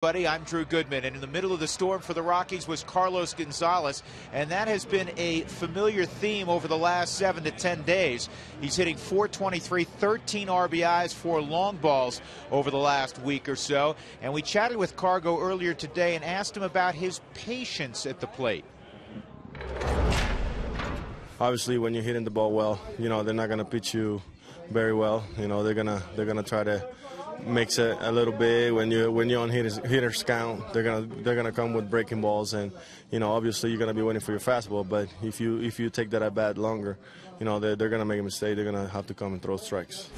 Buddy, I'm Drew Goodman, and in the middle of the storm for the Rockies was Carlos Gonzalez, and that has been a familiar theme over the last 7 to 10 days. He's hitting .423, 13 RBIs, 4 long balls over the last week or so, and we chatted with Cargo earlier today and asked him about his patience at the plate. Obviously, when you're hitting the ball well, they're not going to pitch you very well. They're gonna try to mix it a little bit. When you're on hitters count, they're gonna come with breaking balls, and obviously you're gonna be waiting for your fastball. But if you take that at bat longer, they're gonna make a mistake. They're gonna have to come and throw strikes.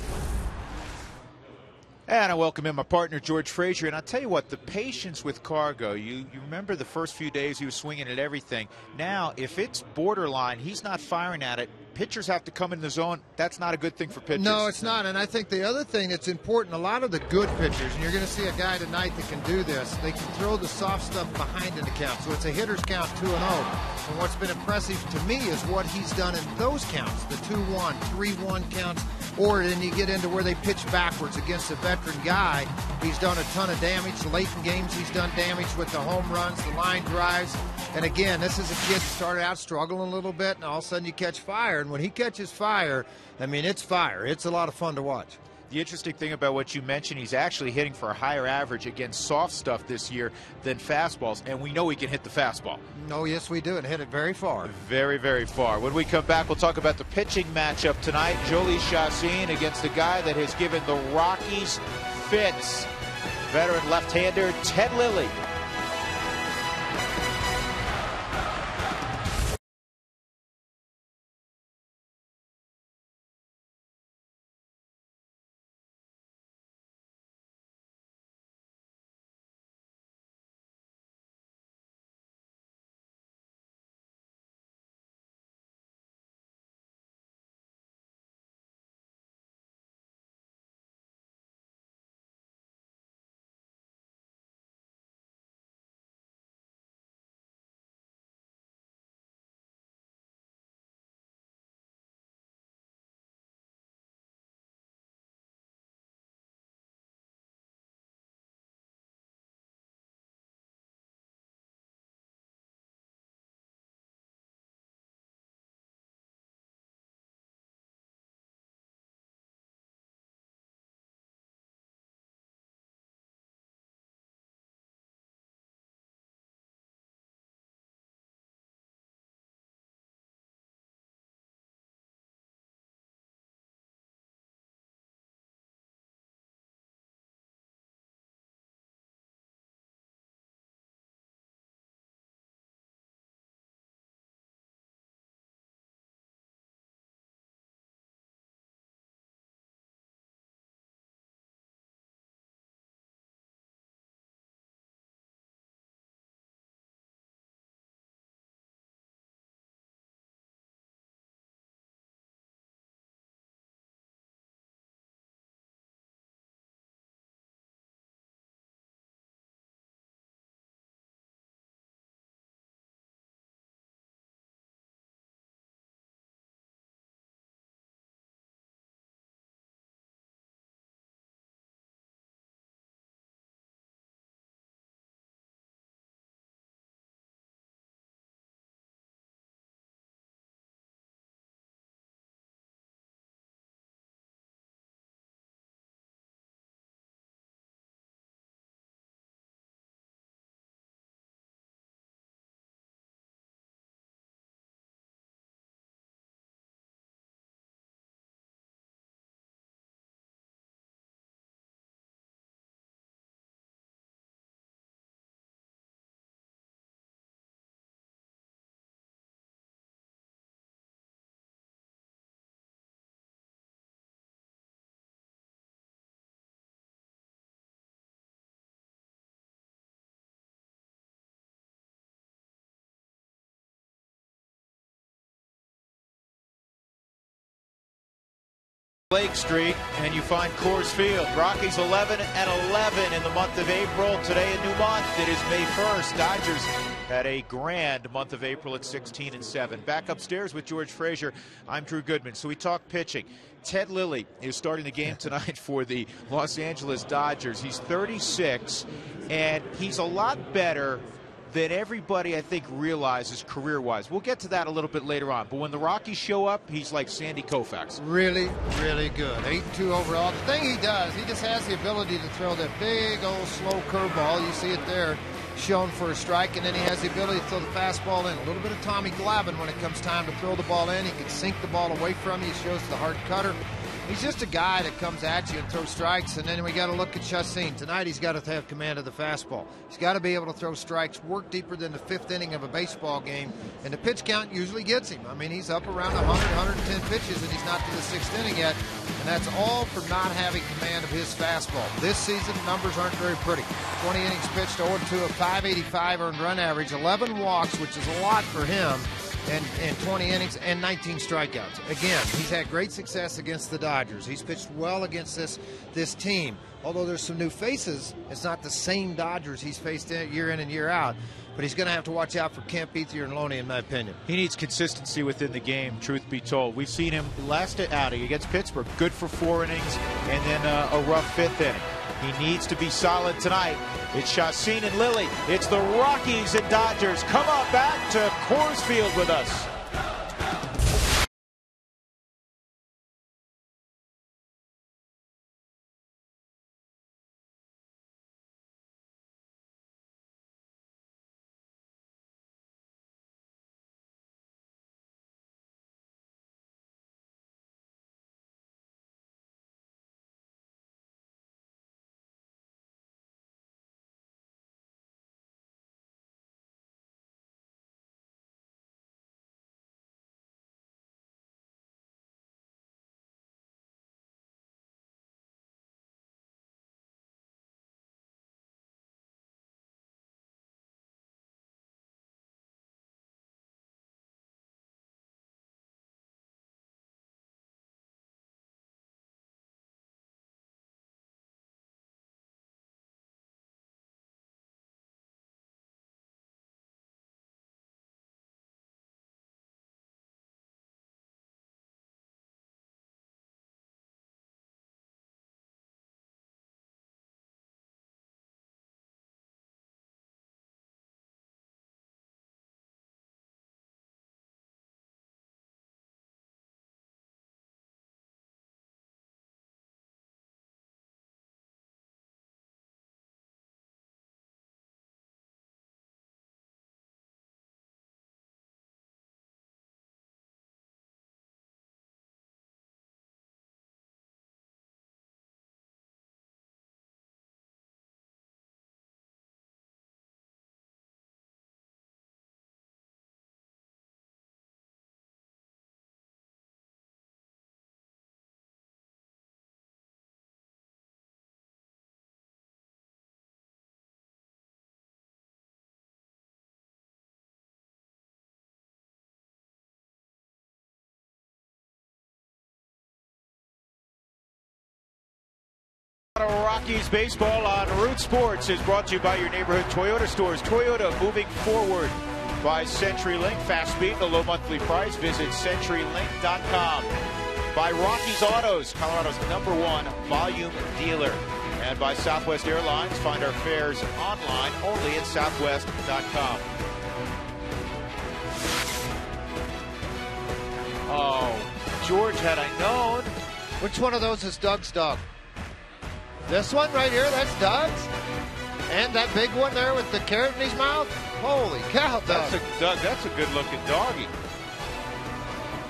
And I welcome in my partner, George Frazier. And I'll tell you what, the patience with Cargo, you remember the first few days he was swinging at everything. Now, if it's borderline, he's not firing at it. Pitchers have to come in the zone. That's not a good thing for pitchers. No, it's not. And I think the other thing that's important, a lot of the good pitchers, and you're going to see a guy tonight that can do this, they can throw the soft stuff behind in the count. So it's a hitter's count 2-0. And what's been impressive to me is what he's done in those counts, the 2-1, 3-1 counts, or then you get into where they pitch backwards against a veteran guy. He's done a ton of damage. Late in games, he's done damage with the home runs, the line drives. And again, this is a kid that started out struggling a little bit, and all of a sudden you catch fire. And when he catches fire, I mean, it's fire. It's a lot of fun to watch. The interesting thing about what you mentioned, he's actually hitting for a higher average against soft stuff this year than fastballs, and we know he can hit the fastball. Oh, yes, we do, and hit it very far. Very, very far. When we come back, we'll talk about the pitching matchup tonight. Jolie Chassin against the guy that has given the Rockies fits, veteran left-hander Ted Lilly. Lake Street, and you find Coors Field. Rockies 11-11 in the month of April. Today a new month. It is May 1st. Dodgers had a grand month of April at 16-7. Back upstairs with George Frazier, I'm Drew Goodman. So we talk pitching. Ted Lilly is starting the game tonight for the Los Angeles Dodgers. He's 36, and he's a lot better than everybody, I think, realizes career-wise. We'll get to that a little bit later on. But when the Rockies show up, he's like Sandy Koufax. Really, really good. 8-2 overall. The thing he does, he just has the ability to throw that big old slow curveball. You see it there, shown for a strike, and then he has the ability to throw the fastball in. A little bit of Tommy Glavine when it comes time to throw the ball in. He can sink the ball away from you. He shows the hard cutter. He's just a guy that comes at you and throws strikes, and then we got to look at Chacin. Tonight he's got to have command of the fastball. He's got to be able to throw strikes, work deeper than the fifth inning of a baseball game, and the pitch count usually gets him. I mean, he's up around 100, 110 pitches, and he's not to the sixth inning yet, and that's all for not having command of his fastball. This season, numbers aren't very pretty. 20 innings pitched, 0-2, a 5.85 earned run average, 11 walks, which is a lot for him, and 20 innings and 19 strikeouts. Again, he's had great success against the Dodgers. He's pitched well against this team. Although there's some new faces, it's not the same Dodgers he's faced year in and year out. But he's going to have to watch out for Kemp, Ethier, and Loney, in my opinion. He needs consistency within the game, truth be told. We've seen him last outing against Pittsburgh, good for 4 innings, and then a rough 5th inning. He needs to be solid tonight. It's Chacin and Lilly. It's the Rockies and Dodgers. Come on back to Coors Field with us. Rockies baseball on Root Sports is brought to you by your neighborhood Toyota stores. Toyota moving forward by CenturyLink. Fast speed and a low monthly price. Visit CenturyLink.com. By Rockies Autos, Colorado's #1 volume dealer. And by Southwest Airlines. Find our fares online only at Southwest.com. Oh, George, had I known. Which one of those is Doug's dog? This one right here, that's Doug's? And that big one there with the carrot in his mouth? Holy cow, Doug. That's a good-looking doggy.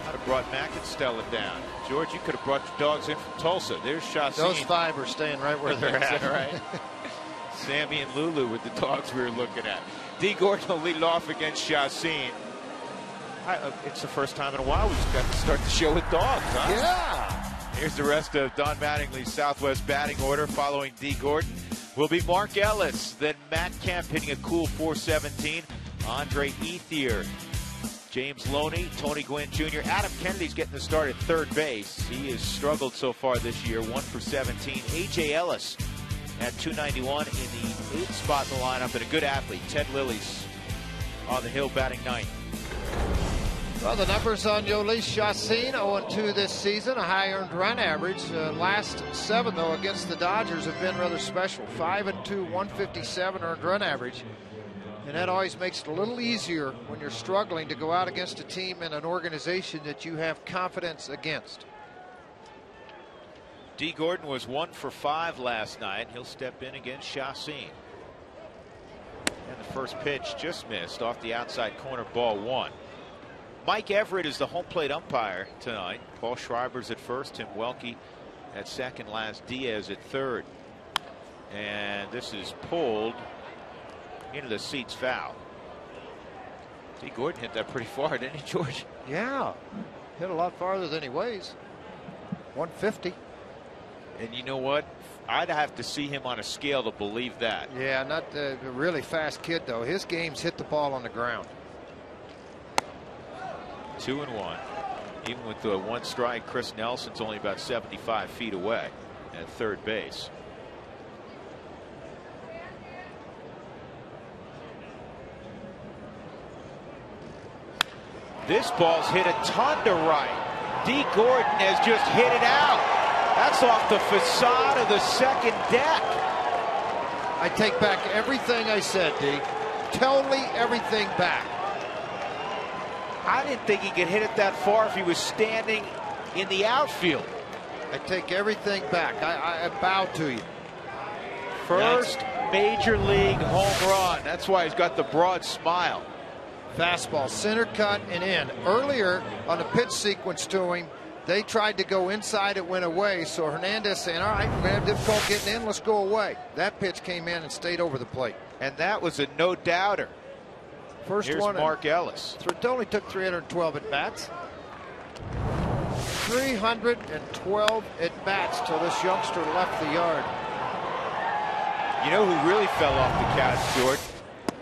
I'd have brought Mac and Stella down. George, you could have brought your dogs in from Tulsa. There's Chacin. Those 5 are staying right where they're at. Right? Sammy and Lulu with the dogs we were looking at. D. Gordon will lead it off against Chacin. It's the first time in a while we've got to start the show with dogs, huh? Yeah. Here's the rest of Don Mattingly's Southwest batting order. Following D. Gordon will be Mark Ellis, then Matt Kemp hitting a cool .417. Andre Ethier James Loney, Tony Gwynn Jr. Adam Kennedy's getting the start at third base. He has struggled so far this year, 1 for 17. A.J. Ellis at 291 in the 8th spot in the lineup, and a good athlete, Ted Lilly's on the hill batting 9th. Well, the numbers on Yolis Chassin, 0-2 this season, a high earned run average. Last 7, though, against the Dodgers have been rather special. 5-2, 157 earned run average. And that always makes it a little easier when you're struggling to go out against a team and an organization that you have confidence against. D. Gordon was 1 for 5 last night. He'll step in against Chassin. And the first pitch just missed off the outside corner, ball 1. Mike Everett is the home plate umpire tonight. Paul Schreiber's at first, Tim Welke at second, Laz Diaz at third. And this is pulled into the seats, foul. D. Gordon hit that pretty far, didn't he, George? Yeah, hit a lot farther than he weighs. 150. And you know what? I'd have to see him on a scale to believe that. Yeah, not a really fast kid, though. His game's hit the ball on the ground. 2-1. Even with the 1 strike, Chris Nelson's only about 75 feet away at third base. This ball's hit a ton to right. D. Gordon has just hit it out. That's off the facade of the second deck. I take back everything I said, D. Totally everything back. I didn't think he could hit it that far if he was standing in the outfield. I take everything back. I bow to you. First major league home run. That's why he's got the broad smile. Fastball, center cut and in. Earlier on the pitch sequence to him, they tried to go inside, it went away. So Hernandez saying, all right, we're going to have difficulty getting in, let's go away. That pitch came in and stayed over the plate. And that was a no-doubter. First Here's one. Mark Ellis. It only took 312 at bats. 312 at bats till this youngster left the yard. You know who really fell off the couch, George?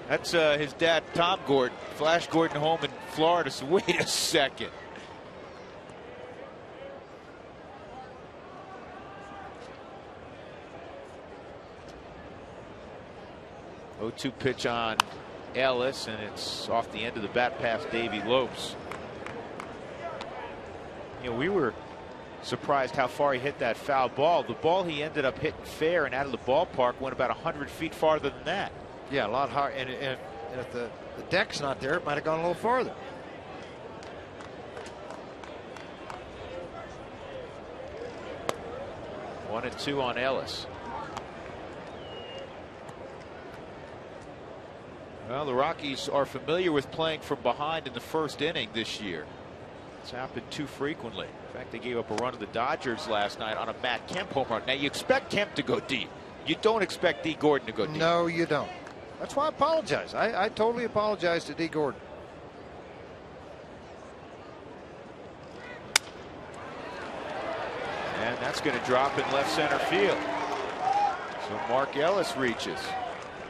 That's his dad, Tom Gordon. Flash Gordon home in Florida. So wait a second. Oh, 2 pitch on Ellis, and it's off the end of the bat past Davey Lopes. You know, we were surprised how far he hit that foul ball. The ball he ended up hitting fair and out of the ballpark went about 100 feet farther than that. Yeah, a lot hard. And if the deck's not there, it might have gone a little farther. One and 2 on Ellis. Well, the Rockies are familiar with playing from behind in the first inning this year. It's happened too frequently. In fact, they gave up a run to the Dodgers last night on a Matt Kemp home run. Now, you expect Kemp to go deep. You don't expect D. Gordon to go deep. No, you don't. That's why I apologize. I totally apologize to D. Gordon. And that's going to drop in left center field. So Mark Ellis reaches.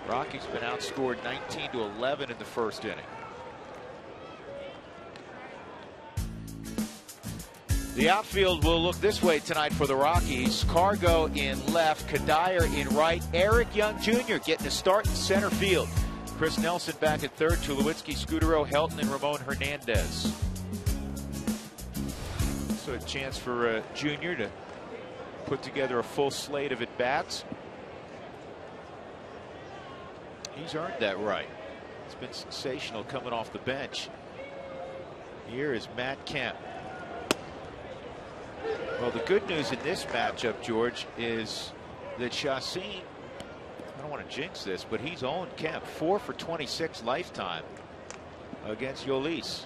Rockies been outscored 19-11 in the first inning. The outfield will look this way tonight for the Rockies. Cargo in left, Kadire in right. Eric Young Jr. getting a start in center field. Chris Nelson back at third. Tulowitzki, Scudero, Helton, and Ramon Hernandez. So a chance for Jr. to put together a full slate of at-bats. He's earned that right. It's been sensational coming off the bench. Here is Matt Kemp. Well, the good news in this matchup, George, is that Chassin, I don't want to jinx this, but he's owned Kemp 4 for 26 lifetime against Yolis.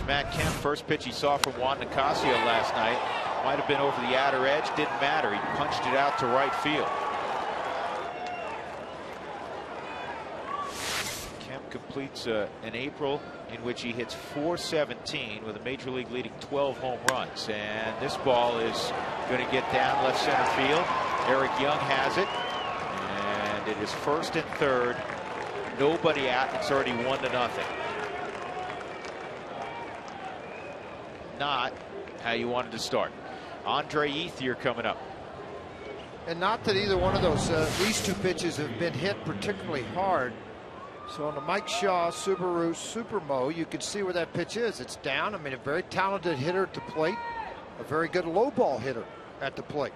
Matt Kemp, first pitch he saw from Juan Nicasio last night. Might have been over the outer edge, didn't matter. He punched it out to right field. Kemp completes an April in which he hits .417 with a major league leading 12 home runs. And this ball is going to get down left center field. Eric Young has it, and it is first and third. Nobody out. It's already 1-0. Not how you wanted to start. Andre Ethier coming up. And not that either one of those, these two pitches have been hit particularly hard. So on the Mike Shaw Subaru Supermo, you can see where that pitch is. It's down. I mean, a very talented hitter at the plate, a very good low ball hitter at the plate.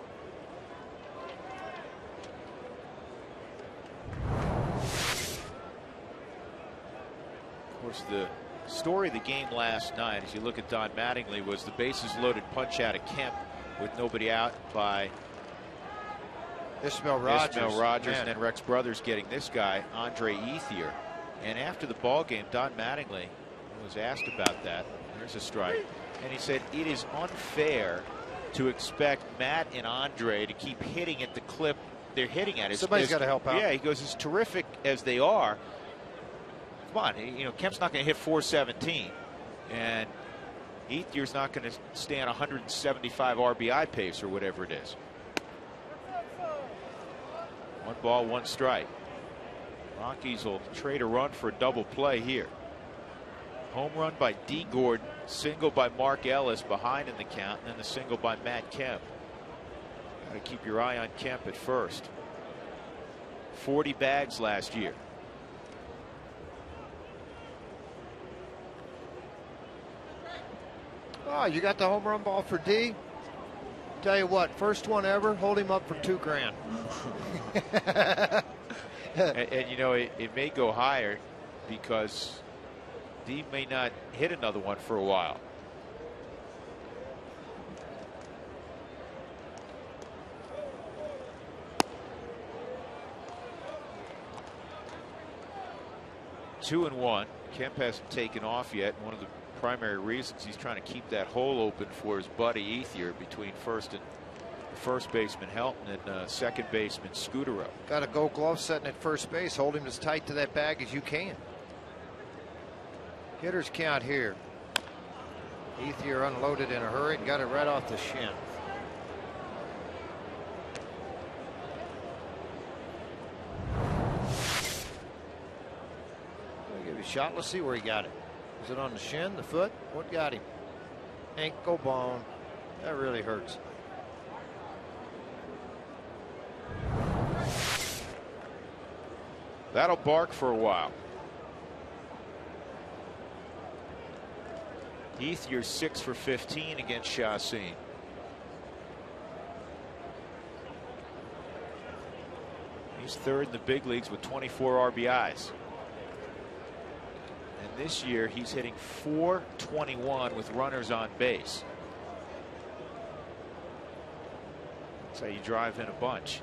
Of course, the story of the game last night, as you look at Don Mattingly, was the bases loaded punch out of Kemp with nobody out by Ismael Rogers, and then Rex Brothers getting this guy, Andre Ethier. And after the ball game, Don Mattingly was asked about that. There's a strike. And he said it is unfair to expect Matt and Andre to keep hitting at the clip they're hitting at. Somebody's got to help out. Yeah, he goes, as terrific as they are, come on, you know, Kemp's not going to hit .417. And Ethier's not going to stay on 175 RBI pace or whatever it is. 1 ball, 1 strike. Rockies will trade a run for a double play here. Home run by D. Gordon, single by Mark Ellis behind in the count, and then the single by Matt Kemp. Got to keep your eye on Kemp at first. 40 bags last year. Oh, you got the home run ball for D? Tell you what, first one ever, hold him up for $2 grand. and you know, it may go higher because D may not hit another one for a while. Two and one. Kemp hasn't taken off yet. One of the primary reasons he's trying to keep that hole open for his buddy Ethier between first baseman Helton and second baseman Scudero. Got a Gold Glove setting at first base. Hold him as tight to that bag as you can. Hitters count here. Ethier unloaded in a hurry and got it right off the shin. I'll give you a shot. Let's see where he got it. Is it on the shin, the foot? What got him? Ankle bone. That really hurts. That'll bark for a while. Ethier 6 for 15 against Chacin. He's third in the big leagues with 24 RBIs. And this year he's hitting .421 with runners on base. That's how you drive in a bunch.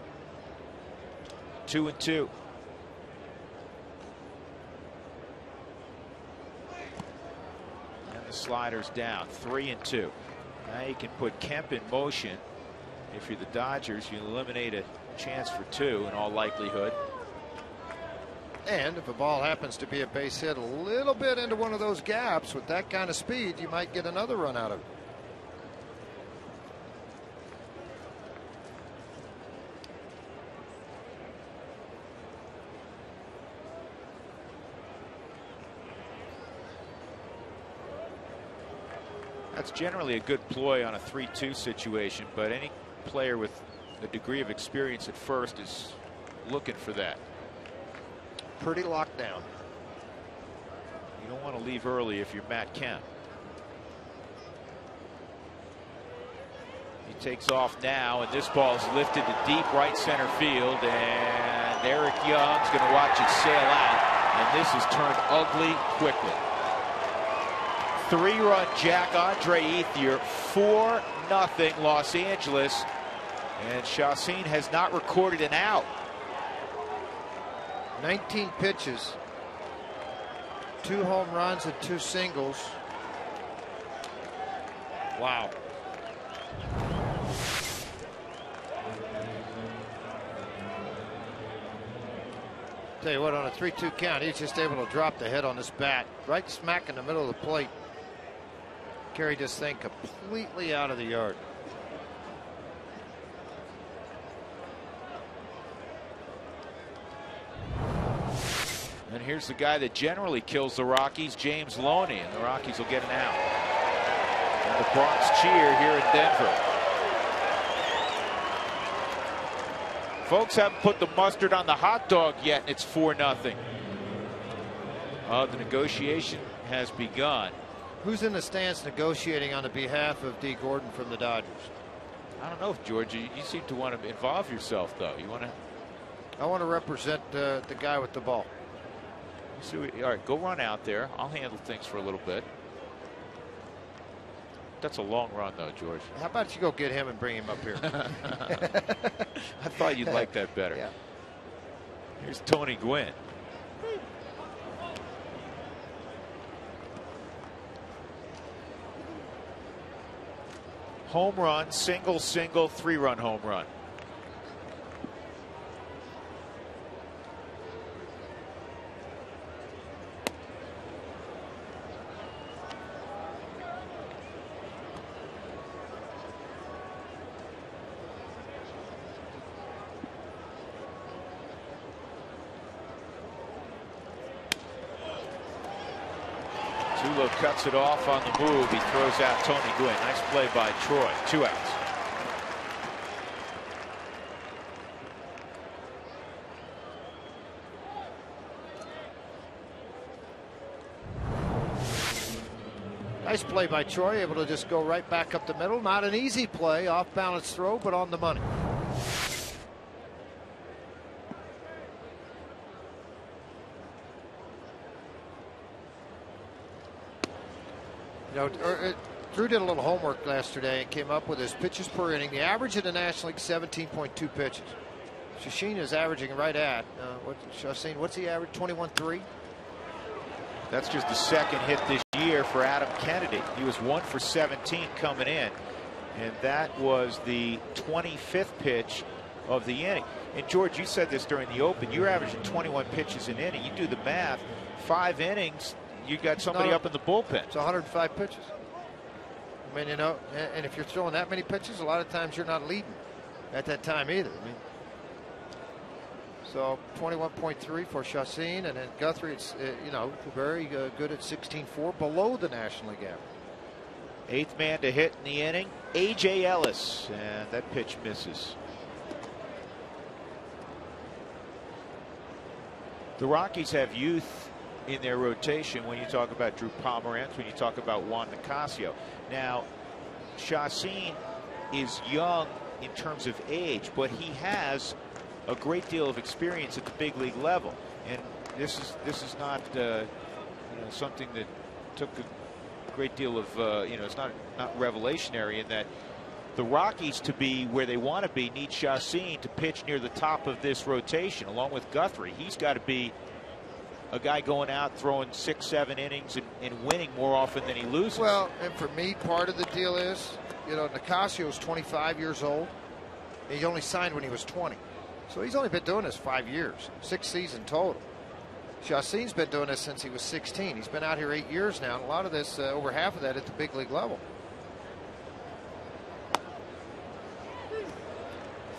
2-2. And the slider's down. 3-2. Now you can put Kemp in motion. If you're the Dodgers, you eliminate a chance for 2 in all likelihood. And if a ball happens to be a base hit a little bit into one of those gaps with that kind of speed, you might get another run out of it. That's generally a good ploy on a 3-2 situation, but any player with a degree of experience at first is looking for that. Pretty locked down. You don't want to leave early if you're Matt Kemp. He takes off now, and this ball is lifted to deep right center field, and Eric Young's going to watch it sail out, and this has turned ugly quickly. 3-run jack Andre Ethier, 4-0 Los Angeles, and Chacin has not recorded an out. 19 pitches, 2 home runs and 2 singles. Wow. Tell you what, on a 3-2 count, he's just able to drop the head on his bat right smack in the middle of the plate. Carried this thing completely out of the yard. And here's the guy that generally kills the Rockies, James Loney, and the Rockies will get an out. And the Bronx cheer here in Denver. Folks haven't put the mustard on the hot dog yet, and it's 4-0. The negotiation has begun. Who's in the stands negotiating on the behalf of D. Gordon from the Dodgers? I don't know, George. You seem to want to involve yourself, though. You want to? I want to represent the guy with the ball. All right, go run out there. I'll handle things for a little bit. That's a long run, though, George. How about you go get him and bring him up here? I thought you'd like that better. Yeah. Here's Tony Gwynn. Home run, single, 3-run home run. Tulo cuts it off on the move. He throws out Tony Gwynn. Nice play by Troy. 2 outs. Nice play by Troy, able to just go right back up the middle. Not an easy play, off balance throw, but on the money. You know, Drew did a little homework yesterday and came up with his pitches per inning. The average in the National League 17.2 pitches. Shashin is averaging right at what's he average? 21.3. That's just the second hit this year for Adam Kennedy. He was 1 for 17 coming in, and that was the 25th pitch of the inning. And George, you said this during the open. You're averaging 21 pitches an inning. You do the math. 5 innings. You got somebody up in the bullpen. It's 105 pitches. I mean, you know, and if you're throwing that many pitches, a lot of times you're not leading at that time either. I mean, so 21.3 for Chassin, and then Guthrie, it's you know, very good at 16.4, below the National League average. 8th man to hit in the inning, A.J. Ellis, and that pitch misses. The Rockies have youth in their rotation when you talk about Drew Pomeranz, when you talk about Juan Nicasio. Now, Chassin is young in terms of age, but he has a great deal of experience at the big league level, and this is not you know, something that took a great deal of you know, it's not revelationary in that the Rockies, to be where they want to be, need Chassin to pitch near the top of this rotation along with Guthrie. He's got to be a guy going out throwing 6-7 innings and winning more often than he loses. Well, and for me, part of the deal is, you know, Nicasio's 25 years old. He only signed when he was 20. So he's only been doing this 5 years, 6 seasons total. Chassin's been doing this since he was 16. He's been out here 8 years now, and a lot of this, over half of that at the big league level.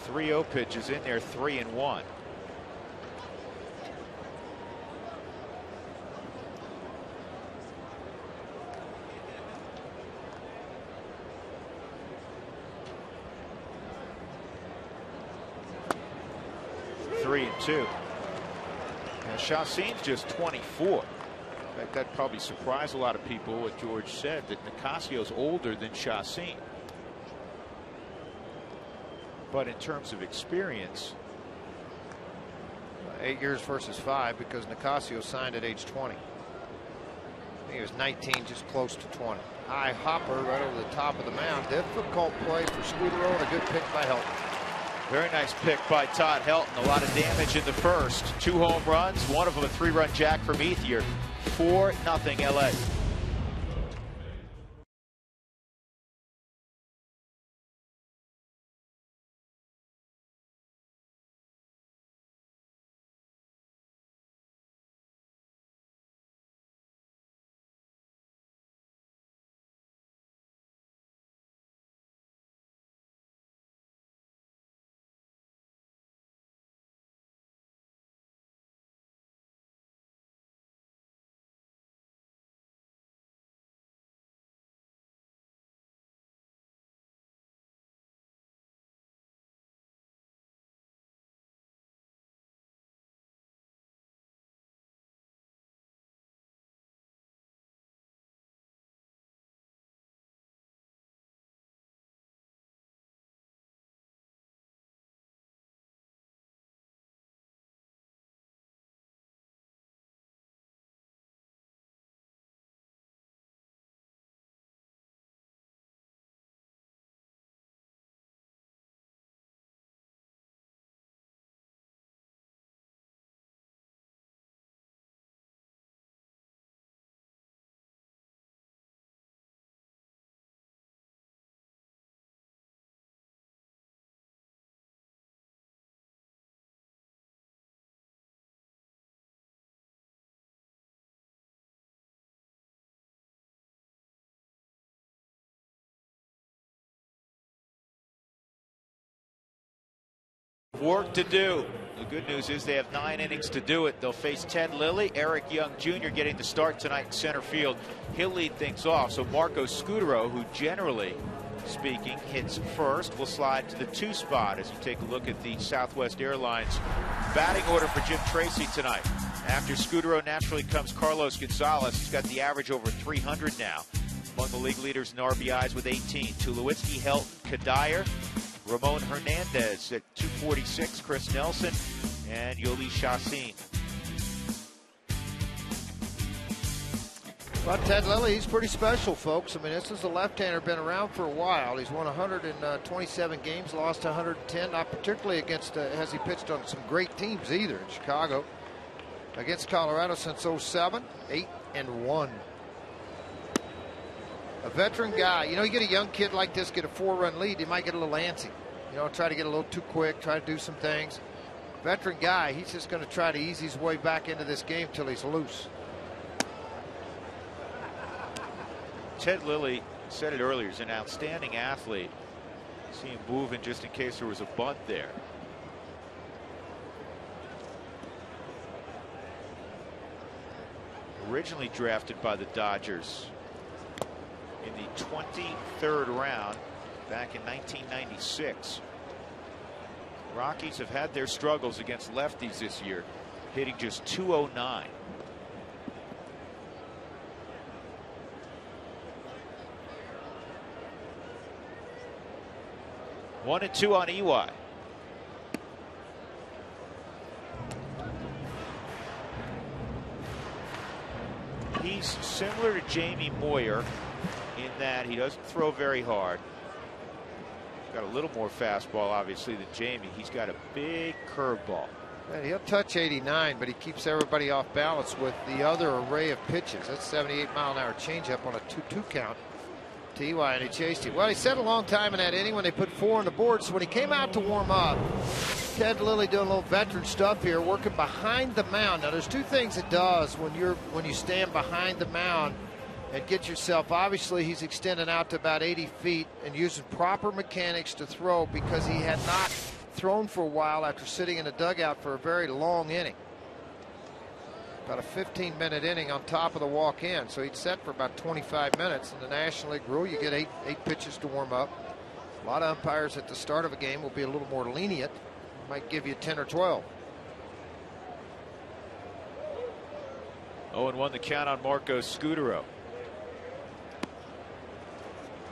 3-0 pitches in there, 3-1. Now, Chassin's just 24. In fact, that probably surprised a lot of people what George said, that Nicasio's older than Chassin. But in terms of experience, 8 years versus 5, because Nicasio signed at age 20. I think he was 19, just close to 20. High hopper right over the top of the mound. Difficult play for Scudero, and a good pick by Helton. Very nice pick by Todd Helton. A lot of damage in the first. 2 home runs, one of them a 3-run jack from Ethier. 4-0 LA. Work to do. The good news is they have 9 innings to do it. They'll face Ted Lilly. Eric Young Jr. getting the start tonight in center field. He'll lead things off. So Marco Scutaro, who generally speaking hits first, will slide to the 2 spot as you take a look at the Southwest Airlines batting order for Jim Tracy tonight. After Scutaro, naturally comes Carlos Gonzalez. He's got the average over 300 now. Among the league leaders in RBIs with 18. Tulowitzki, Helton, Kadire, Ramon Hernandez at 246, Chris Nelson, and Yoli Chassin. Well, Ted Lilly, he's pretty special, folks. I mean, this is a left-hander, been around for a while. He's won 127 games, lost 110, not particularly against, has he pitched on some great teams either in Chicago. Against Colorado since 07, 8-1. A veteran guy, you know, you get a young kid like this, get a 4-run lead, he might get a little antsy. You know, try to get a little too quick, try to do some things. Veteran guy, he's just going to try to ease his way back into this game till he's loose. Ted Lilly, said it earlier, is an outstanding athlete. See him moving just in case there was a bunt there. Originally drafted by the Dodgers in the 23rd round back in 1996. Rockies have had their struggles against lefties this year, hitting just .209. One and 2 on EY. He's similar to Jamie Moyer in that he doesn't throw very hard. He's got a little more fastball, obviously, than Jamie. He's got a big curveball. And he'll touch 89, but he keeps everybody off balance with the other array of pitches. That's 78-mile-an-hour changeup on a 2-2 count to EY, and he chased it. Well, he said a long time in that inning when they put 4 on the board. So when he came out to warm up, Ted Lilly doing a little veteran stuff here, working behind the mound. Now, there's 2 things it does when you stand behind the mound and get yourself. Obviously, he's extending out to about 80 feet and using proper mechanics to throw because he had not thrown for a while after sitting in the dugout for a very long inning. About a 15-minute inning on top of the walk-in. So he'd set for about 25 minutes. In the National League rule, you get eight pitches to warm up. A lot of umpires at the start of a game will be a little more lenient. Might give you 10 or 12. 0-1 the count on Marco Scutaro.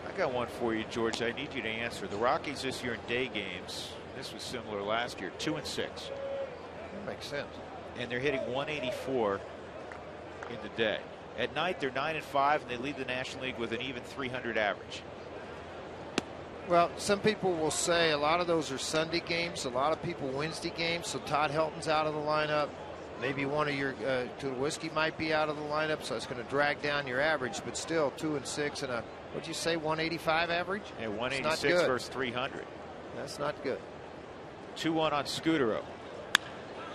I got one for you, George. I need you to answer. The Rockies this year in day games, this was similar last year, 2-6. That makes sense. And they're hitting 184 in the day. At night, they're 9-5, and they lead the National League with an even 300 average. Well, some people will say a lot of those are Sunday games, a lot of people Wednesday games. So Todd Helton's out of the lineup. Maybe one of your Tulowitzki might be out of the lineup, so it's going to drag down your average. But still, 2-6 and a, what'd you say, 185 average? Yeah, 186 versus 300. That's not good. 2-1 on Scutaro.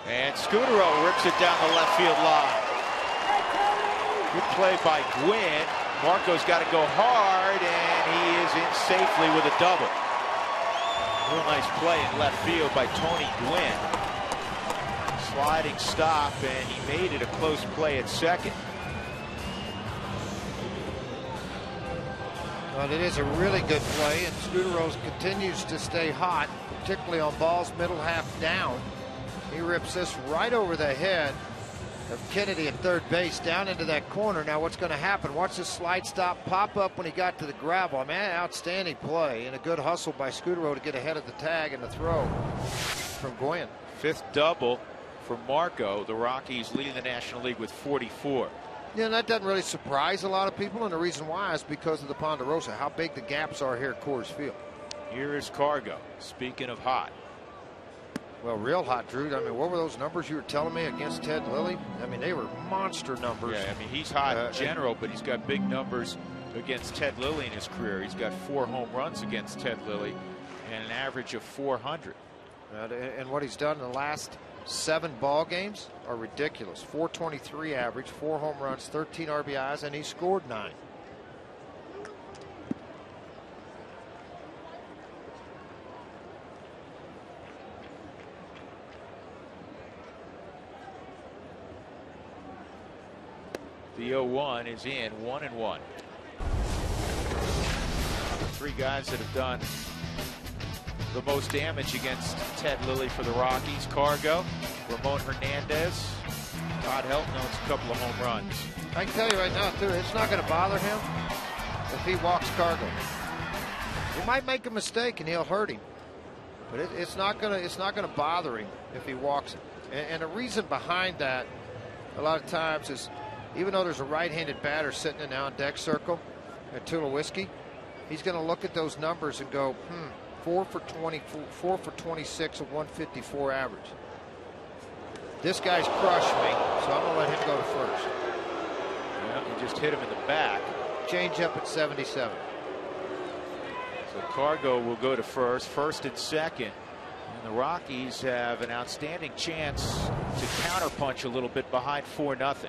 And Scutaro rips it down the left field line. Good play by Gwynn. Marco's got to go hard, and he is in safely with a double. Real nice play in left field by Tony Gwynn. Sliding stop, and he made it a close play at second. Well, it is a really good play, and Scutaro continues to stay hot, particularly on balls middle half down. He rips this right over the head of Kennedy at third base down into that corner. Now what's going to happen? Watch this slide stop pop up when he got to the gravel. Man, outstanding play and a good hustle by Scutaro to get ahead of the tag and the throw from Gwynn. 5th double for Marco. The Rockies leading the National League with 44. Yeah, and that doesn't really surprise a lot of people, and the reason why is because of the Ponderosa, how big the gaps are here at Coors Field. Here is Cargo. Speaking of hot. Well, real hot, Drew. I mean, what were those numbers you were telling me against Ted Lilly? I mean, they were monster numbers. Yeah, I mean, he's hot in general, but he's got big numbers against Ted Lilly in his career. He's got 4 home runs against Ted Lilly and an average of 400. And what he's done in the last 7 ball games are ridiculous. 423 average, 4 home runs, 13 RBIs, and he scored 9. The 0-1 is in, 1-1. Three guys that have done the most damage against Ted Lilly for the Rockies. Cargo, Ramon Hernandez, Todd Helton owns a couple of home runs. I can tell you right now, too, it's not going to bother him if he walks Cargo. He might make a mistake and he'll hurt him, but it's not going to bother him if he walks it. And the reason behind that, a lot of times, is even though there's a right-handed batter sitting in the on-deck circle at Tulowitzki, he's going to look at those numbers and go, 4 for 20, 4 for 26, a 154 average. This guy's crushed me, so I'm going to let him go to first. Yeah, he just hit him in the back. Change up at 77. So Cargo will go to first and second. And the Rockies have an outstanding chance to counterpunch a little bit behind 4-0.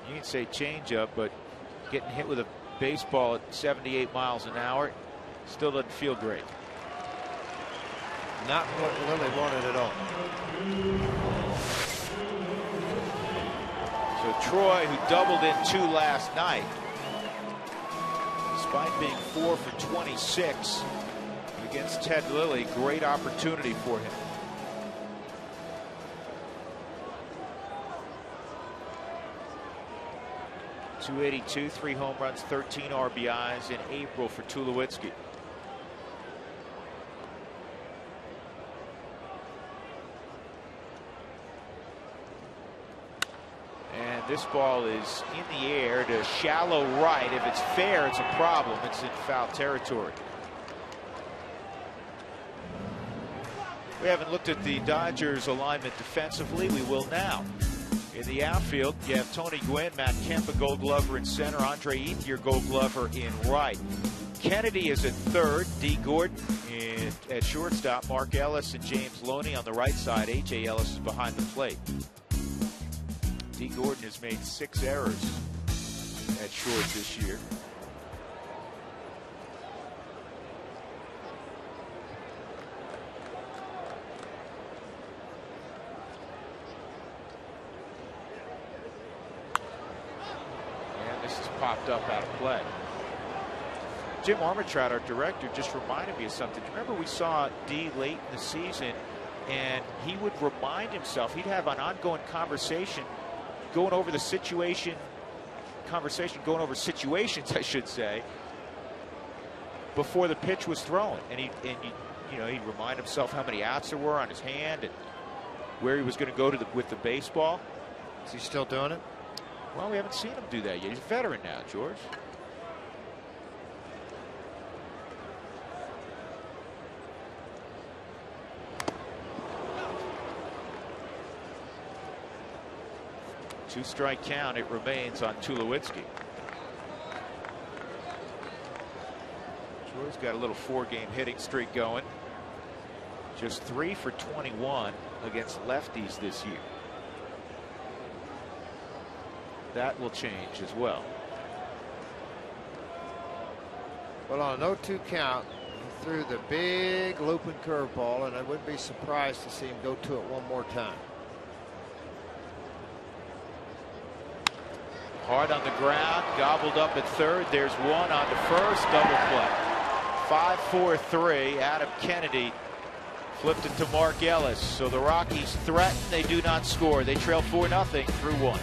You can say change up, but getting hit with a baseball at 78 miles an hour still doesn't feel great. Not what Lilly wanted at all. So Troy, who doubled in 2 last night, despite being 4 for 26 against Ted Lilly, great opportunity for him. .282, 3 home runs, 13 RBIs in April for Tulowitzki. And this ball is in the air to shallow right. If it's fair, it's a problem. It's in foul territory. We haven't looked at the Dodgers alignment defensively. We will now. In the outfield, you have Tony Gwynn, Matt Kemp, a Gold Glover in center, Andre Ethier, Gold Glover in right. Kennedy is at third, D. Gordon at shortstop, Mark Ellis and James Loney on the right side. A.J. Ellis is behind the plate. D. Gordon has made 6 errors at short this year. Popped up out of play. Jim Armitrout, our director, just reminded me of something. Remember, we saw D late in the season, and he would remind himself, he'd have an ongoing conversation going over the situation, going over situations, I should say, before the pitch was thrown. And he'd remind himself how many outs there were on his hand and where he was going to go with the baseball. Is he still doing it? Well, we haven't seen him do that yet. He's a veteran now, George. Two-strike count. It remains on Tulowitzki. Troy's got a little 4-game hitting streak going. Just 3 for 21 against lefties this year. That will change as well. Well, on an 0-2 count, he threw the big looping curveball, and I wouldn't be surprised to see him go to it one more time. Hard on the ground, gobbled up at third. There's one on to first, double play. 5-4-3. Adam Kennedy flipped it to Mark Ellis. So the Rockies threaten, they do not score. They trail 4-0 through 1.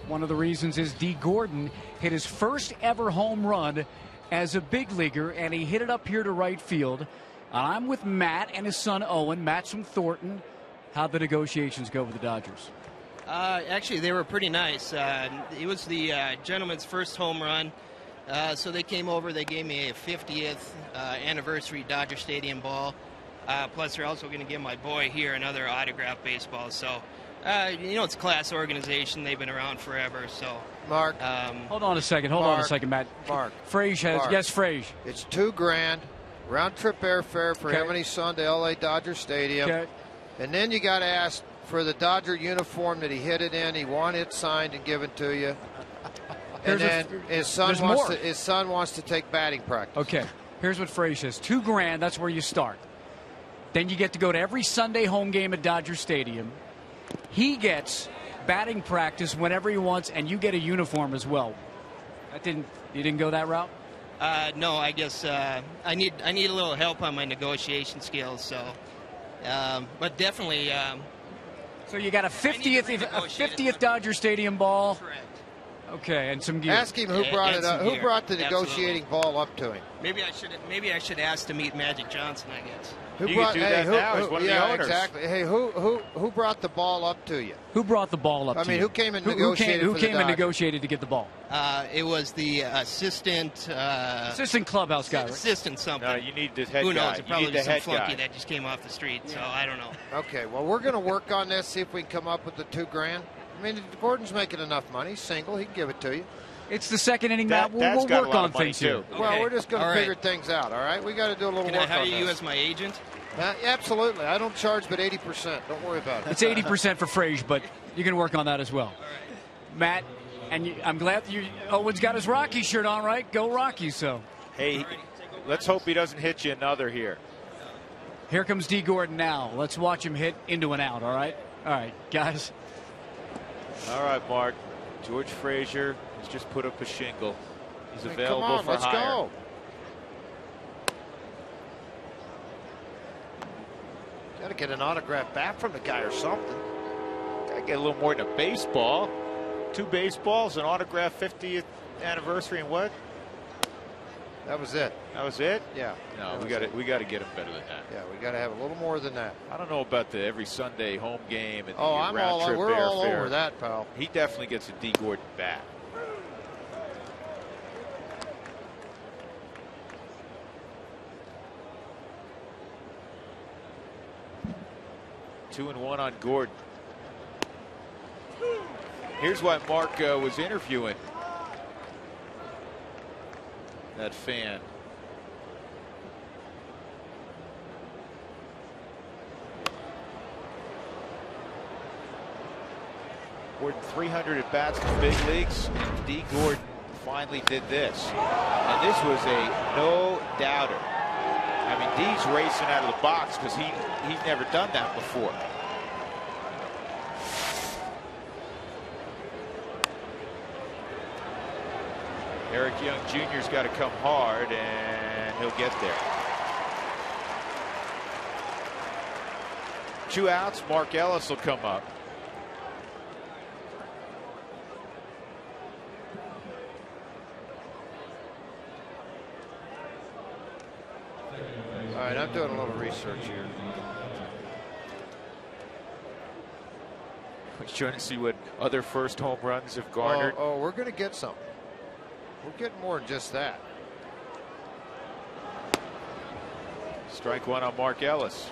One of the reasons is Dee Gordon hit his first ever home run as a big leaguer, and he hit it up here to right field. I'm with Matt and his son Owen. Matt's from Thornton. How'd the negotiations go with the Dodgers? Actually, they were pretty nice. It was the gentleman's first home run. So they came over. They gave me a 50th anniversary Dodger Stadium ball. Plus, they're also going to give my boy here another autographed baseball. So, it's a class organization. They've been around forever. So, Mark, hold on a second. Hold on a second, Matt. Mark, Frage has yes, Frage. It's $2,000 round trip airfare for him and his son to LA Dodger Stadium. Okay. And then you got to ask for the Dodger uniform that he hit it in. He wanted it signed and given to you. And then his son wants to take batting practice. Okay. Here's what Frage says. $2,000. That's where you start. Then you get to go to every Sunday home game at Dodger Stadium. He gets batting practice whenever he wants, and you get a uniform as well. You didn't go that route? No, I guess I need a little help on my negotiation skills. So, but definitely. So you got a 50th Dodger Stadium ball. Correct. Okay, and some gear. Ask him who brought it up. Who brought the negotiating ball up to him? Maybe I should ask to meet Magic Johnson, I guess. You can do that now. He's one of the owners. Exactly. Hey, who brought the ball up to you? Who brought the ball up to you? I mean, who came and negotiated Who came and negotiated to get the ball? It was the assistant clubhouse guy, right? Assistant something. No, you need the head guy. Who knows? It probably was some flunky guy that just came off the street, so I don't know. Okay, well, we're going to work on this, see if we can come up with the $2,000. I mean, Gordon's making enough money. He's single. He can give it to you. It's the second inning, Matt. We'll work on things too. Okay. Well, we're just going to figure things out, all right? We got to do a little work on this. Can I hire you as my agent? Absolutely. I don't charge but 80%. Don't worry about it. It's 80% for Frage, but you can work on that as well. All right. Matt, and I'm glad Owen's got his Rocky shirt on, right? Go Rockies, so. Hey, let's hope he doesn't hit you another here. Here comes Dee Gordon now. Let's watch him hit into and out, all right? All right, guys. All right, Mark. George Frazier has just put up a shingle. He's available come on, for let's hire. Go. Got to get an autograph back from the guy or something. Got to get a little more than a baseball. 2 baseballs, an autograph 50th anniversary, and what? That was it. That was it? Yeah. No, we got to get him better than that. Yeah, we got to have a little more than that. I don't know about the every Sunday home game and the I'm round trip we're all airfare. over that, pal. He definitely gets a Dee Gordon bat. Two and one on Gordon. Here's why Mark was interviewing that fan. Gordon 300 at bats in the big leagues. Dee Gordon finally did this. And this was a no-doubter. I mean, Dee's racing out of the box because he's never done that before. Eric Young Jr.'s got to come hard, and he'll get there. 2 outs. Mark Ellis will come up. All right, I'm doing a little research here. We're trying to see what other first home runs have garnered. Oh, we're going to get some. We're getting more than just that. Strike one on Mark Ellis.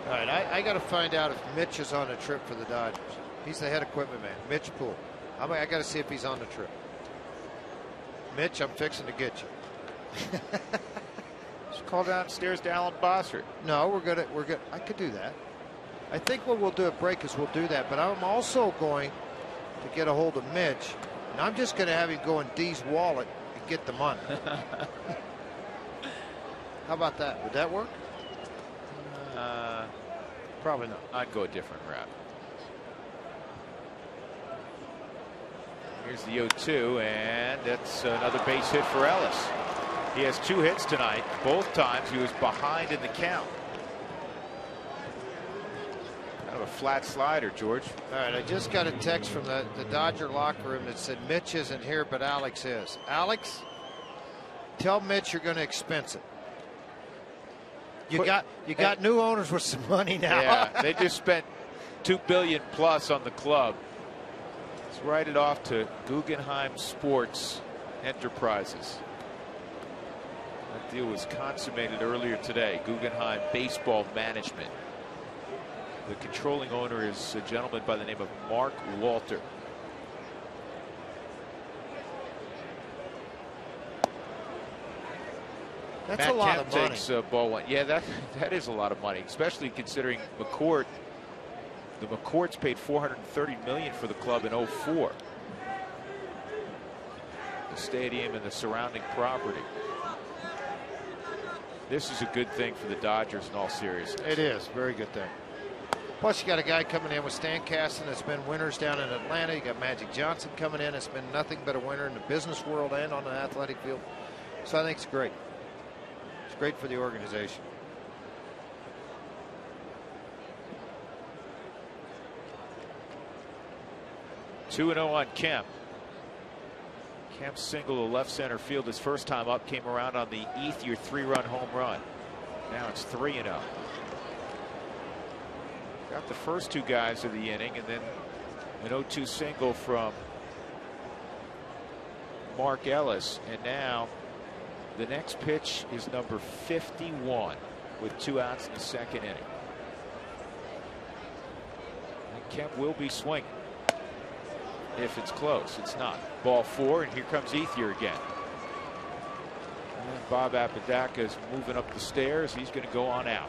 All right, I got to find out if Mitch is on a trip for the Dodgers. He's the head equipment man, Mitch Poole. I got to see if he's on the trip. Mitch, I'm fixing to get you. Just call downstairs to Alan Bossert. No, we're good. I could do that. I think what we'll do at break is we'll do that. But I'm also going to get a hold of Mitch, and I'm just going to have him go in Dee's wallet and get the money. How about that? Would that work? Probably not. I'd go a different route. Here's the 0-2, and that's another base hit for Ellis. He has 2 hits tonight. Both times he was behind in the count. Kind of a flat slider, George. All right, I just got a text from the Dodger locker room that said Mitch isn't here, but Alex is. Alex, tell Mitch you're going to expense it. You got new owners with some money now. Yeah, they just spent $2 billion plus on the club. Let's write it off to Guggenheim Sports Enterprises. That deal was consummated earlier today. Guggenheim Baseball Management. The controlling owner is a gentleman by the name of Mark Walter. That's Matt a lot Kemp of money. takes ball 1. Yeah, that is a lot of money, especially considering McCourt. The McCourts paid $430 million for the club in 2004. The stadium and the surrounding property. This is a good thing for the Dodgers in all seriousness. It is a very good thing. Plus, you got a guy coming in with Stan Kasten that's been winners down in Atlanta. You got Magic Johnson coming in. It's been nothing but a winner in the business world and on the athletic field. So I think it's great. It's great for the organization. 2-0 on Kemp. Kemp single to left center field his first time up, came around on the Ethier 3-run home run. Now it's 3-0. Got the first 2 guys of the inning, and then an 0-2 single from Mark Ellis. And now the next pitch is number 51 with 2 outs in the second inning. And Kemp will be swinging. If it's close, it's not. Ball 4, and here comes Ethier again. And Bob Apodaca is moving up the stairs. He's going to go on out.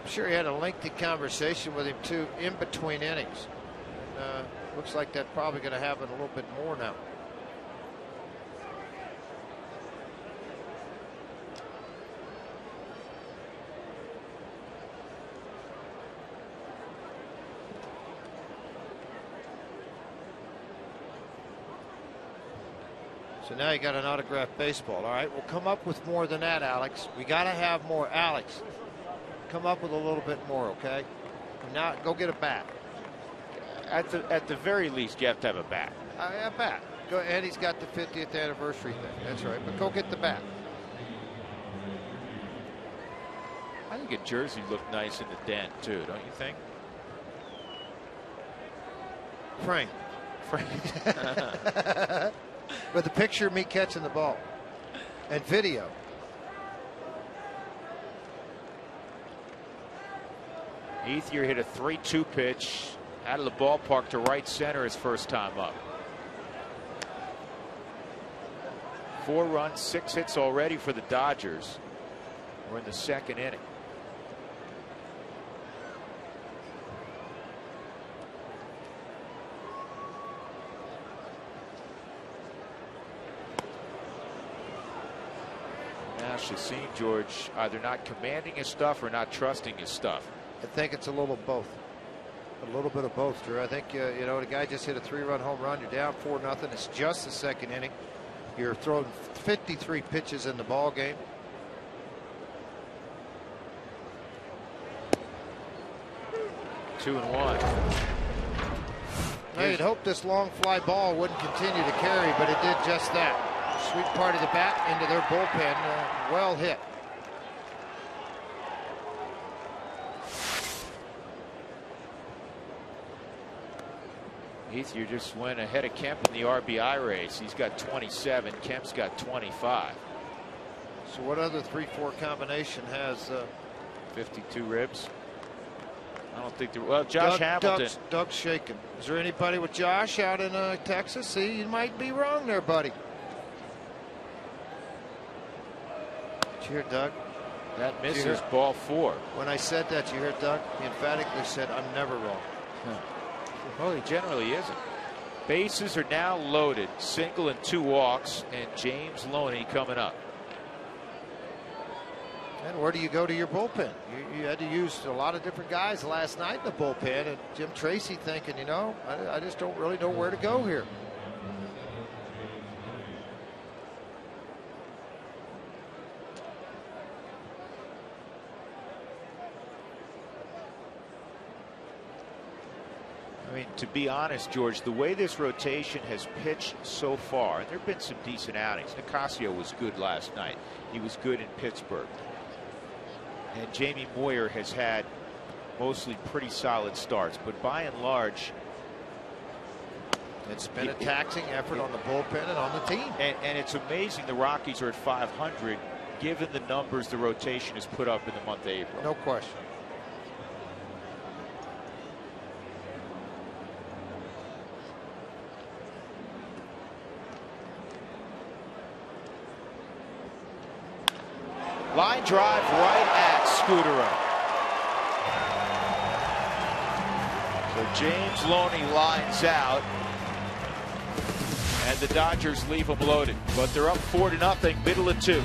I'm sure he had a lengthy conversation with him too in between innings. And, looks like that's probably going to happen a little bit more now. So now you got an autographed baseball. All right, we'll come up with more than that, Alex. We got to have more. Alex, come up with a little bit more, okay? Now go get a bat. At the very least, you have to have a bat. A bat. Go, and he's got the 50th anniversary thing. That's right. But go get the bat. I think a jersey looked nice in the den too, don't you think? Frank. With a picture of me catching the ball and video. Ethier hit a 3-2 pitch out of the ballpark to right center his first time up. 4 runs, 6 hits already for the Dodgers. We're in the second inning. Chacin, George, either not commanding his stuff or not trusting his stuff. I think it's a little of both. A little bit of both, Drew. I think, you know, the guy just hit a 3-run home run. You're down 4-0. It's just the second inning. You're throwing 53 pitches in the ball game. Two and one. Now you'd hope this long fly ball wouldn't continue to carry, but it did just that. Sweet part of the bat into their bullpen. Well hit. Ethier just went ahead of Kemp in the RBI race. He's got 27. Kemp's got 25. So what other 3-4 combination has 52 ribs? I don't think there. Well, Josh Hamilton. Doug's shaking. Is there anybody with Josh out in Texas? See, you might be wrong there, buddy. Did you hear Doug? That misses ball 4. When I said that, you heard Doug? He emphatically said, I'm never wrong. Well, he generally isn't. Bases are now loaded. Single and 2 walks, and James Loney coming up. And where do you go to your bullpen? You had to use a lot of different guys last night in the bullpen, and Jim Tracy thinking, you know, I just don't really know where to go here. I mean, to be honest, George, the way this rotation has pitched so far, and there have been some decent outings. Nicasio was good last night. He was good in Pittsburgh. And Jamie Moyer has had mostly pretty solid starts, but by and large, it's been a taxing effort on the bullpen and on the team. And it's amazing the Rockies are at 500, given the numbers the rotation has put up in the month of April. No question. Line drive right at Scudero. So James Loney lines out, and the Dodgers leave him loaded. But they're up 4-0, middle of 2.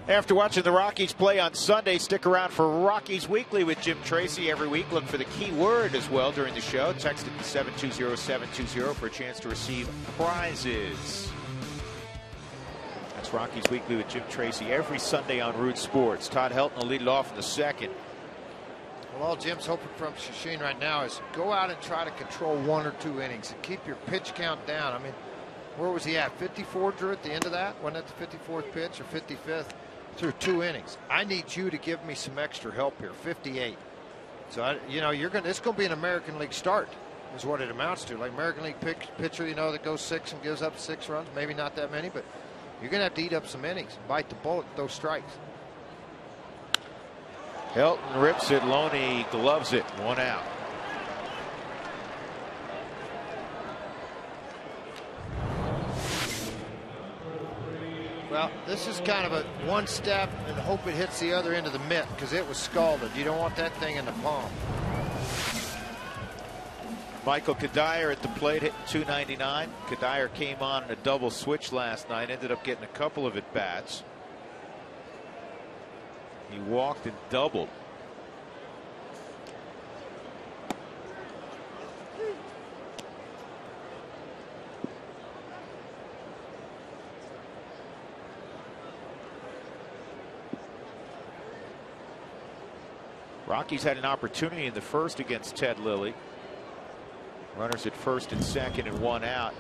After watching the Rockies play on Sunday, stick around for Rockies Weekly with Jim Tracy every week. Look for the key word as well during the show. Text it to 720-720 for a chance to receive prizes. That's Rockies Weekly with Jim Tracy every Sunday on Root Sports. Todd Helton will lead it off in the second. Well, all Jim's hoping from Shashin right now is go out and try to control 1 or 2 innings and keep your pitch count down. I mean, where was he at? 54, Drew, at the end of that? Wasn't that the 54th pitch or 55th? Through 2 innings. I need you to give me some extra help here. 58. So you know it's going to be an American League start, is what it amounts to. Like American League pitcher, you know, that goes 6 and gives up 6 runs. Maybe not that many, but you're going to have to eat up some innings, bite the bullet, those strikes. Helton rips it. Loney gloves it. 1 out. Well, this is kind of a one step and hope it hits the other end of the mitt because it was scalded. You don't want that thing in the palm. Michael Kadire at the plate hitting .299. Kadire came on in a double switch last night. Ended up getting a couple of at bats. He walked and doubled. Rockies had an opportunity in the first against Ted Lilly. Runners at first and second and 1 out.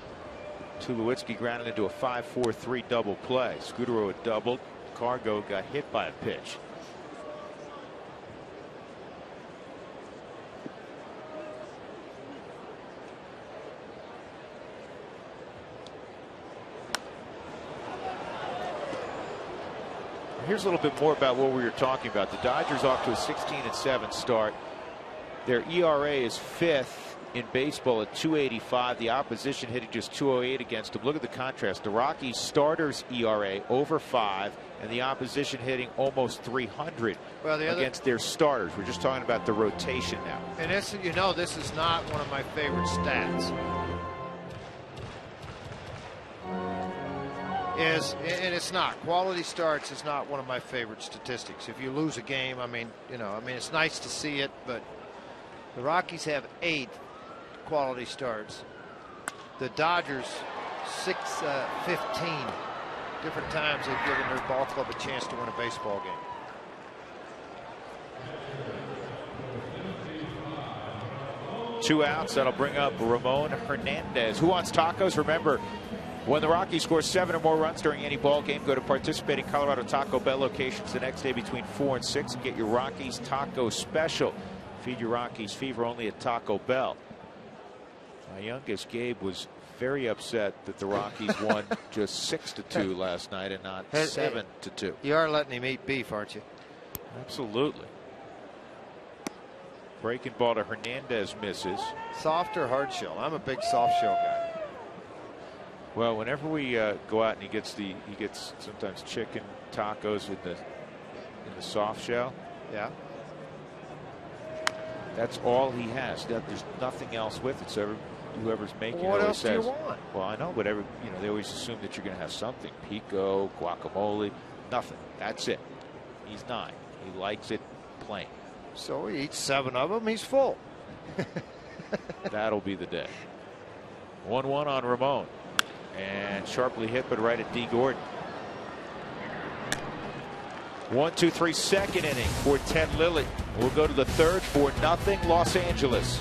Tulowitzki grounded into a 5-4-3 double play. Scudero had doubled. Cargo got hit by a pitch. Here's a little bit more about what we were talking about. The Dodgers off to a 16-7 start. Their ERA is 5th in baseball at 2.85. The opposition hitting just 2.08 against them. Look at the contrast. The Rockies starters ERA over 5, and the opposition hitting almost 300 against their starters. We're just talking about the rotation now. And this, you know, this is not one of my favorite stats. And it's not. Quality starts is not one of my favorite statistics. If you lose a game, I mean, it's nice to see it, but the Rockies have 8 quality starts. The Dodgers 15. Different times they've given their ball club a chance to win a baseball game. Two outs. That'll bring up Ramon Hernandez. Who wants tacos? Remember, when the Rockies score 7 or more runs during any ball game, go to participating Colorado Taco Bell locations the next day between 4 and 6 and get your Rockies taco special. Feed your Rockies fever only at Taco Bell. My youngest Gabe was very upset that the Rockies won just 6-2 last night and not 7-2. You are letting him eat beef, aren't you? Absolutely. Breaking ball to Hernandez, misses. Soft or hard shell? I'm a big soft shell guy. Well, whenever we go out and he gets sometimes chicken tacos in the soft shell. Yeah. That's all he has. There's nothing else with it. So whoever's making it what always else says, do you want? Well, I know, but they always assume that you're going to have something. Pico, guacamole, nothing. That's it. He's 9. He likes it plain. So he eats 7 of them. He's full. That'll be the day. 1-1 on Ramon. And sharply hit, but right at D. Gordon. 1-2-3 second inning for Ted Lilly. We'll go to the third, 4-0 Los Angeles.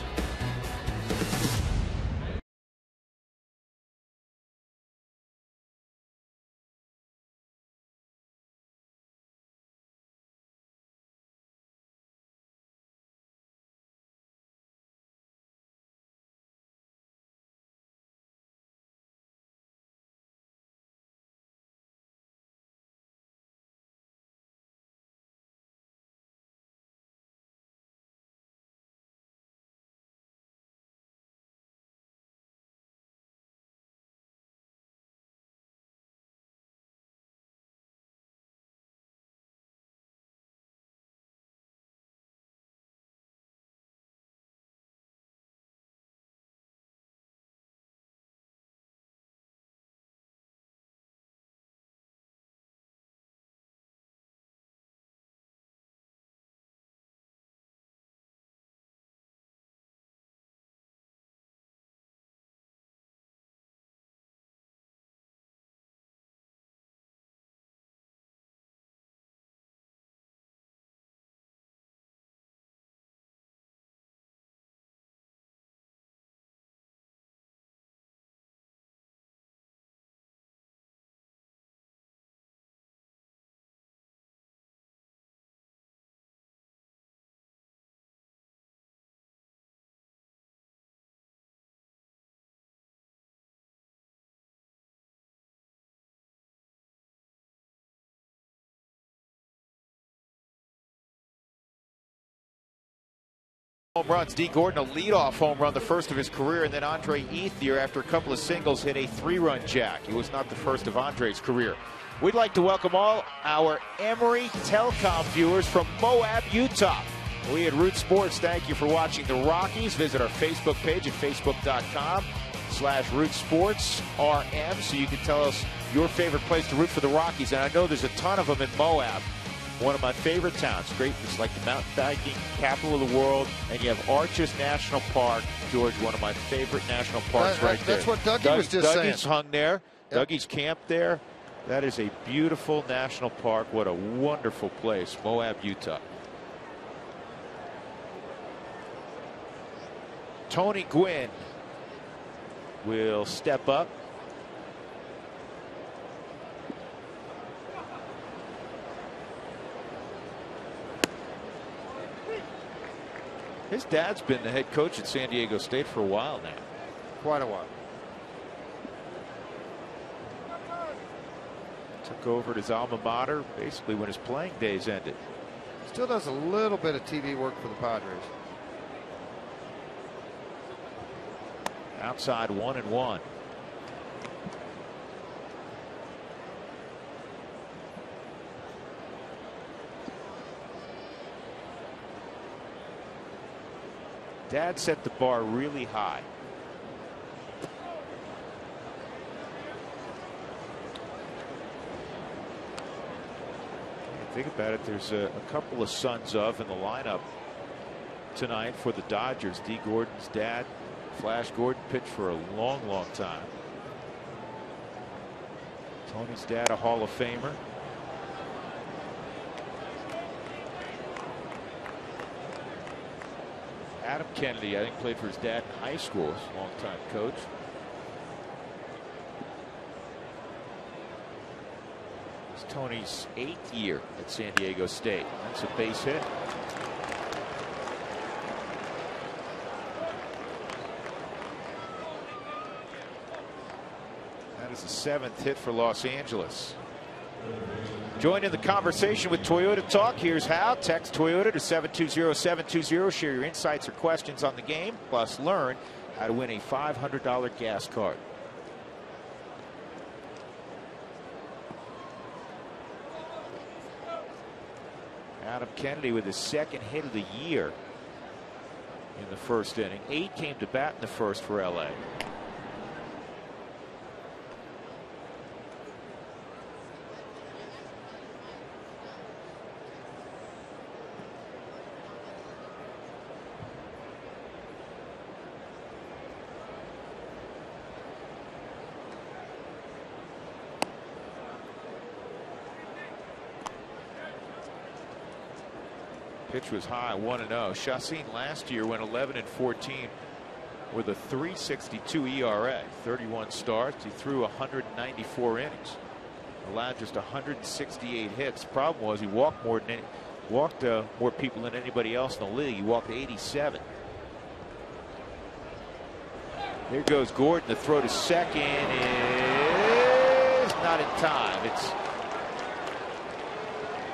Home runs. D. Gordon, a leadoff home run, the first of his career, and then Andre Ethier, after a couple of singles, hit a 3-run jack. He was not the first of Andre's career. We'd like to welcome all our Emory Telecom viewers from Moab, Utah. We at Root Sports thank you for watching the Rockies. Visit our Facebook page at facebook.com/RootSportsRM so you can tell us your favorite place to root for the Rockies. And I know there's a ton of them in Moab. One of my favorite towns. Great. It's like the mountain biking capital of the world. And you have Arches National Park. George, one of my favorite national parks right there. That's what Dougie was just saying. Dougie's hung there. Yep. Dougie's camped there. That is a beautiful national park. What a wonderful place. Moab, Utah. Tony Gwynn will step up. His dad's been the head coach at San Diego State for a while now. Quite a while. Took over at his alma mater basically when his playing days ended. Still does a little bit of TV work for the Padres. Outside 1-1. Dad set the bar really high. Think about it, there's a couple of sons of in the lineup tonight for the Dodgers. Dee Gordon's dad, Flash Gordon, pitched for a long, long time. Tony's dad, a Hall of Famer. Adam Kennedy, I think, played for his dad in high school, a long-time coach. It's Tony's 8th year at San Diego State. That's a base hit. That is the 7th hit for Los Angeles. Join in the conversation with Toyota Talk. Here's how. Text Toyota to 720-720. Share your insights or questions on the game. Plus learn how to win a $500 gas card. Adam Kennedy with his 2nd hit of the year in the 1st inning. 8 came to bat in the 1st for LA. Pitch was high, 1-0. Chacin last year went 11-14 with a 3.62 ERA, 31 starts. He threw 194 innings, allowed just 168 hits. Problem was he walked more people than anybody else in the league. He walked 87. Here goes Gordon. The throw to second is not in time. It's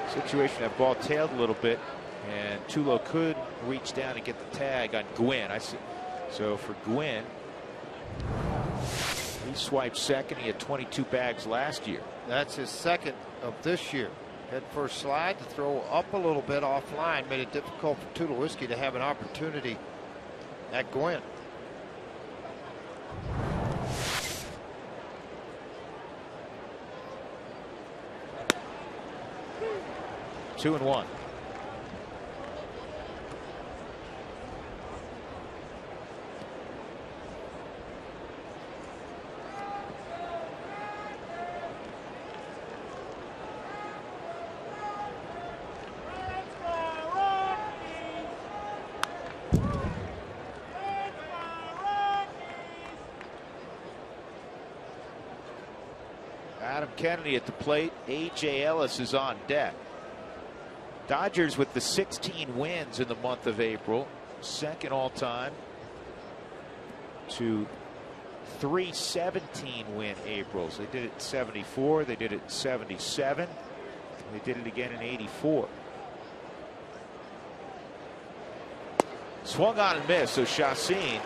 a situation that ball tailed a little bit. And Tulo could reach down and get the tag on Gwynn. So for Gwynn, he swiped second. He had 22 bags last year. That's his 2nd of this year. Head first slide to throw up a little bit offline made it difficult for Tulowitzki to have an opportunity at Gwynn. Two and one. Adam Kennedy at the plate. A.J. Ellis is on deck. Dodgers with the 16 wins in the month of April, 2nd all time to 3 17-win Aprils. They did it in 74. They did it in 77. They did it again in 84. Swung on and missed. So Chacin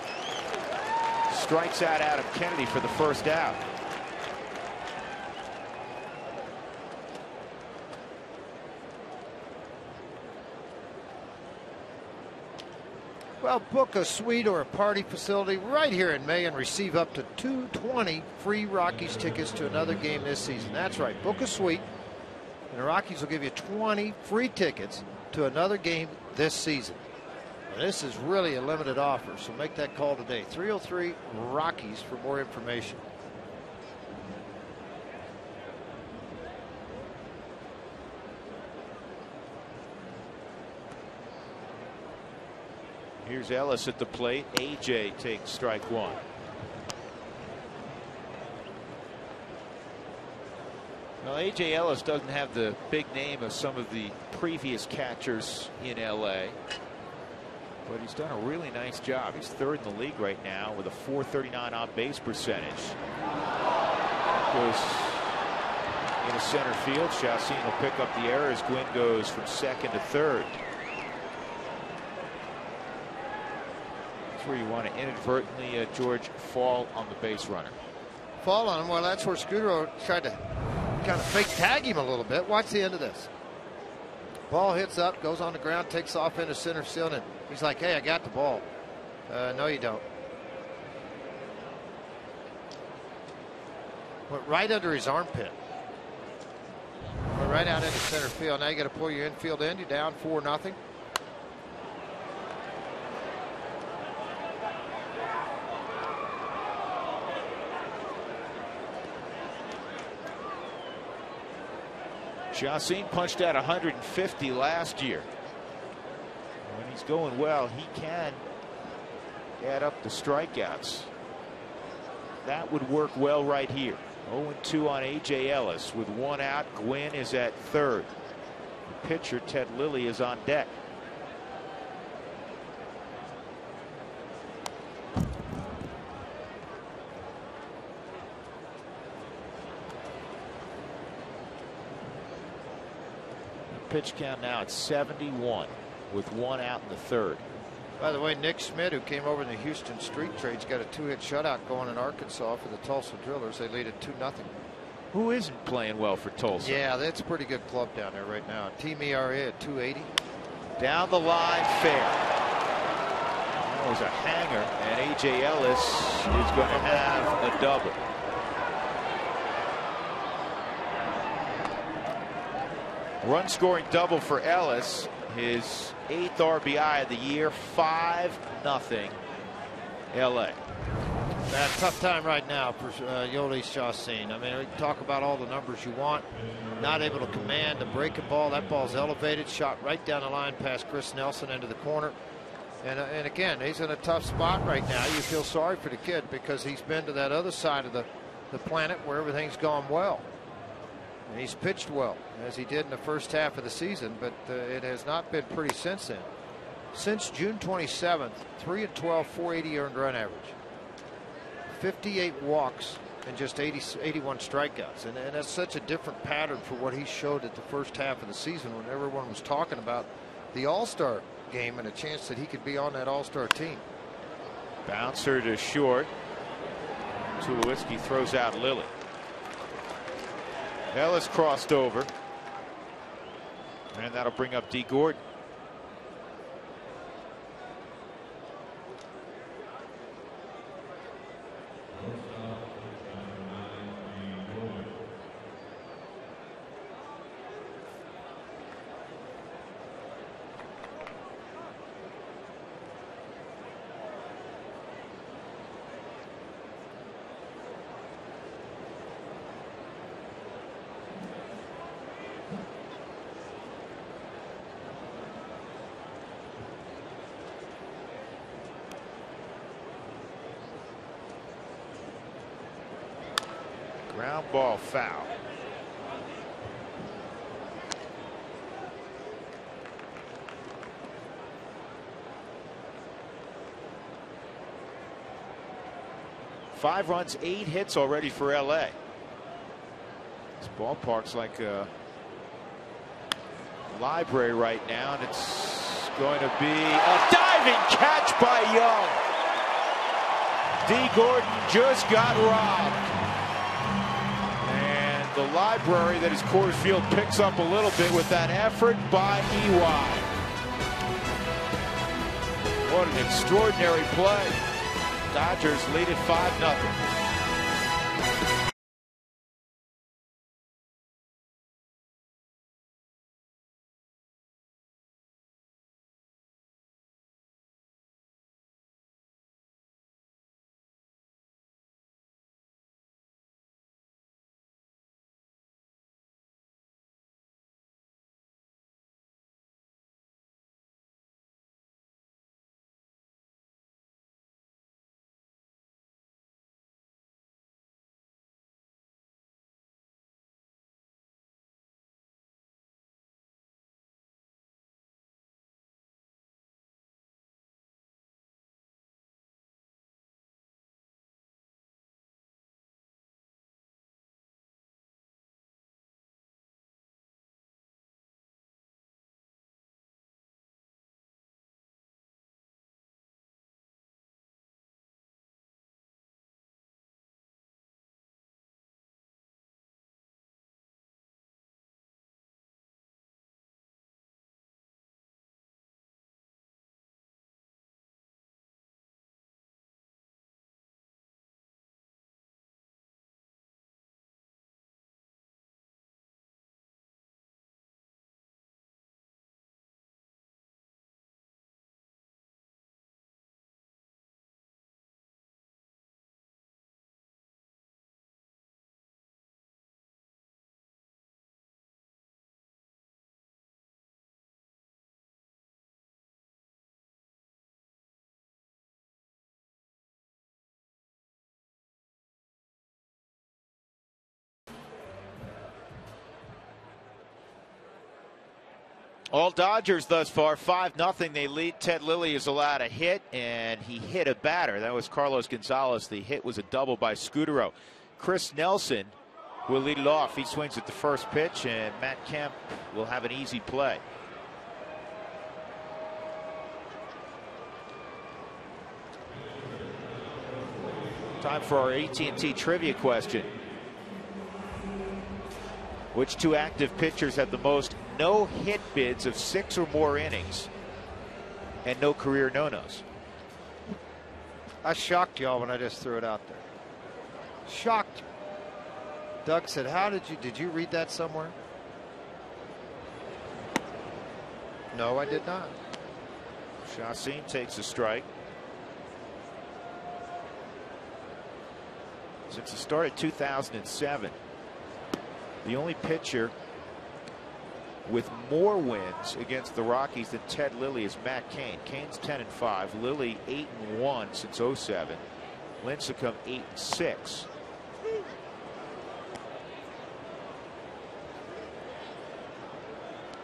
strikes out Adam Kennedy for the 1st out. Well, book a suite or a party facility right here in May and receive up to 220 free Rockies tickets to another game this season. That's right. Book a suite and the Rockies will give you 20 free tickets to another game this season. And this is really a limited offer, so make that call today. 303 Rockies for more information. Here's Ellis at the plate. A.J. takes strike 1. Well, A.J. Ellis doesn't have the big name of some of the previous catchers in L.A., but he's done a really nice job. He's 3rd in the league right now with a .439 on-base percentage. Goes into center field. Chassin will pick up the error as Gwynn goes from second to third. That's where you want to inadvertently, George, fall on the base runner. Fall on him. Well, that's where Scudero tried to kind of fake tag him a little bit. Watch the end of this. Ball hits up, goes on the ground, takes off into center field, and he's like, hey, I got the ball. No, you don't. Went right under his armpit. Went right out into center field. Now you got to pull your infield in. You're down 4-0. Chassin punched out 150 last year. When he's going well, he can add up the strikeouts. That would work well right here. 0-2 on A.J. Ellis with one out. Gwynn is at third. The pitcher, Ted Lilly, is on deck. Pitch count now at 71 with one out in the third. By the way, Nick Schmidt, who came over in the Houston Street Trades, got a 2-hit shutout going in Arkansas for the Tulsa Drillers. They lead at 2-0. Who isn't playing well for Tulsa? Yeah, that's a pretty good club down there right now. Team ERA at 280. Down the line, fair. That was a hanger, and A.J. Ellis is going to have a double. Run scoring double for Ellis, his 8th RBI of the year. 5-0 LA. Bad tough time right now for Yoeli Chassin. I mean, we can talk about all the numbers you want. Not able to command the breaking ball. That ball's elevated, shot right down the line past Chris Nelson into the corner. And again, he's in a tough spot right now. You feel sorry for the kid because he's been to that other side of the planet where everything's gone well. And he's pitched well, as he did in the first half of the season, but it has not been pretty since then. Since June 27th, 3-12, 480 earned run average, 58 walks, and just 81 strikeouts. And that's such a different pattern for what he showed at the first half of the season when everyone was talking about the All-Star game and a chance that he could be on that All-Star team. Bouncer to short. Tulowitzki throws out Lilly. Ellis crossed over, and that'll bring up D. Gordon. Ground ball foul. Five runs, 8 hits already for LA. This ballpark's like a library right now, and it's going to be a diving catch by Young. D. Gordon just got robbed. The library that is Coors Field picks up a little bit with that effort by EY. What an extraordinary play. Dodgers lead it 5-0. All Dodgers thus far, 5-0. They lead. Ted Lilly is allowed a hit, and he hit a batter. That was Carlos Gonzalez. The hit was a double by Scudero. Chris Nelson will lead it off. He swings at the first pitch, and Matt Kemp will have an easy play. Time for our AT&T trivia question. Which two active pitchers have the most no-hit bids of 6 or more innings and no career no-nos? I shocked y'all when I just threw it out there. Shocked you. Doug said, how did you read that somewhere? No, I did not. Chacin takes a strike. Since the start of 2007, the only pitcher with more wins against the Rockies than Ted Lilly is Matt Cain. Cain's 10-5. Lilly 8-1 since 07. Lincecum 8-6.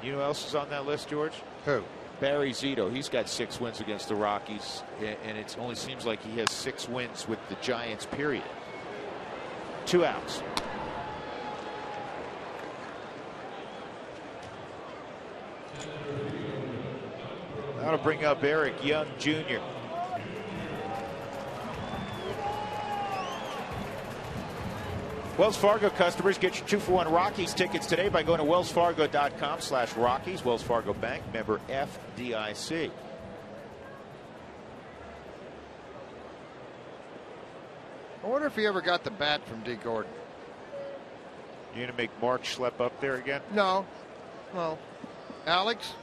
You know who else is on that list, George? Who? Barry Zito. He's got 6 wins against the Rockies, and it only seems like he has 6 wins with the Giants, period. 2 outs. That'll bring up Eric Young Jr. Wells Fargo customers, get your 2-for-1 Rockies tickets today by going to wellsfargo.com/Rockies. Wells Fargo Bank, member FDIC. I wonder if he ever got the bat from D. Gordon. You gonna make Mark schlep up there again? No. Alex,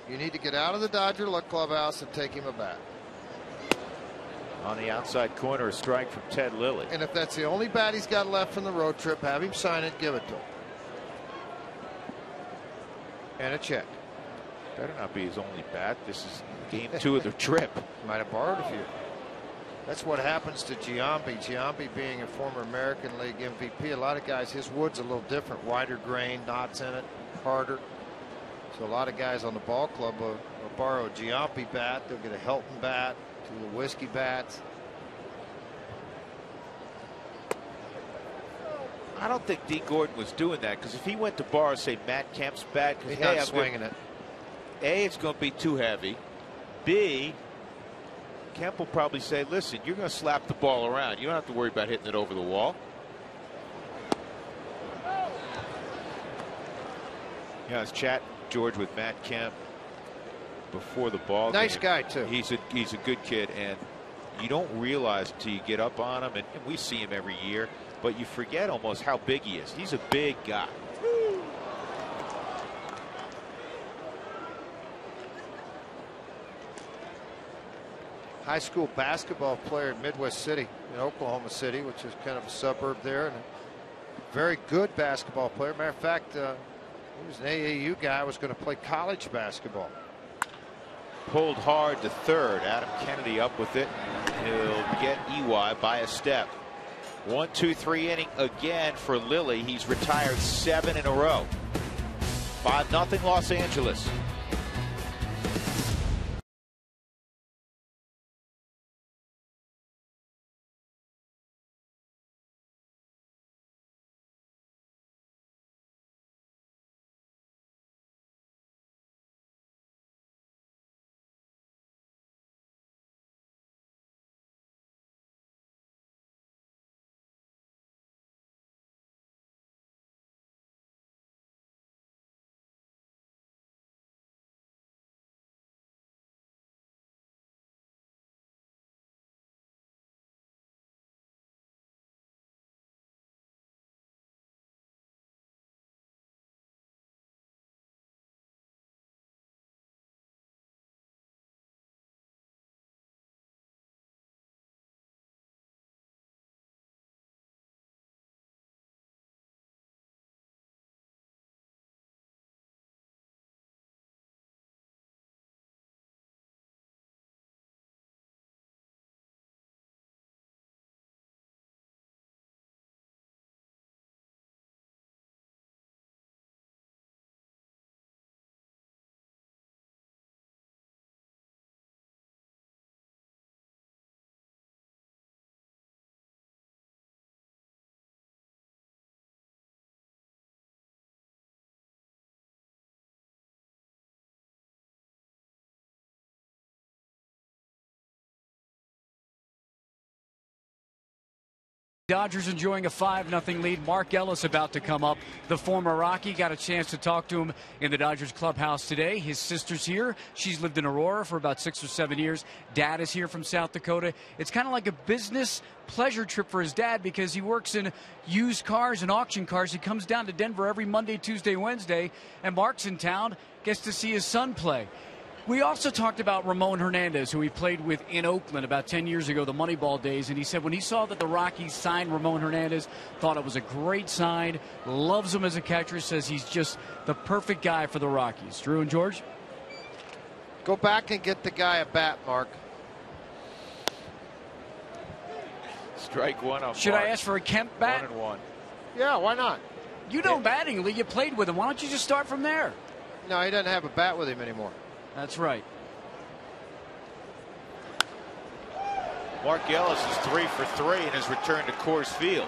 you need to get out of the Dodger clubhouse and take him a bat. On the outside corner, a strike from Ted Lilly. And if that's the only bat he's got left from the road trip, have him sign it, give it to him. And a check. Better not be his only bat. This is game 2 of the trip. Might have borrowed a few. That's what happens to Giambi. Giambi being a former American League MVP. A lot of guys, his wood's a little different. Wider grain, knots in it, harder. So a lot of guys on the ball club will borrow a Giambi bat. They'll get a Helton bat, 2 whiskey bats. I don't think D. Gordon was doing that, because if he went to borrow, say, Matt Kemp's bat, he's not swinging it. A, it's going to be too heavy. B, Kemp will probably say, listen, you're going to slap the ball around. You don't have to worry about hitting it over the wall. Yeah, I was chatting, George, with Matt Kemp before the ball game. Nice guy, too. He's a good kid, and you don't realize until you get up on him, and we see him every year, but you forget almost how big he is. He's a big guy. High school basketball player in Midwest City, in Oklahoma City, which is kind of a suburb there, and a very good basketball player. Matter of fact, he was an AAU guy, was going to play college basketball. Pulled hard to third. Adam Kennedy up with it. He'll get EY by a step. 1-2-3 inning again for Lilly. He's retired 7 in a row. 5-0 Los Angeles. Dodgers enjoying a 5-0 lead. Mark Ellis about to come up. The former Rocky, got a chance to talk to him in the Dodgers clubhouse today. His sister's here. She's lived in Aurora for about 6 or 7 years. Dad is here from South Dakota. It's kind of like a business pleasure trip for his dad because he works in used cars and auction cars. He comes down to Denver every Monday, Tuesday, Wednesday, and Mark's in town, gets to see his son play. We also talked about Ramon Hernandez, who he played with in Oakland about 10 years ago, the Moneyball days, and he said when he saw that the Rockies signed Ramon Hernandez, thought it was a great sign, loves him as a catcher, says he's just the perfect guy for the Rockies. Drew and George? Go back and get the guy a bat, Mark. Strike one on Should Mark. I ask for a Kemp bat? 1-1. Yeah, why not? You know batting league, you played with him. Why don't you just start from there? No, he doesn't have a bat with him anymore. That's right. Mark Ellis is 3 for 3 in his return to Coors Field.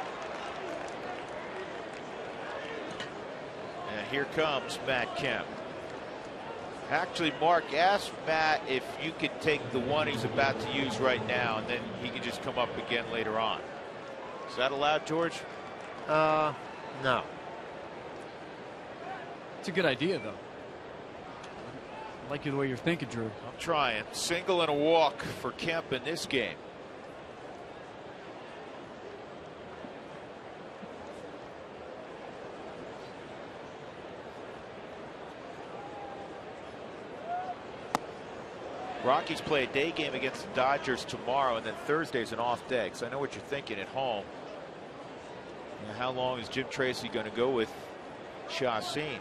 And here comes Matt Kemp. Actually, Mark asked Matt if you could take the one he's about to use right now, and then he could just come up again later on. Is that allowed, George? No. It's a good idea, though. I like the way you're thinking, Drew. I'm trying. Single and a walk for Kemp in this game. Rockies play a day game against the Dodgers tomorrow, and then Thursday's an off day. So I know what you're thinking at home. You know, how long is Jim Tracy going to go with Chacin?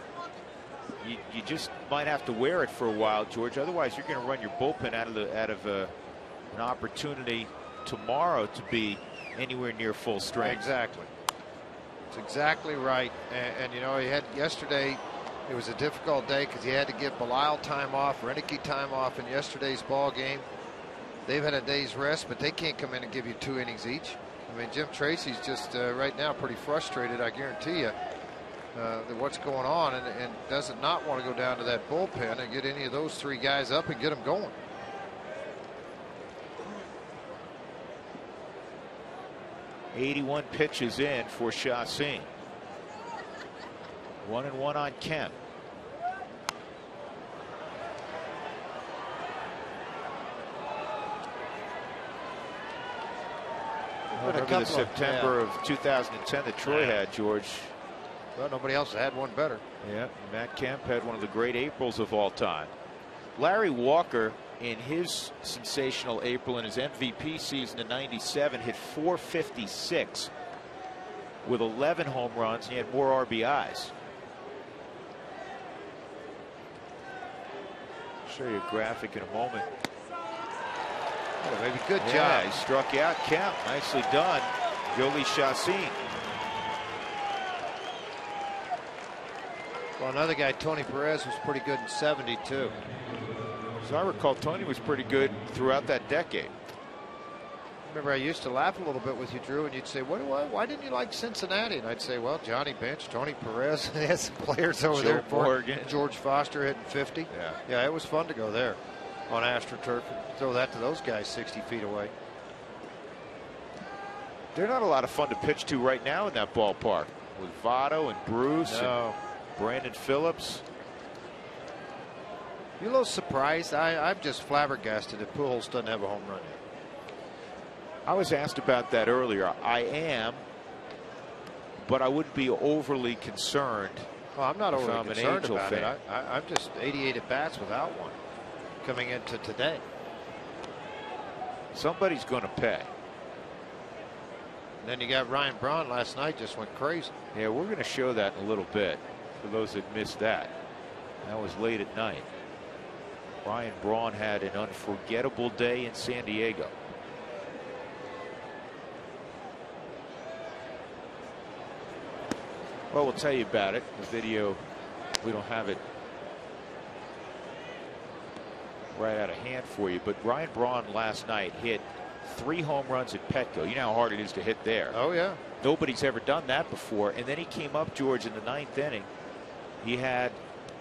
You just might have to wear it for a while, George. Otherwise, you're going to run your bullpen out of an opportunity tomorrow to be anywhere near full strength. Exactly. It's exactly right. And you know, he had yesterday. It was a difficult day because he had to give Belisle time off, Renicky time off in yesterday's ball game. They've had a day's rest, but they can't come in and give you 2 innings each. I mean, Jim Tracy's just right now pretty frustrated, I guarantee you, what's going on, and does not want to go down to that bullpen and get any of those 3 guys up and get them going. '81 pitches in for Chacin. 1-1 on Kemp. Remember the September of 2010 that Troy had, George. Well, nobody else had one better. Yeah, Matt Kemp had one of the great Aprils of all time. Larry Walker, in his sensational April in his MVP season in '97, hit .456 with 11 home runs, and he had more RBIs. Show you a graphic in a moment. Oh, maybe good job. Yeah, he struck out Kemp. Nicely done, Jolie Chacin. Well, another guy, Tony Perez, was pretty good in '72. As I recall, Tony was pretty good throughout that decade. Remember, I used to laugh a little bit with you, Drew, and you'd say, why didn't you like Cincinnati? And I'd say, well, Johnny Bench, Tony Perez, they had some players over there. Morgan. George Foster hitting 50. Yeah, it was fun to go there on AstroTurf and throw that to those guys 60 feet away. They're not a lot of fun to pitch to right now in that ballpark with Votto and Bruce and Brandon Phillips. You a little surprised? I'm just flabbergasted that Pujols doesn't have a home run yet. I was asked about that earlier. I am, but I wouldn't be overly concerned. Well, I'm not overly concerned about fan. it. I'm just 88 at bats without one coming into today. Somebody's going to pay. And then you got Ryan Braun last night, just went crazy. Yeah, we're going to show that in a little bit for those that missed that. That was late at night. Ryan Braun had an unforgettable day in San Diego. Well, we'll tell you about it. The video, we don't have it right out of hand for you, but Ryan Braun last night hit 3 home runs at Petco. You know how hard it is to hit there. Oh, yeah. Nobody's ever done that before. And then he came up, George, in the 9th inning. He had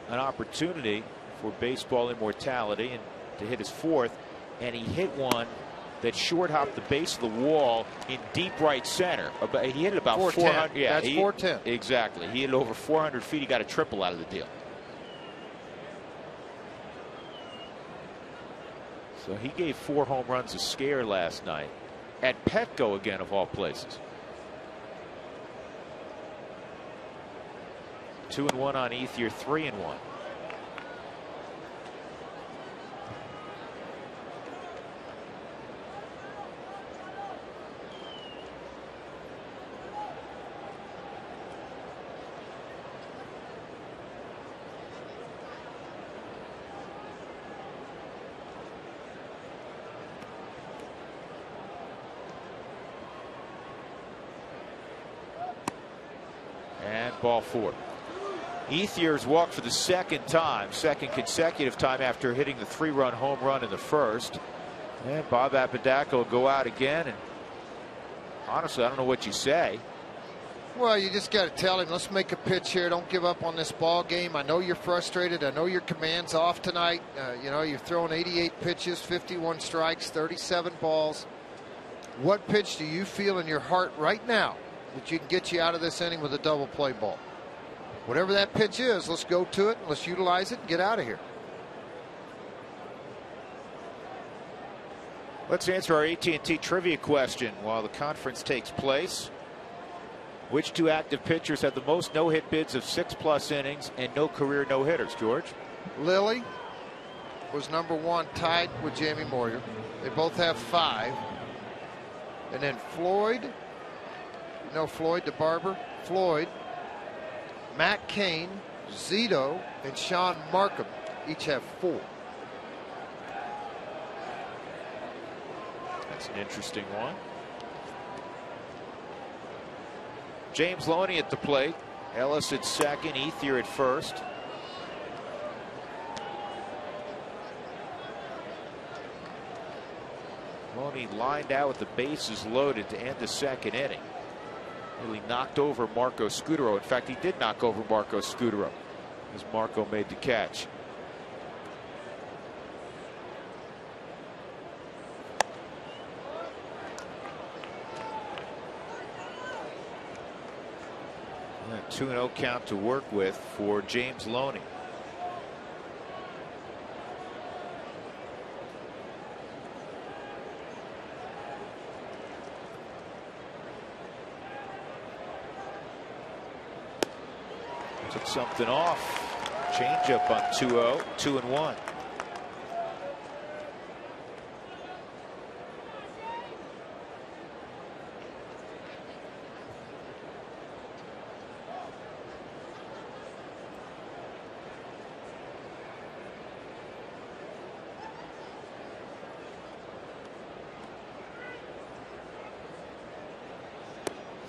an opportunity for baseball immortality and to hit his 4th, and he hit one that short hopped the base of the wall in deep right center. He hit it about 410. 400. Yeah, that's 410. Exactly. He hit it over 400 feet. He got a triple out of the deal. So he gave 4 home runs a scare last night at Petco again, of all places. 2-1 on Ethier, 3-1. And ball 4. Ethier's walked for the second consecutive time after hitting the 3-run home run in the first. And Bob Apodaca will go out again. And honestly, I don't know what you say. Well, you just got to tell him, let's make a pitch here. Don't give up on this ball game. I know you're frustrated. I know your command's off tonight. You know, you're throwing 88 pitches, 51 strikes, 37 balls. What pitch do you feel in your heart right now that you can get you out of this inning with a double play ball? Whatever that pitch is, let's go to it, let's utilize it, and get out of here. Let's answer our AT&T trivia question while the conference takes place. Which 2 active pitchers have the most no-hit bids of 6+ innings and no career no-hitters, George? Lilly was number 1, tied with Jamie Moyer. They both have 5. And then Floyd, you know Floyd the Barber? Floyd, Matt Cain, Zito, and Sean Markham each have 4. That's an interesting one. James Loney at the plate. Ellis at second. Ethier at first. Loney lined out with the bases loaded to end the second inning. Really knocked over Marco Scudero. In fact, he did knock over Marco Scudero as Marco made the catch. A 2-0 count to work with for James Loney. Took something off. Changeup on 2-0, 2-1.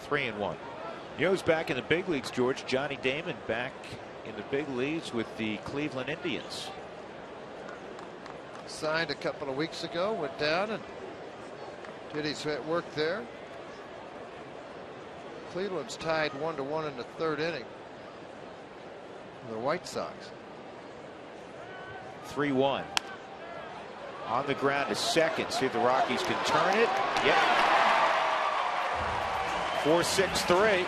Three and one. You know who's back in the big leagues, George? Johnny Damon back in the big leagues with the Cleveland Indians. Signed a couple of weeks ago, went down and did his work there. Cleveland's tied 1-1 in the 3rd inning. The White Sox. 3-1. On the ground to second. See if the Rockies can turn it. Yep. 4-6-3.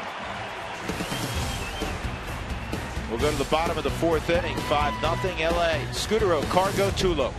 We'll go to the bottom of the 4th inning. 5-0 LA. Scudero, Cargo, Tulo.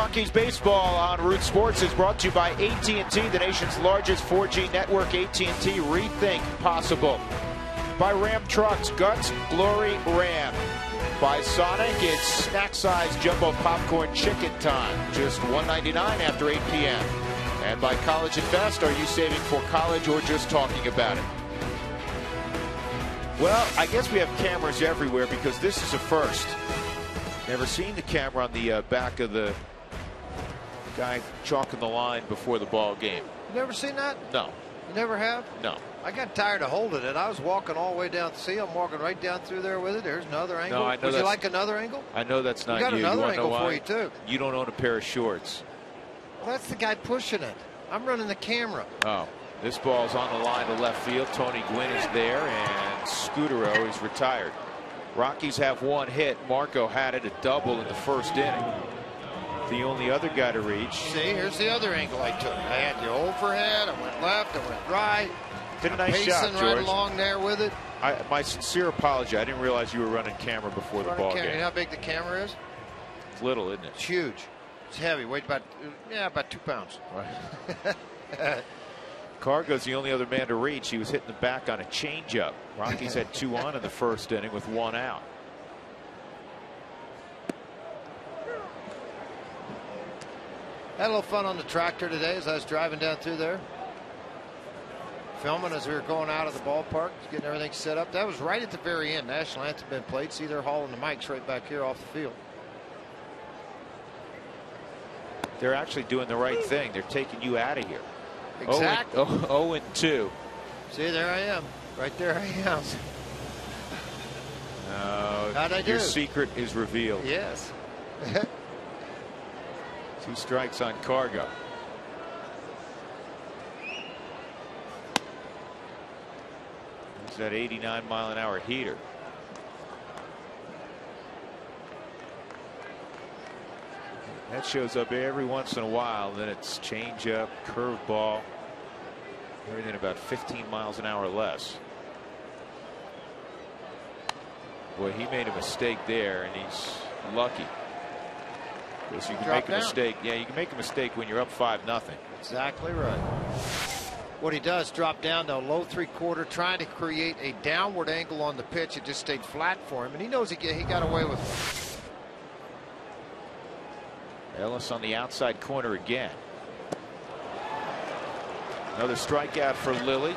Rockies baseball on Root Sports is brought to you by AT&T, the nation's largest 4G network. AT&T, rethink possible. By Ram Trucks, Guts, Glory, Ram. By Sonic, it's snack-sized jumbo popcorn chicken time. Just $1.99 after 8 p.m. And by College Invest, are you saving for college or just talking about it? Well, I guess we have cameras everywhere because this is a first. Never seen the camera on the back of the guy chalking the line before the ball game. You never seen that? No. You never have? No. I got tired of holding it. I was walking all the way down. See, I'm walking right down through there with it. There's another angle. No, I know. Would you like another angle? I know that's not you. Got you. another You angle know for you too. You don't own a pair of shorts. Well, that's the guy pushing it. I'm running the camera. Oh, this ball's on the line to left field. Tony Gwynn is there, and Scutero is retired. Rockies have one hit. Marco had it, a double in the first inning. The only other guy to reach. See, here's the other angle I took. I had the overhead. I went left. I went right. Did a nice pacing shot, George. Right along there with it. My sincere apology. I didn't realize you were running camera before the ball game. You know how big the camera is? It's little, isn't it? It's huge. It's heavy. Weighs about 2 pounds. Right. Cargo's the only other man to reach. He was hitting the back on a changeup. Rockies had 2 on in the first inning with 1 out. Had a little fun on the tractor today as I was driving down through there. Filming as we were going out of the ballpark, getting everything set up. That was right at the very end. National anthem been played. See, they're hauling the mics right back here off the field. They're actually doing the right thing. They're taking you out of here. Exactly. 0-2. See, there I am. Right there I am. How'd I do? Your secret is revealed. Yes. 2 strikes on Cargo. It's that 89-mile-an-hour heater. That shows up every once in a while. Then it's changeup, curveball, everything about 15 miles an hour less. Boy, he made a mistake there, and he's lucky. Because you can make a mistake. Yeah, you can make a mistake when you're up 5-0. Exactly right. What he does, drop down to a low 3/4, trying to create a downward angle on the pitch. It just stayed flat for him, and he knows he got away with it. Ellis on the outside corner again. Another strikeout for Lilly.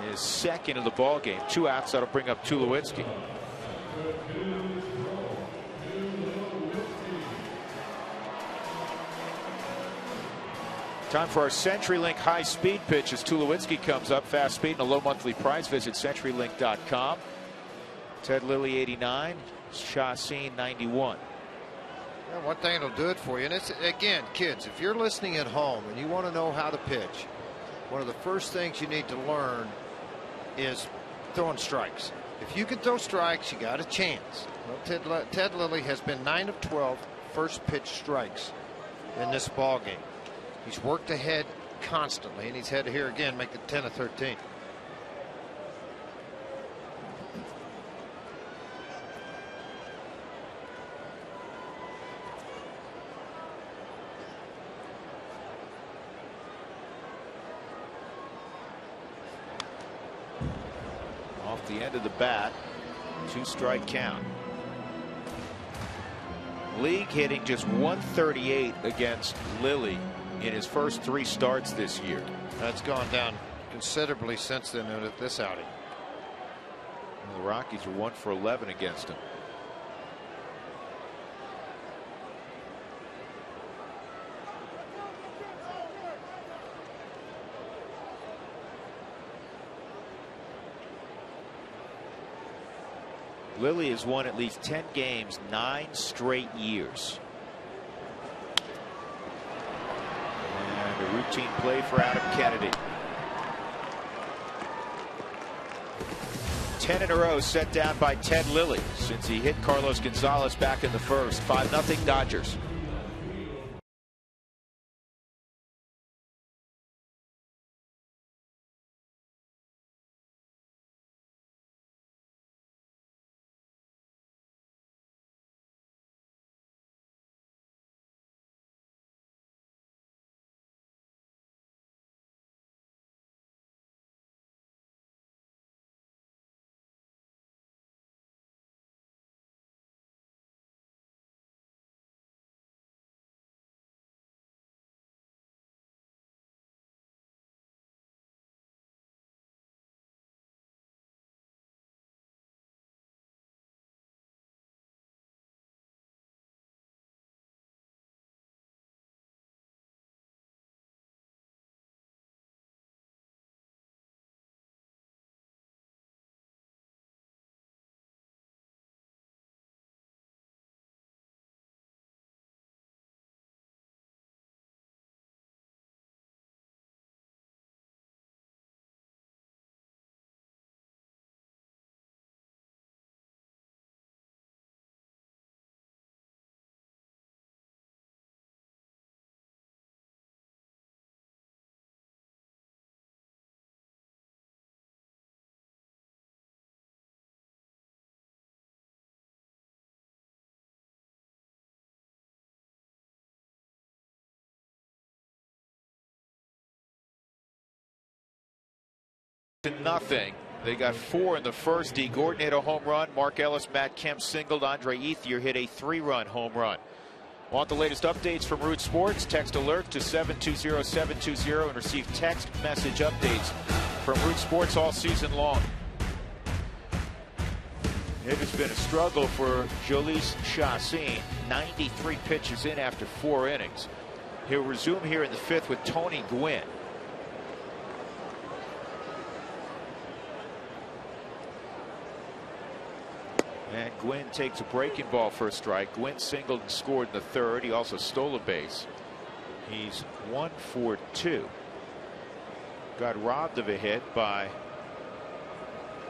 His second of the ball game. 2 outs. That'll bring up Tulowitzki. Time for our CenturyLink high-speed pitch as Tulowitzki comes up. Fast speed and a low monthly price. Visit CenturyLink.com. Ted Lilly 89. Chassin 91. Yeah, one thing that'll do it for you, and it's, again, kids, if you're listening at home and you want to know how to pitch, one of the first things you need to learn is throwing strikes. If you can throw strikes, you got a chance. Well, Ted Lilly has been 9 of 12 first pitch strikes in this ball game. He's worked ahead constantly, and he's had to here again make it 10 of 13. Off the end of the bat, 2-strike count. League hitting just 138 against Lilly in his first 3 starts this year. That's gone down considerably since then at this outing. And the Rockies are 1 for 11 against him. Lilly has won at least 10 games 9 straight years. And a routine play for Adam Kennedy. 10 in a row set down by Ted Lilly since he hit Carlos Gonzalez back in the first. 5-0 Dodgers. 0-0. They got 4 in the first. D. Gordon hit a home run. Mark Ellis, Matt Kemp singled. Andre Ethier hit a 3-run home run. Want the latest updates from Root Sports? Text alert to 720-720 and receive text message updates from Root Sports all season long. It has been a struggle for Jhoulys Chacín. 93 pitches in after 4 innings. He'll resume here in the 5th with Tony Gwynn. And Gwynn takes a breaking ball for a strike. Gwynn singled and scored in the 3rd. He also stole a base. He's 1 for 2. Got robbed of a hit by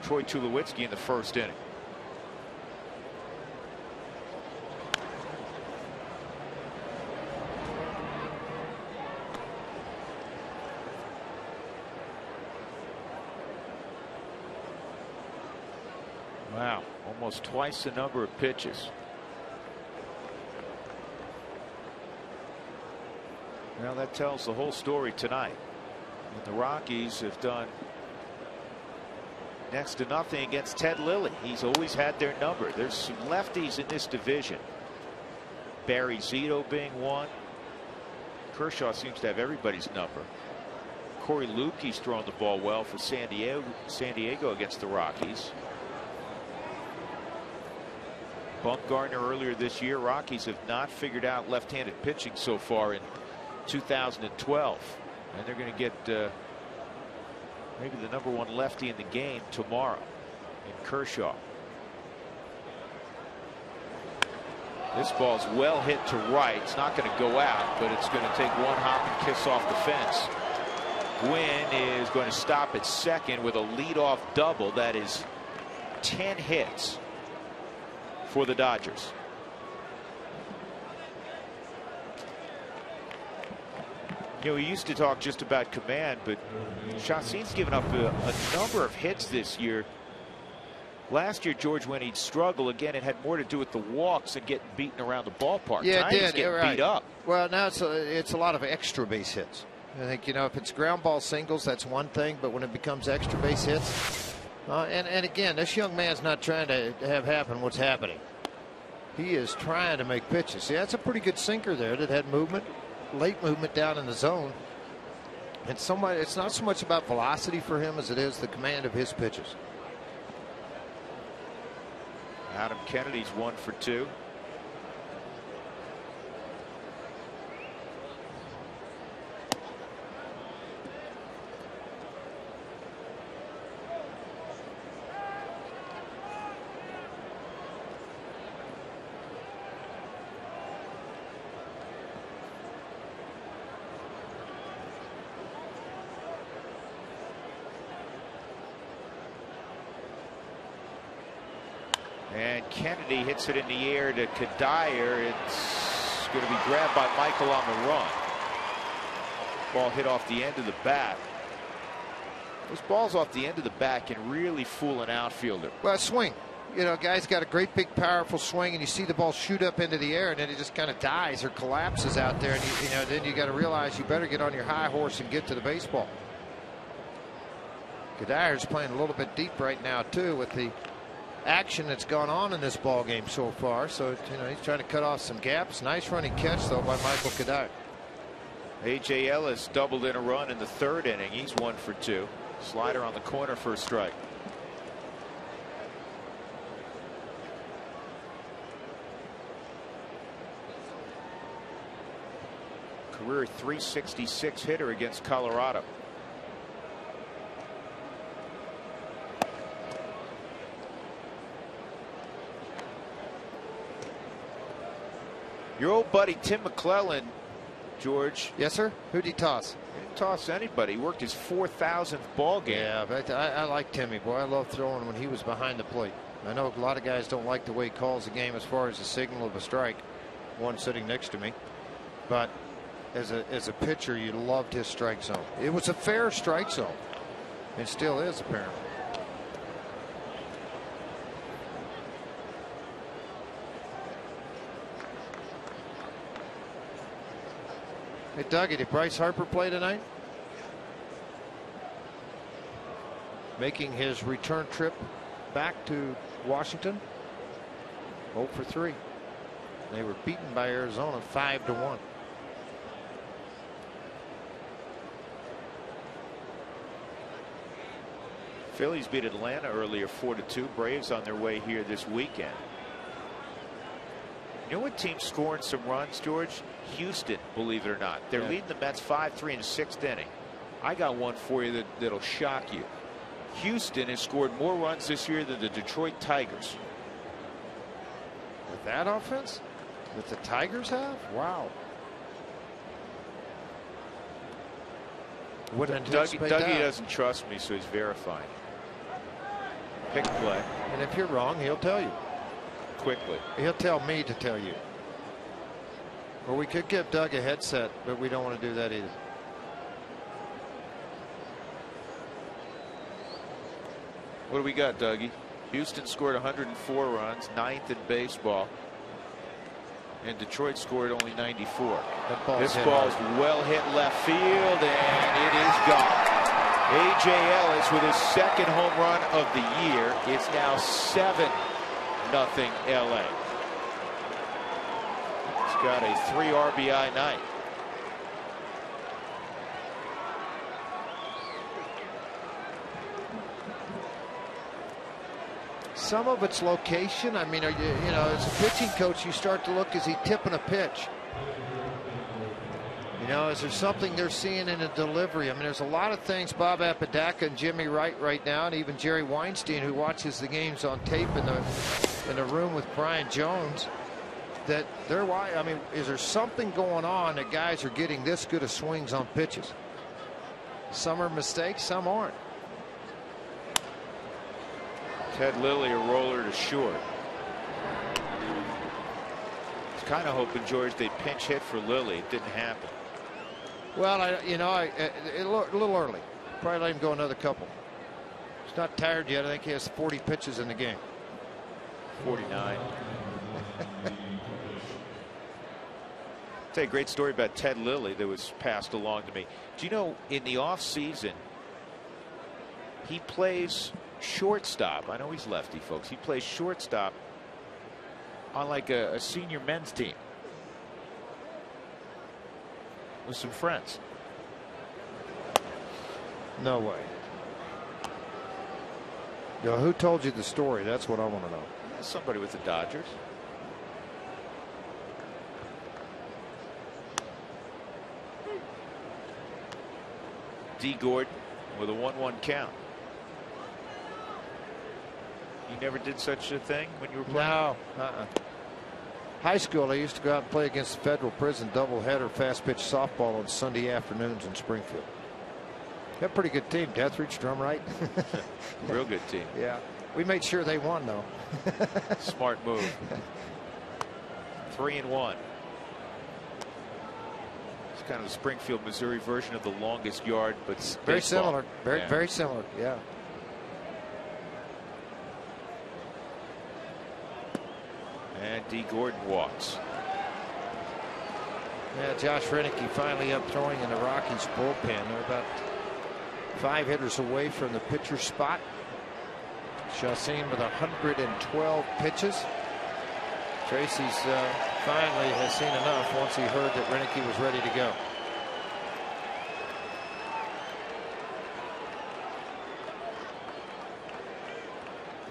Troy Tulowitzki in the 1st inning. Wow, almost twice the number of pitches. Well, that tells the whole story tonight. And the Rockies have done next to nothing against Ted Lilly. He's always had their number. There's some lefties in this division. Barry Zito being one. Kershaw seems to have everybody's number. Corey Lukey's throwing the ball well for San Diego against the Rockies. Bumgarner earlier this year. Rockies have not figured out left-handed pitching so far in 2012, and they're going to get maybe the #1 lefty in the game tomorrow in Kershaw. This ball's well hit to right. It's not going to go out, but it's going to take one hop and kiss off the fence. Gwynn is going to stop at second with a leadoff double. That is 10 hits for the Dodgers. You know, we used to talk just about command, but Chacín's given up a number of hits this year. Last year, George, when he'd struggle, again, it had more to do with the walks and getting beaten around the ballpark. Yeah, Tonight, it did. he's getting Right. beat up. Well, now it's a lot of extra base hits. I think, you know, if it's ground ball singles, that's one thing, but when it becomes extra base hits, and again, this young man's not trying to have happen what's happening. He is trying to make pitches. See, that's a pretty good sinker there that had movement, late movement down in the zone. And it's not so much about velocity for him as it is the command of his pitches. Adam Kennedy's 1 for 2. And Kennedy hits it in the air to Kadire. It's going to be grabbed by Michael on the run. Ball hit off the end of the bat. Those balls off the end of the bat can really fool an outfielder. Well, swing. You know, guy's got a great big powerful swing, and you see the ball shoot up into the air, and then it just kind of dies or collapses out there, and you know, then you got to realize you better get on your high horse and get to the baseball. Kadire's playing a little bit deep right now too with the action that's gone on in this ball game so far. So, you know, he's trying to cut off some gaps. Nice running catch though by Michael Kadire. A.J. Ellis doubled in a run in the 3rd inning. He's 1 for 2. Slider on the corner for a strike. Career .366 hitter against Colorado. Your old buddy Tim McClellan, George. Yes, sir. Who'd he toss? He didn't toss anybody. He worked his 4,000th ball game. Yeah, but I like Timmy. Boy, I love throwing when he was behind the plate. I know a lot of guys don't like the way he calls the game as far as the signal of a strike. One sitting next to me. But as a pitcher, you loved his strike zone. It was a fair strike zone. It still is, apparently. Hey, Dougie, did Bryce Harper play tonight? making his return trip back to Washington. 0 for 3. They were beaten by Arizona 5-1. Phillies beat Atlanta earlier 4-2. Braves on their way here this weekend. You know what team's scoring some runs, George? Houston, believe it or not. They're leading the Mets 5-3 in the 6th inning. I got one for you that'll shock you. Houston has scored more runs this year than the Detroit Tigers. With that offense that the Tigers have? Wow. Dougie doesn't trust me, so he's verifying. Pick play. And if you're wrong, he'll tell you. Quickly. He'll tell me to tell you. Or we could give Doug a headset, but we don't want to do that either. What do we got, Dougie? Houston scored 104 runs, 9th in baseball. And Detroit scored only 94. This ball's well hit left field, and it is gone. A.J. Ellis with his 2nd home run of the year. It's now 7-0 LA. He's got a 3 RBI night. Some of it's location. I mean, you know, as a pitching coach, you start to look, is he tipping a pitch? You know, is there something they're seeing in a delivery? I mean, there's a lot of things. Bob Apodaca and Jimmy Wright right now, and even Jerry Weinstein, who watches the games on tape in the room with Brian Jones, that they're why. I mean, is there something going on that guys are getting this good of swings on pitches? Some are mistakes, some aren't. Ted Lilly, a roller to short. I was kind of hoping, George, they'd pinch hit for Lilly. It didn't happen. Well, a little early. Probably let him go another couple. He's not tired yet. I think he has 40 pitches in the game. 49. Tell you a great story about Ted Lilly that was passed along to me. Do you know, in the off season, he plays shortstop. I know he's lefty, folks. He plays shortstop on like a senior men's team with some friends. No way. Now, who told you the story? That's what I want to know. Somebody with the Dodgers. D. Gordon with a 1-1 count. You never did such a thing when you were playing? No. High school, I used to go out and play against the federal prison doubleheader fast pitch softball on Sunday afternoons in Springfield. Got a pretty good team. Deathridge, Drumright. Real good team. Yeah. We made sure they won, though. Smart move. 3-1. It's kind of the Springfield, Missouri version of the longest yard, but very baseball. similar. Very similar. Yeah. And D. Gordon walks. Yeah, Josh Renicky finally up throwing in the Rockies bullpen. They're about 5 hitters away from the pitcher spot. Chassin with 112 pitches. Tracy's finally has seen enough once he heard that Renicky was ready to go.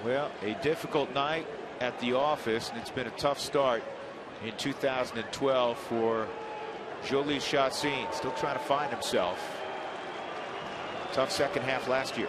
Well, a difficult night at the office, and it's been a tough start in 2012 for Jhoulys Chassin. Still trying to find himself. Tough second half last year.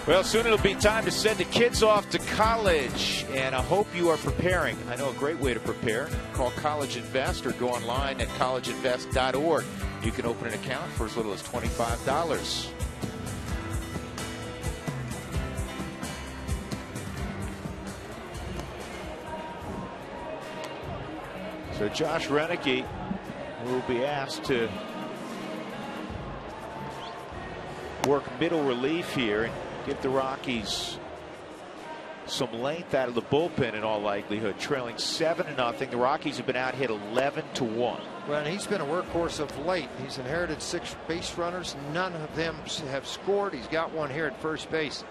Well, soon it'll be time to send the kids off to college, and I hope you are preparing. I know a great way to prepare. Call College Invest or go online at collegeinvest.org. You can open an account for as little as $25. So Josh Renicky will be asked to work middle relief here and give the Rockies some length out of the bullpen in all likelihood. Trailing 7-0. The Rockies have been out hit 11-1. Well, and he's been a workhorse of late. He's inherited 6 base runners. None of them have scored. He's got one here at first base.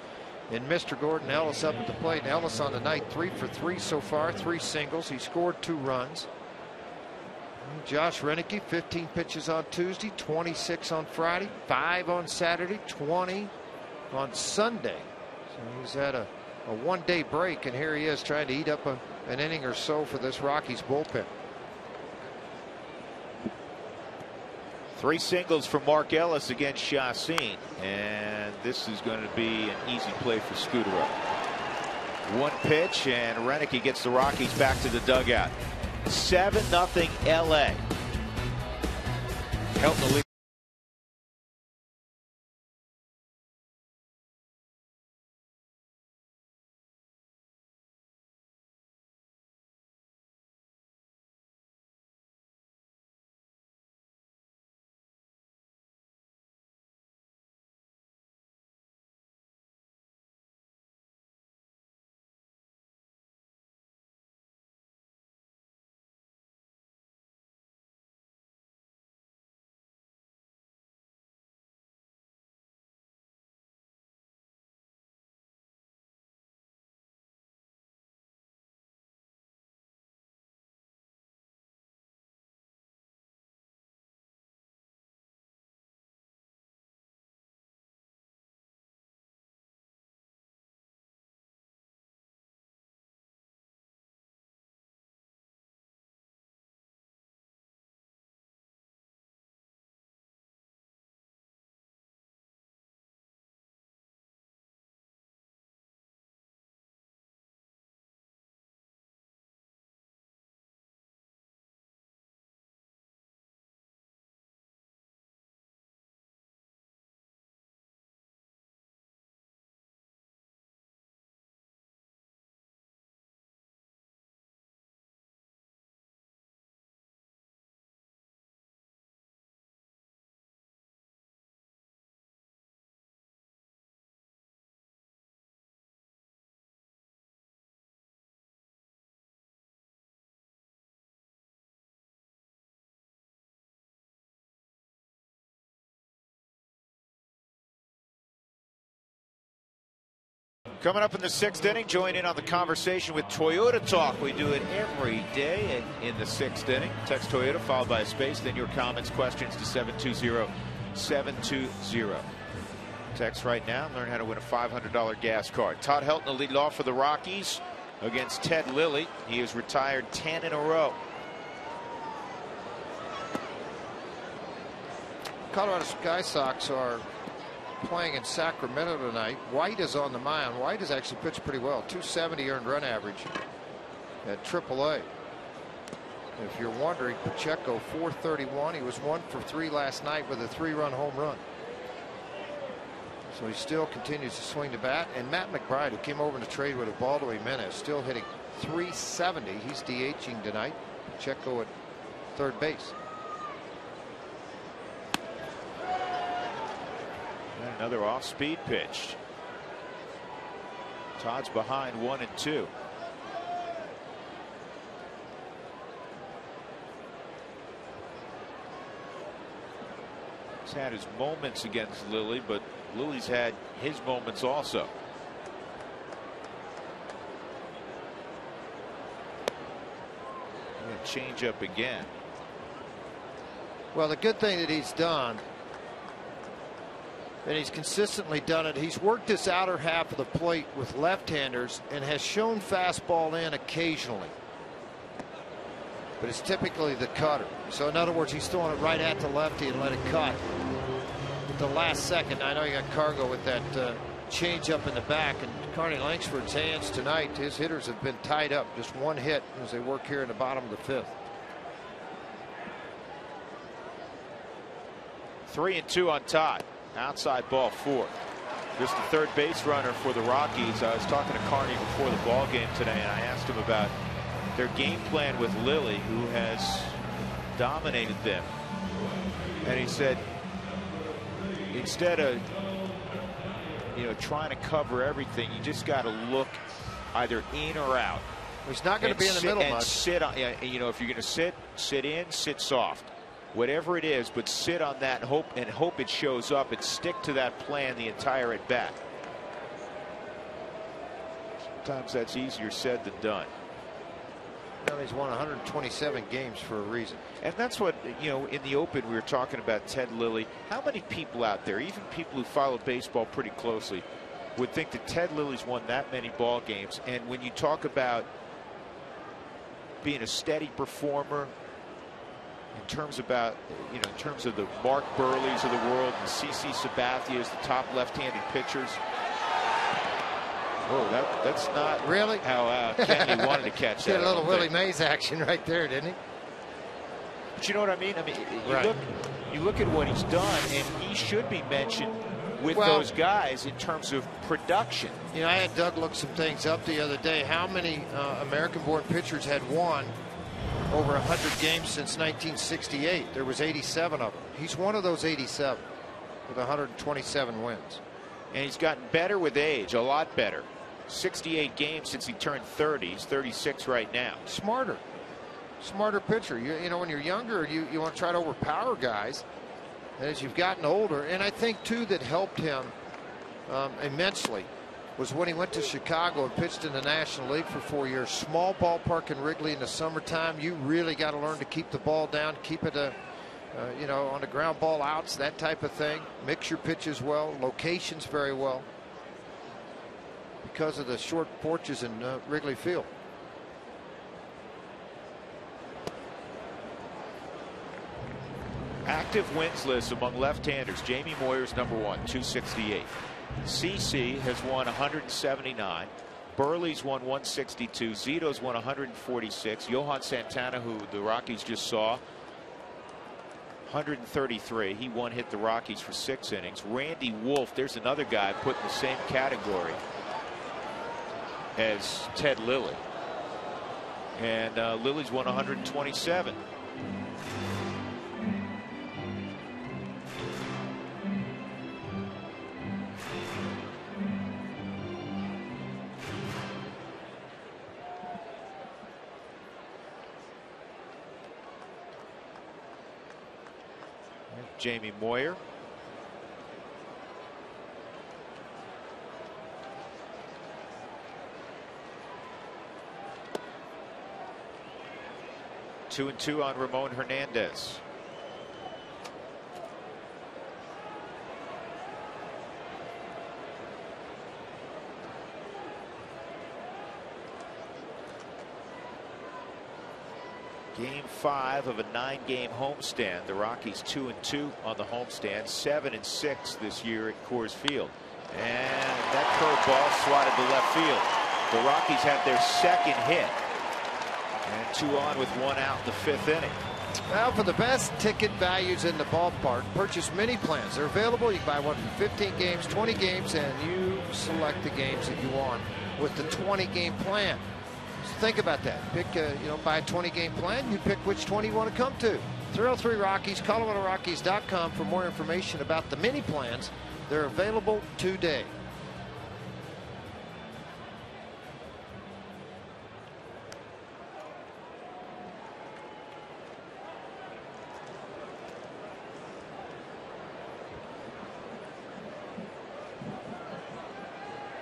And Mr. Gordon Ellis up at the plate. And Ellis on the night 3 for 3 so far. 3 singles. He scored 2 runs. Josh Renicky, 15 pitches on Tuesday, 26 on Friday, 5 on Saturday, 20 on Sunday. So he's had a one-day break, and here he is trying to eat up an inning or so for this Rockies bullpen. 3 singles for Mark Ellis against Chacin, and this is going to be an easy play for Scudero. 1 pitch, and Renicky gets the Rockies back to the dugout. 7-0 LA. Helping the lead. Coming up in the 6th inning, join in on the conversation with Toyota Talk. We do it every day in the 6th inning. Text Toyota followed by a space, then your comments, questions to 720-720. Text right now, learn how to win a $500 gas card. Todd Helton will lead off for the Rockies against Ted Lilly. He has retired 10 in a row. Colorado Sky Sox are playing in Sacramento tonight. White is on the mound. White has actually pitched pretty well. 270 earned run average at AAA. If you're wondering, Pacheco 431. He was 1 for 3 last night with a 3-run home run. So he still continues to swing the bat. And Matt McBride, who came over in a trade with Ubaldo Jimenez, still hitting 370. He's DHing tonight. Pacheco at third base. And another off-speed pitch. Todd's behind 1-2. He's had his moments against Lilly, but Lilly's had his moments also. And change up again. Well, the good thing that he's done, and he's consistently done it, he's worked this outer half of the plate with left-handers and has shown fastball in occasionally. But it's typically the cutter. So in other words, he's throwing it right at the lefty and let it cut at the last second. I know you got Cargo with that change up in the back. And Carney Langsford's hands tonight, his hitters have been tied up. Just one hit as they work here in the bottom of the 5th. 3-2 on Todd. Outside ball 4. Just the third base runner for the Rockies. I was talking to Carney before the ball game today, and I asked him about their game plan with Lilly, who has dominated them. And he said, instead of trying to cover everything, you just got to look either in or out. He's not going to be in the middle much. Sit on, if you're going to sit in, sit soft. Whatever it is, but sit on that and hope it shows up and stick to that plan the entire at bat. Sometimes that's easier said than done. Well, he's won 127 games for a reason. And that's what, in the open we were talking about Ted Lilly. How many people out there, even people who follow baseball pretty closely, would think that Ted Lilly's won that many ball games? And when you talk about being a steady performer, in terms of the Mark Burleys of the world and CC Sabathia's, the top left-handed pitchers. Oh, that's not really how Kenny wanted to catch that. Did a little Willie Mays action right there, didn't he? But you know what I mean? You look at what he's done, and he should be mentioned with those guys in terms of production. I had Doug look some things up the other day. How many American-born pitchers had won over 100 games since 1968? There was 87 of them. He's one of those 87 with 127 wins. And he's gotten better with age, a lot better. 68 games since he turned 30. He's 36 right now. Smarter pitcher. When you're younger, you want to try to overpower guys. And as you've gotten older, and I think too that helped him immensely was when he went to Chicago and pitched in the National League for 4 years. Small ballpark in Wrigley in the summertime. You really got to learn to keep the ball down, keep it on the ground ball outs, that type of thing. Mix your pitches well, locations very well, because of the short porches in Wrigley Field. Active wins list among left-handers. Jamie Moyer's #1, 268. CC has won 179. Burley's won 162. Zito's won 146. Johan Santana, who the Rockies just saw, 133. He hit the Rockies for 6 innings. Randy Wolf, there's another guy put in the same category as Ted Lilly. And Lilly's won 127. Jamie Moyer. Two and 2 on Ramon Hernandez. Game 5 of a 9-game homestand. The Rockies 2 and 2 on the homestand, 7 and 6 this year at Coors Field. And that curveball swatted to left field. The Rockies had their second hit. And 2 on with 1 out in the 5th inning. Well, for the best ticket values in the ballpark, purchase mini plans. They're available. You can buy one for 15 games, 20 games, and you select the games that you want with the 20-game plan. Think about that. Pick, buy a 20-game plan. You pick which 20 you want to come to. 303 Rockies, ColoradoRockies.com for more information about the mini plans. They're available today.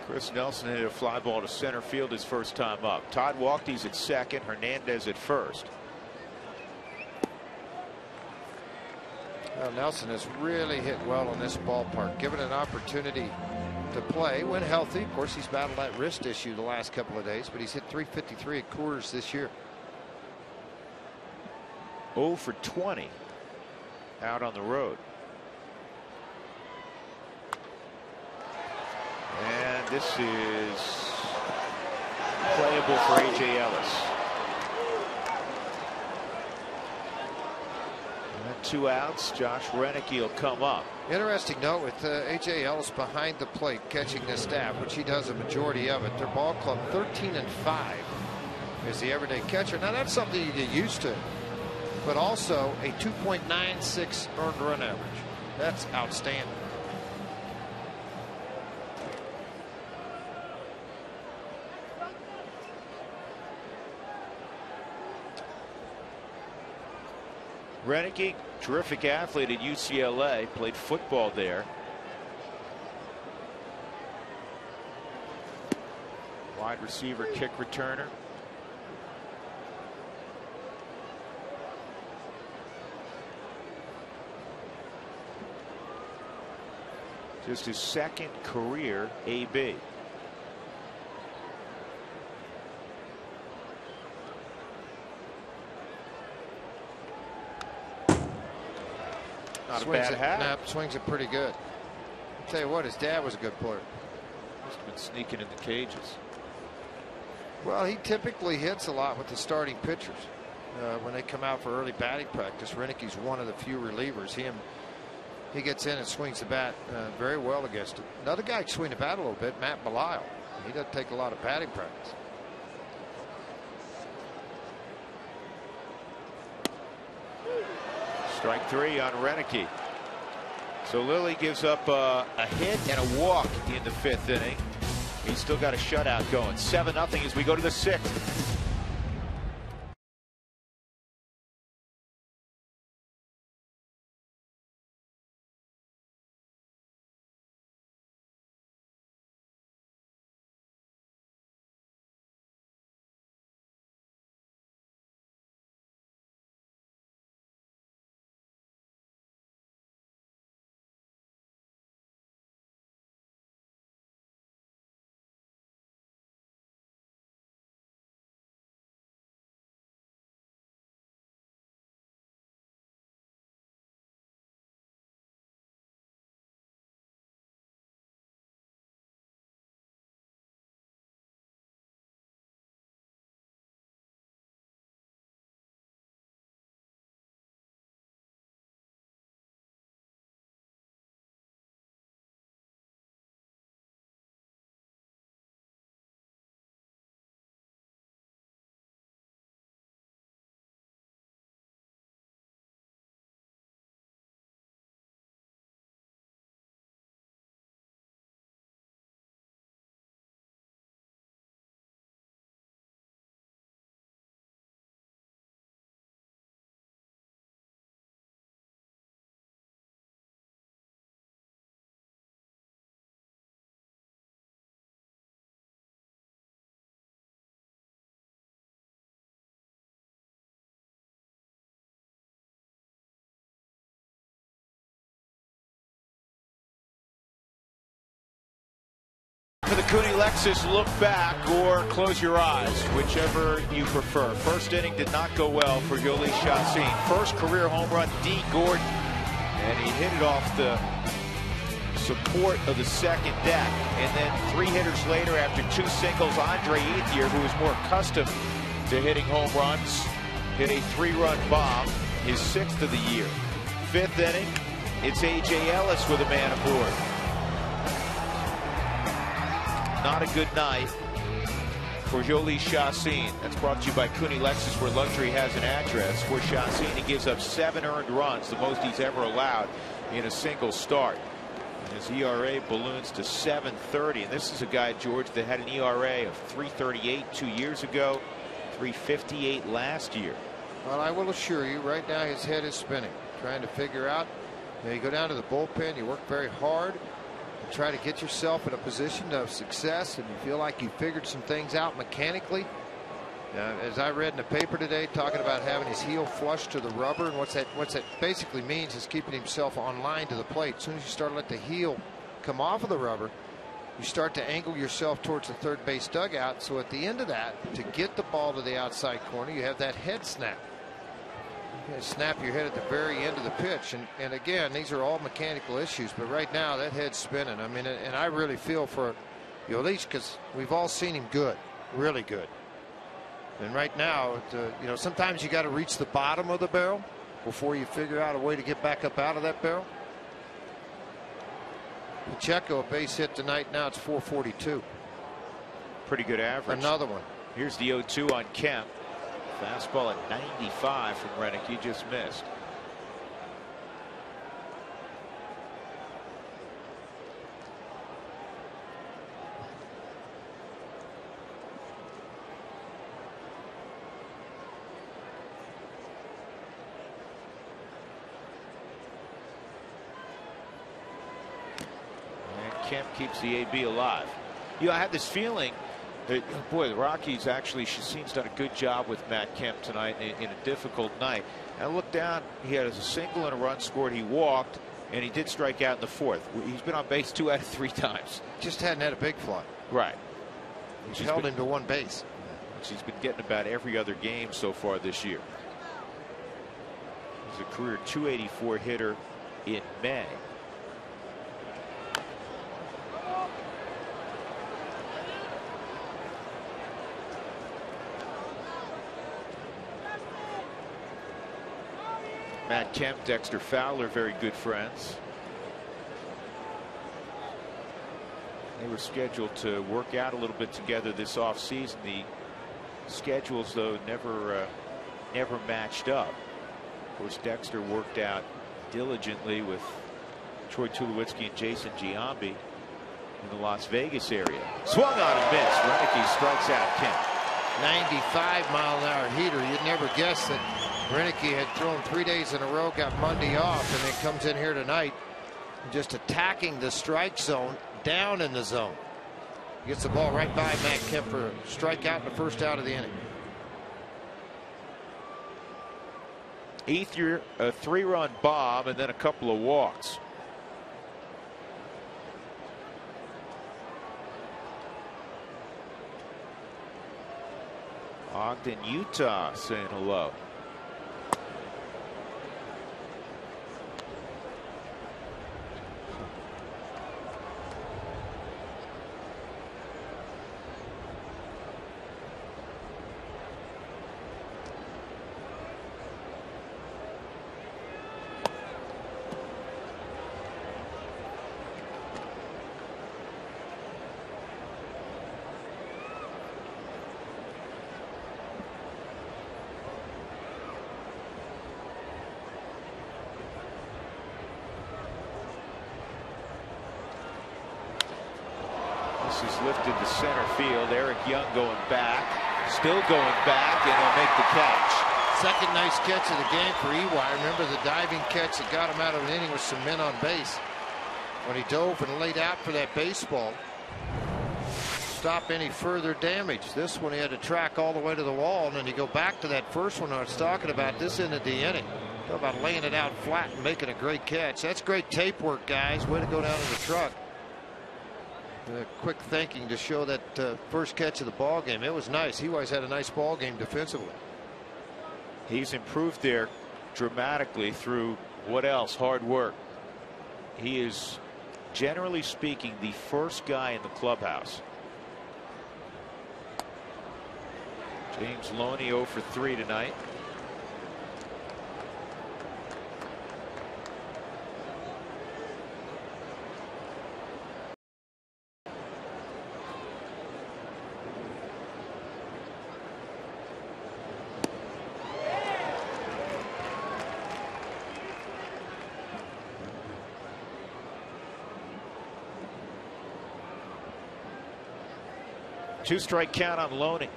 Chris Nelson hit a fly ball to center field his first time up. Todd Walke's at second, Hernandez at first. Well, Nelson has really hit well in this ballpark, given an opportunity to play when healthy. Of course, he's battled that wrist issue the last couple of days, but he's hit .353 at Coors this year. 0 for 20 out on the road. And this is playable for A.J. Ellis. And 2 outs. Josh Renicky will come up. Interesting note with A.J. Ellis behind the plate catching this staff, which he does a majority of it. Their ball club 13-5 is the everyday catcher. Now that's something you get used to, but also a 2.96 earned run average. That's outstanding. Renicky, terrific athlete at UCLA, played football there. Wide receiver, kick returner. Just his second career AB. Not a bad hat. Nah, swings it pretty good. I'll tell you what, his dad was a good player. Must have been sneaking in the cages. Well, he typically hits a lot with the starting pitchers when they come out for early batting practice. Renicky's one of the few relievers. He gets in and swings the bat very well against it. Another guy can swing the bat a little bit, Matt Belisle. He doesn't take a lot of batting practice. Strike 3 on Renicky. So Lilly gives up a hit and a walk in the 5th inning. He's still got a shutout going. 7-0 as we go to the 6th. For the Cooney Lexus look back or close your eyes, whichever you prefer. First inning did not go well for Yoli Chassin. First career home run, D. Gordon, and he hit it off the support of the second deck. And then 3 hitters later, after 2 singles, Andre Ethier, who is more accustomed to hitting home runs, hit a 3-run bomb, his 6th of the year. 5th inning, it's A.J. Ellis with a man aboard. Not a good night for Yoli Chassin. That's brought to you by Cooney Lexus, where luxury has an address. For Chassin, he gives up 7 earned runs, the most he's ever allowed in a single start. And his ERA balloons to 7.30. And this is a guy, George, that had an ERA of 3.38 2 years ago, 3.58 last year. Well, I will assure you, right now his head is spinning, trying to figure out. You go down to the bullpen, you work very hard. Try to get yourself in a position of success, and you feel like you figured some things out mechanically. As I read in the paper today, talking about having his heel flush to the rubber, and what's that basically means is keeping himself on line to the plate. As soon as you start to let the heel come off of the rubber, you start to angle yourself towards the third base dugout. So at the end of that, to get the ball to the outside corner, you have that head snap. You snap your head at the very end of the pitch, and again, these are all mechanical issues, but right now that head's spinning. I mean, and I really feel for Yelich because we've all seen him good, really good. And right now, you know, sometimes you got to reach the bottom of the barrel before you figure out a way to get back up out of that barrel. Pacheco, a base hit tonight. Now it's 442. Pretty good average. Another one. Here's the 0-2 on Kemp. Fastball at 95 from Rennick. He just missed. Kemp keeps the AB alive. You know, I had this feeling that, boy, the Rockies actually, Sheen's done a good job with Matt Kemp tonight in a difficult night. I looked down, he had a single and a run scored. He walked, and he did strike out in the fourth. He's been on base 2 out of 3 times. Just hadn't had a big fly. Right. He's held him to one base. He's been getting about every other game so far this year. He's a career 284 hitter in May. Matt Kemp, Dexter Fowler, very good friends. They were scheduled to work out a little bit together this offseason. The schedules, though, never matched up. Of course, Dexter worked out diligently with Troy Tulowitzki and Jason Giambi in the Las Vegas area. Swung on and missed. Renicky strikes out Kemp. 95-mile-an-hour heater. You'd never guess that Renicky had thrown 3 days in a row, got Monday off, and then comes in here tonight just attacking the strike zone, down in the zone. Gets the ball right by Matt Kemp for a strikeout in the first out of the inning. Ethier, a 3-run bomb, and then a couple of walks. Ogden, Utah saying hello. This is lifted to center field. Eric Young going back, still going back, and he'll make the catch. Second nice catch of the game for Ewire. Remember the diving catch that got him out of an inning with some men on base when he dove and laid out for that baseball. Stop any further damage. This one he had to track all the way to the wall, and then you go back to that first one I was talking about. This ended the inning. Talk about laying it out flat and making a great catch. That's great tape work, guys. Way to go down to the truck. Quick thinking to show that first catch of the ball game. It was nice. He always had a nice ball game defensively. He's improved there dramatically through what else? Hard work. He is, generally speaking, the first guy in the clubhouse. James Loney 0 for 3 tonight. Two-strike count on Loney.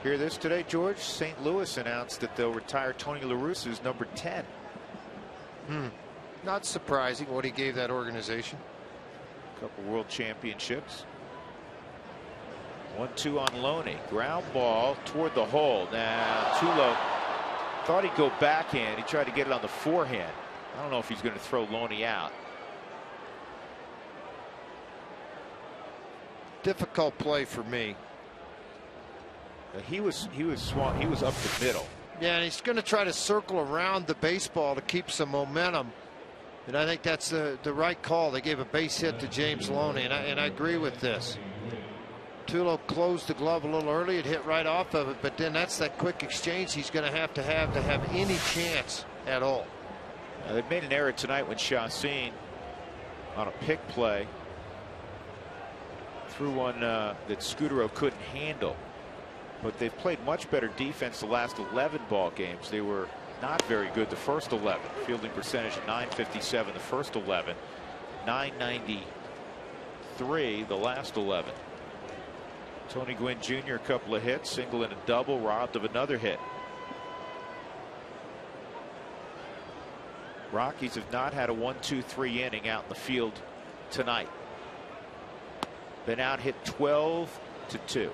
Hear this today, George? St. Louis announced that they'll retire Tony La Russa's number 10. Not surprising what he gave that organization. A couple world championships. 1-2 on Loney. Ground ball toward the hole. Now too low. Thought he'd go backhand. He tried to get it on the forehand. I don't know if he's going to throw Loney out. Difficult play for me. He was up the middle. Yeah, and he's going to try to circle around the baseball to keep some momentum. And I think that's the right call. They gave a base hit to James Loney, and I agree with this. Tulo closed the glove a little early. It hit right off of it, but then that's that quick exchange he's going to have any chance at all. They made an error tonight when Chassin, on a pick play, threw one that Scudero couldn't handle. But they've played much better defense the last 11 ball games. They were not very good the first 11. Fielding percentage .957 the first 11, .993 the last 11. Tony Gwynn Jr. a couple of hits, single and a double, robbed of another hit. Rockies have not had a 1-2-3 inning out in the field tonight. Been out hit 12-2.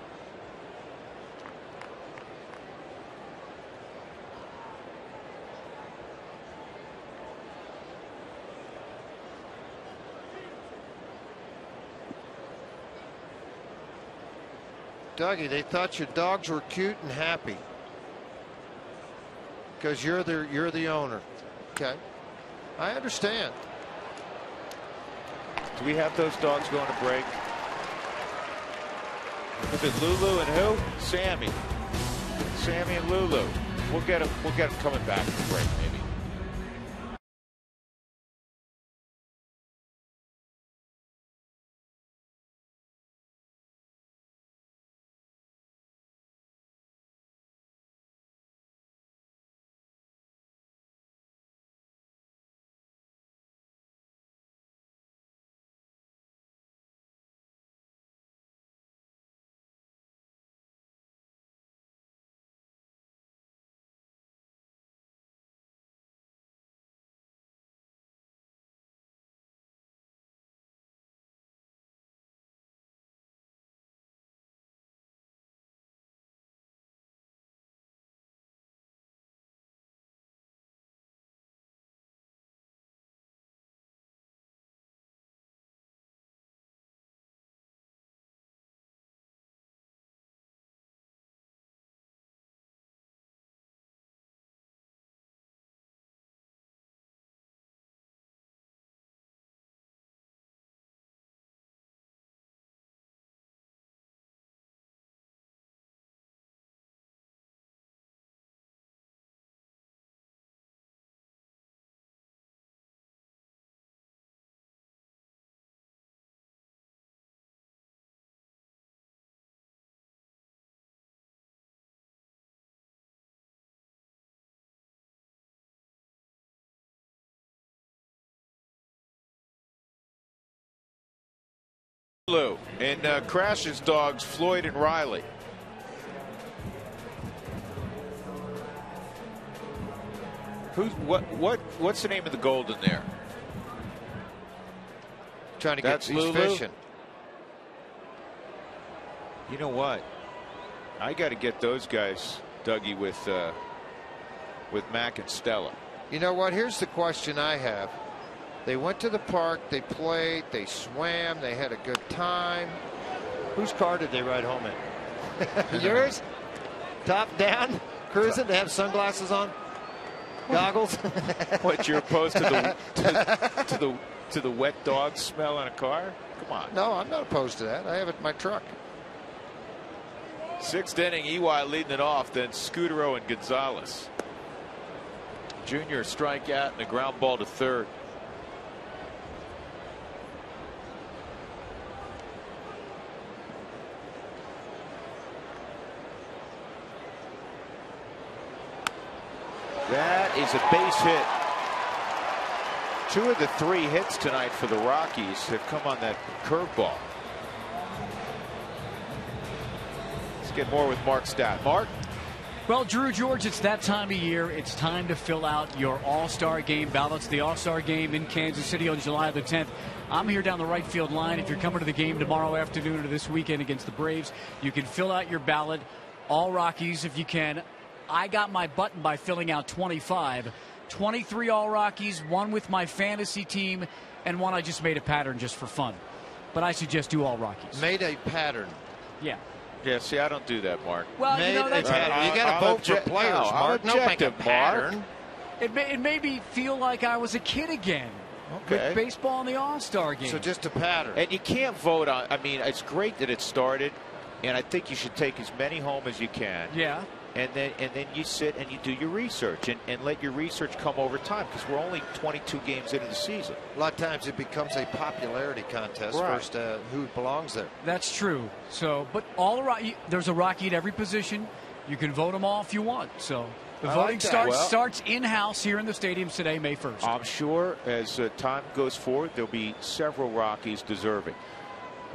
Dougie, they thought your dogs were cute and happy because you're the owner. Okay, I understand. Do we have those dogs going to break? Is it Lulu and who? Sammy. Sammy and Lulu. We'll get them coming back to break maybe. And Crash's dogs, Floyd and Riley. What's the name of the golden there? Trying to get these fishing. You know what? I got to get those guys, Dougie, with Mac and Stella. You know what? Here's the question I have. They went to the park, they played, they swam, they had a good time. Whose car did they ride home in? Yours? Top down, cruising, they have sunglasses on, goggles. What, you're opposed to the wet dog smell in a car? Come on. No, I'm not opposed to that. I have it in my truck. Sixth inning, EY leading it off, then Scudero and Gonzalez. Junior strikeout and a ground ball to third. That is a base hit. 2 of the 3 hits tonight for the Rockies have come on that curveball. Let's get more with Mark Stout. Mark? Well, Drew George, it's that time of year. It's time to fill out your All-Star Game ballots. The All-Star Game in Kansas City on July the 10th. I'm here down the right field line. If you're coming to the game tomorrow afternoon or this weekend against the Braves, you can fill out your ballot. All Rockies, if you can. I got my button by filling out 25. 23 all Rockies, one with my fantasy team, and one I just made a pattern just for fun. But I suggest do all Rockies. Made a pattern. Yeah. Yeah, see, I don't do that, Mark. Well, you know, that's you got to vote for players, Mark. Don't make a pattern. It made me feel like I was a kid again. Okay. With baseball in the All-Star game. So just a pattern. And you can't vote on. I mean, it's great that it started, and I think you should take as many home as you can. Yeah. And then you sit and you do your research and let your research come over time, because we're only 22 games into the season. A lot of times it becomes a popularity contest. Right. First, who belongs there. That's true. So, but there's a Rocky at every position. You can vote them all if you want. So the voting starts in-house here in the stadiums today, May 1st. I'm sure as time goes forward, there'll be several Rockies deserving.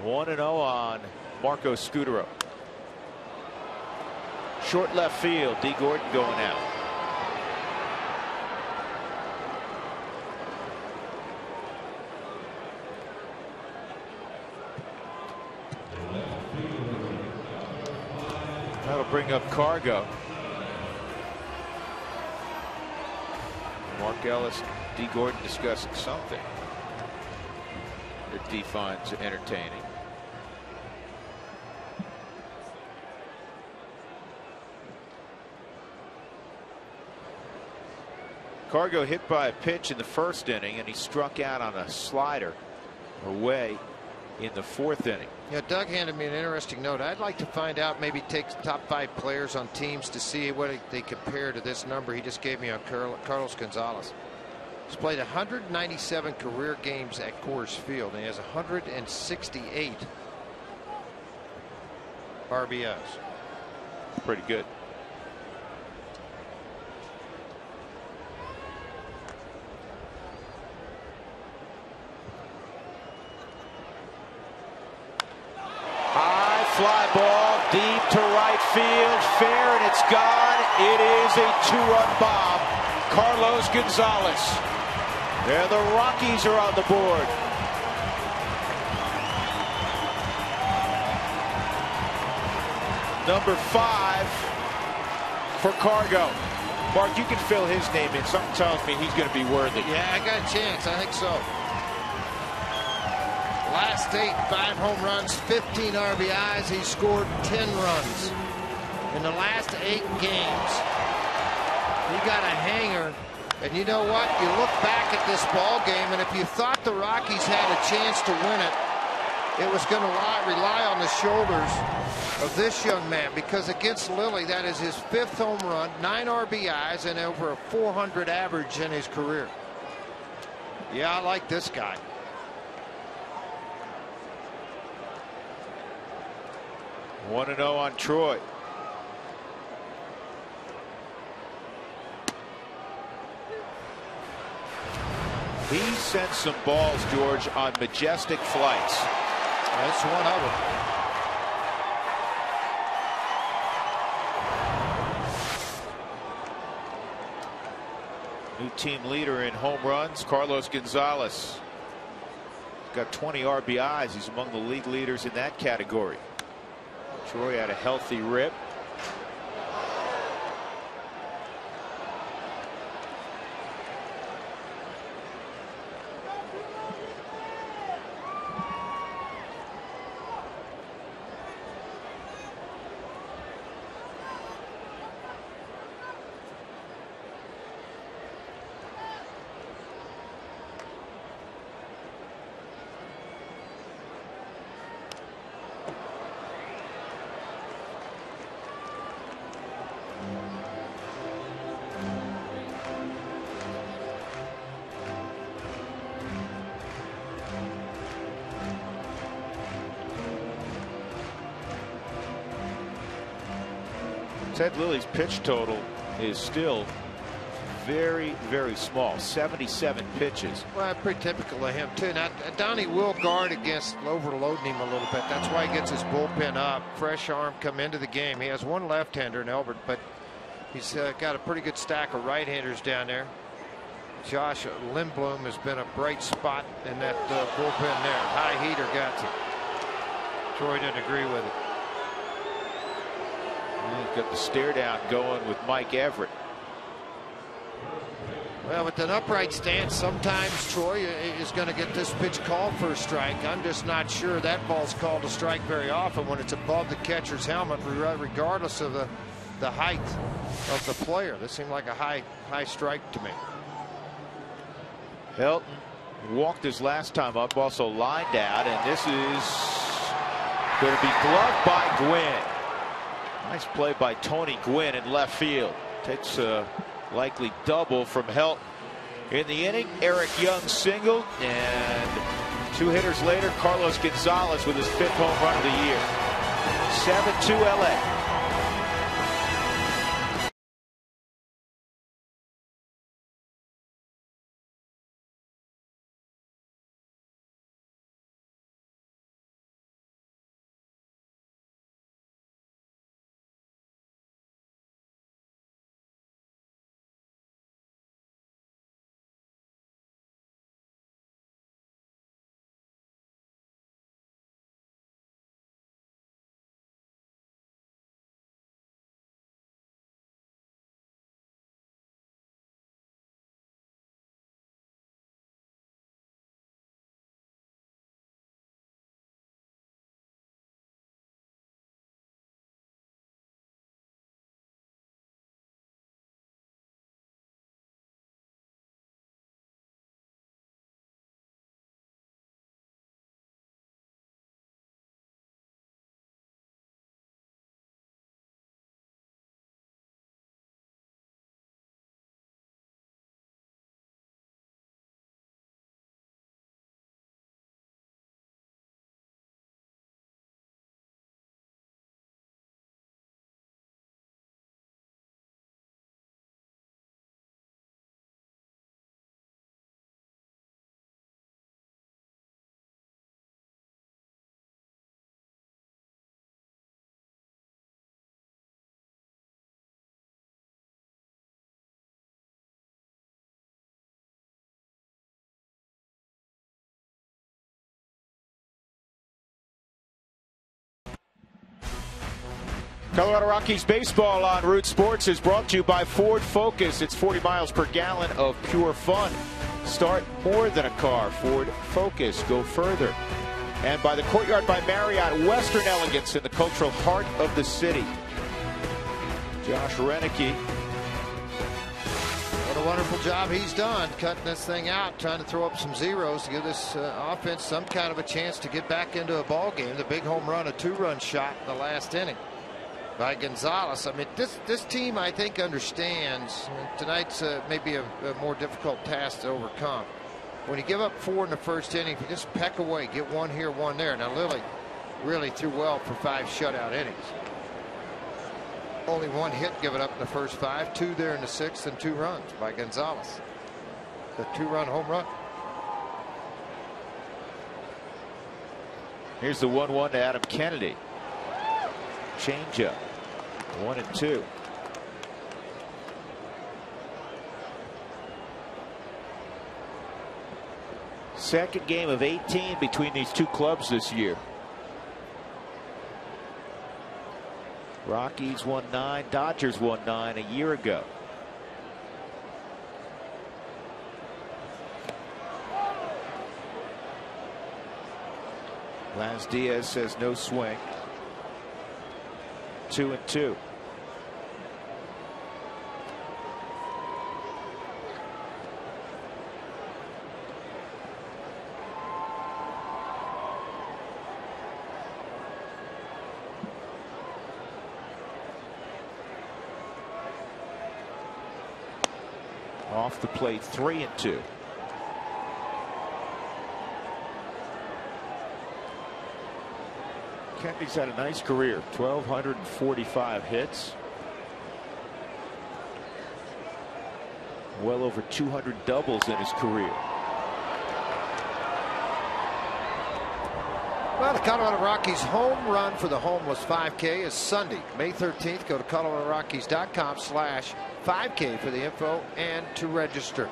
1-0 on Marco Scutaro. Short left field, D. Gordon going out. That'll bring up Cargo. Mark Ellis, D. Gordon discussing something that D finds entertaining. Cargo hit by a pitch in the first inning, and he struck out on a slider away in the fourth inning. Yeah, Doug handed me an interesting note. I'd like to find out, maybe take top 5 players on teams to see what they compare to this number he just gave me on Carlos Gonzalez. He's played 197 career games at Coors Field, and he has 168 RBIs. Pretty good. Fly ball deep to right field, fair, and it's gone. It is a 2-run bomb. Carlos Gonzalez. And the Rockies are on the board. Number 5 for Cargo. Mark, you can fill his name in. Something tells me he's going to be worthy. Yeah, I got a chance. I think so. Last 8, 5 home runs, 15 RBIs. He scored 10 runs. In the last 8 games, he got a hanger. And you know what? You look back at this ball game, and if you thought the Rockies had a chance to win it, it was going to rely on the shoulders of this young man, because against Lilly, that is his 5th home run, 9 RBIs, and over a 400 average in his career. Yeah, I like this guy. 1-0 on Troy. He sent some balls, George, on majestic flights. That's one of them. New team leader in home runs, Carlos Gonzalez. Got 20 RBIs. He's among the league leaders in that category. Troy had a healthy rip. Ted Lilly's pitch total is still very, very small. 77 pitches. Well, pretty typical of him, too. Now, Donnie will guard against overloading him a little bit. That's why he gets his bullpen up. Fresh arm come into the game. He has one left-hander in Elbert, but he's got a pretty good stack of right-handers down there. Josh Lindblom has been a bright spot in that bullpen there. High heater got to. Troy didn't agree with it. He's got the stare down going with Mike Everett. Well, with an upright stance, sometimes Troy is going to get this pitch called for a strike. I'm just not sure that ball's called a strike very often when it's above the catcher's helmet, regardless of the height of the player. This seemed like a high strike to me. Helton walked his last time up, also lined out, and this is going to be gloved by Gwynn. Nice play by Tony Gwynn in left field. Takes a likely double from Helton. In the inning, Eric Young singled, and 2 hitters later, Carlos Gonzalez with his 5th home run of the year. 7-2 LA. Colorado Rockies baseball on Root Sports is brought to you by Ford Focus. It's 40 miles per gallon of pure fun. Start more than a car. Ford Focus. Go further. And by the Courtyard by Marriott, Western elegance in the cultural heart of the city. Josh Renicky. What a wonderful job he's done cutting this thing out, trying to throw up some zeros to give this offense some kind of a chance to get back into a ball game. The big home run, a 2-run shot in the last inning by Gonzalez. I mean, this team, I think, understands. Tonight's maybe a more difficult task to overcome. When you give up 4 in the first inning, if you just peck away, get 1 here, 1 there. Now Lilly really threw well for 5 shutout innings. Only 1 hit given up in the first 5, 2 there in the 6th, and 2 runs by Gonzalez. The 2-run home run. Here's the 1-1 to Adam Kennedy. Changeup. 1-2. Second game of 18 between these two clubs this year. Rockies won 9, Dodgers won 9 a year ago. Laz Diaz says no swing. 2-2. Off the plate, 3-2. Kennedy's had a nice career, 1,245 hits. Well over 200 doubles in his career. Well, the Colorado Rockies home run for the Homeless 5K is Sunday, May 13th. Go to coloradorockies.com/5K for the info and to register.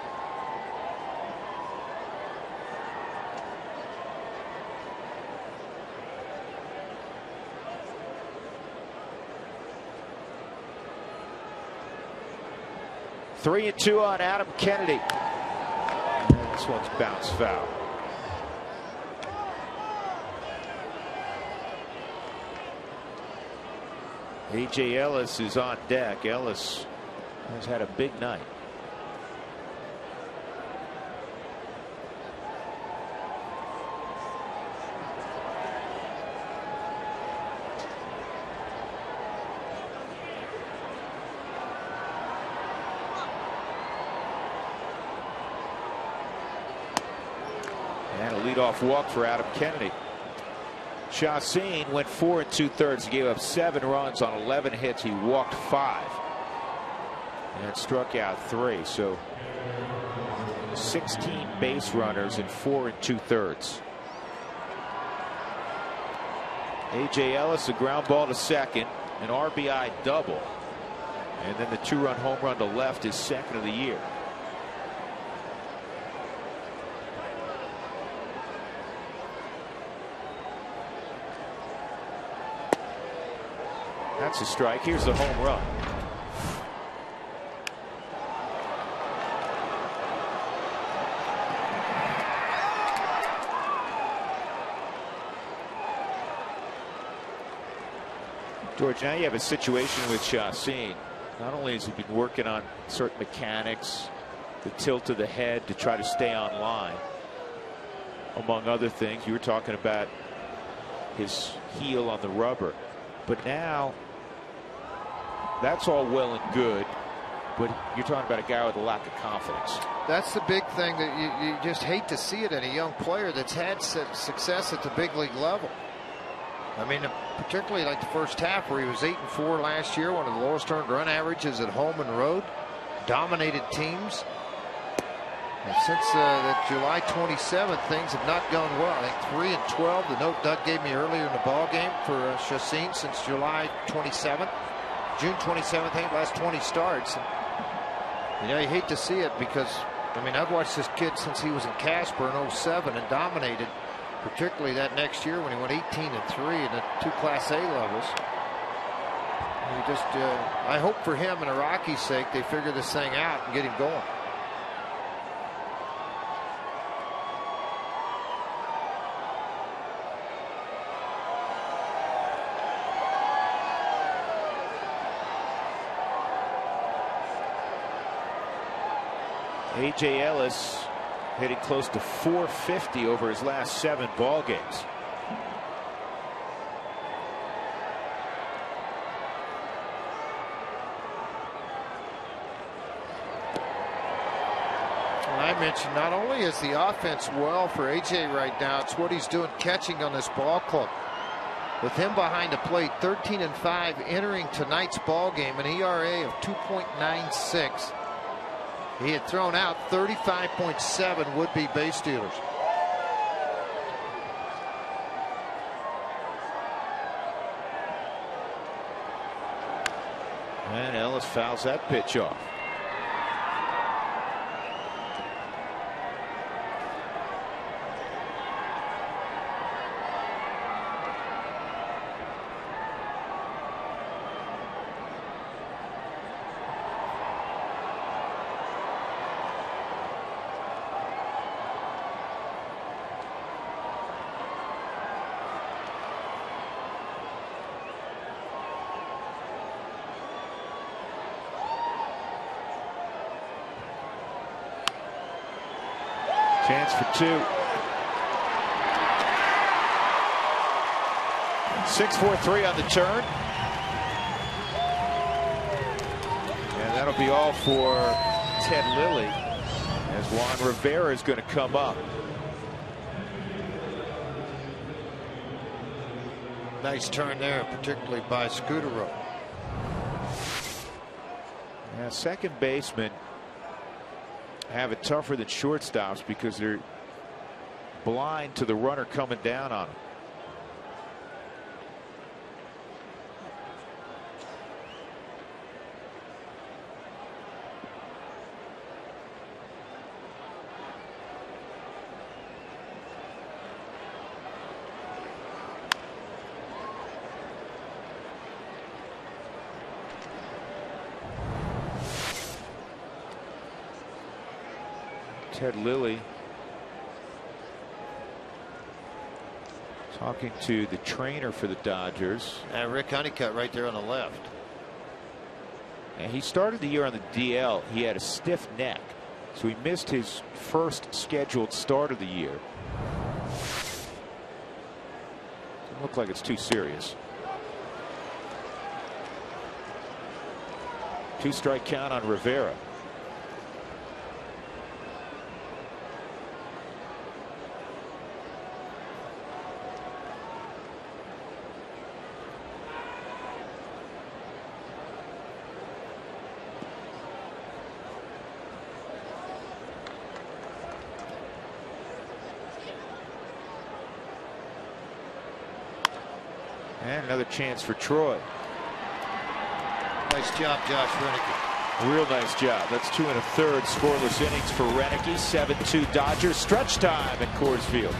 3-2 on Adam Kennedy. And this one's bounced foul. A.J. Ellis is on deck. Ellis has had a big night. And a leadoff walk for Adam Kennedy. Chassin went 4 2/3. He gave up 7 runs on 11 hits. He walked 5 and struck out 3. So 16 base runners in 4 2/3. A.J. Ellis, a ground ball to second, an RBI double, and then the 2-run home run to left, his second of the year. That's a strike. Here's the home run. George, now you have a situation with Chassin. Not only has he been working on certain mechanics, the tilt of the head to try to stay on line, among other things. You were talking about his heel on the rubber. But now, that's all well and good, but you're talking about a guy with a lack of confidence. That's the big thing that you just hate to see it in a young player that's had success at the big league level. I mean, particularly like the first half where he was 8-4 last year, one of the lowest earned run averages at home and road, dominated teams. And since the July 27th, things have not gone well. I think 3-12. The note Doug gave me earlier in the ball game for Chassin since July 27th. June 27th, I think, last 20 starts. And, you hate to see it because, I mean, I've watched this kid since he was in Casper in 07 and dominated, particularly that next year when he went 18-3 in the 2 Class A levels. He just, I hope for him and the Rockies' sake they figure this thing out and get him going. A.J. Ellis hitting close to 450 over his last 7 ball games. I mentioned not only is the offense well for A.J. right now, it's what he's doing catching on this ball club. With him behind the plate, 13-5 entering tonight's ball game, an ERA of 2.96. He had thrown out 35.7 would-be base stealers. And Ellis fouls that pitch off. Chance for 2. 6-4-3 on the turn. And that'll be all for Ted Lilly as Juan Rivera is going to come up. Nice turn there, particularly by Scudero. Yeah, second baseman have it tougher than shortstops because they're blind to the runner coming down on them. Ted Lilly talking to the trainer for the Dodgers. And Rick Honeycutt right there on the left. And he started the year on the DL. He had a stiff neck, so he missed his first scheduled start of the year. Doesn't look like it's too serious. 2-strike count on Rivera. And another chance for Troy. Nice job, Josh Renicky. Real nice job. That's 2 1/3 scoreless innings for Renicky. 7-2 Dodgers. Stretch time at Coors Field.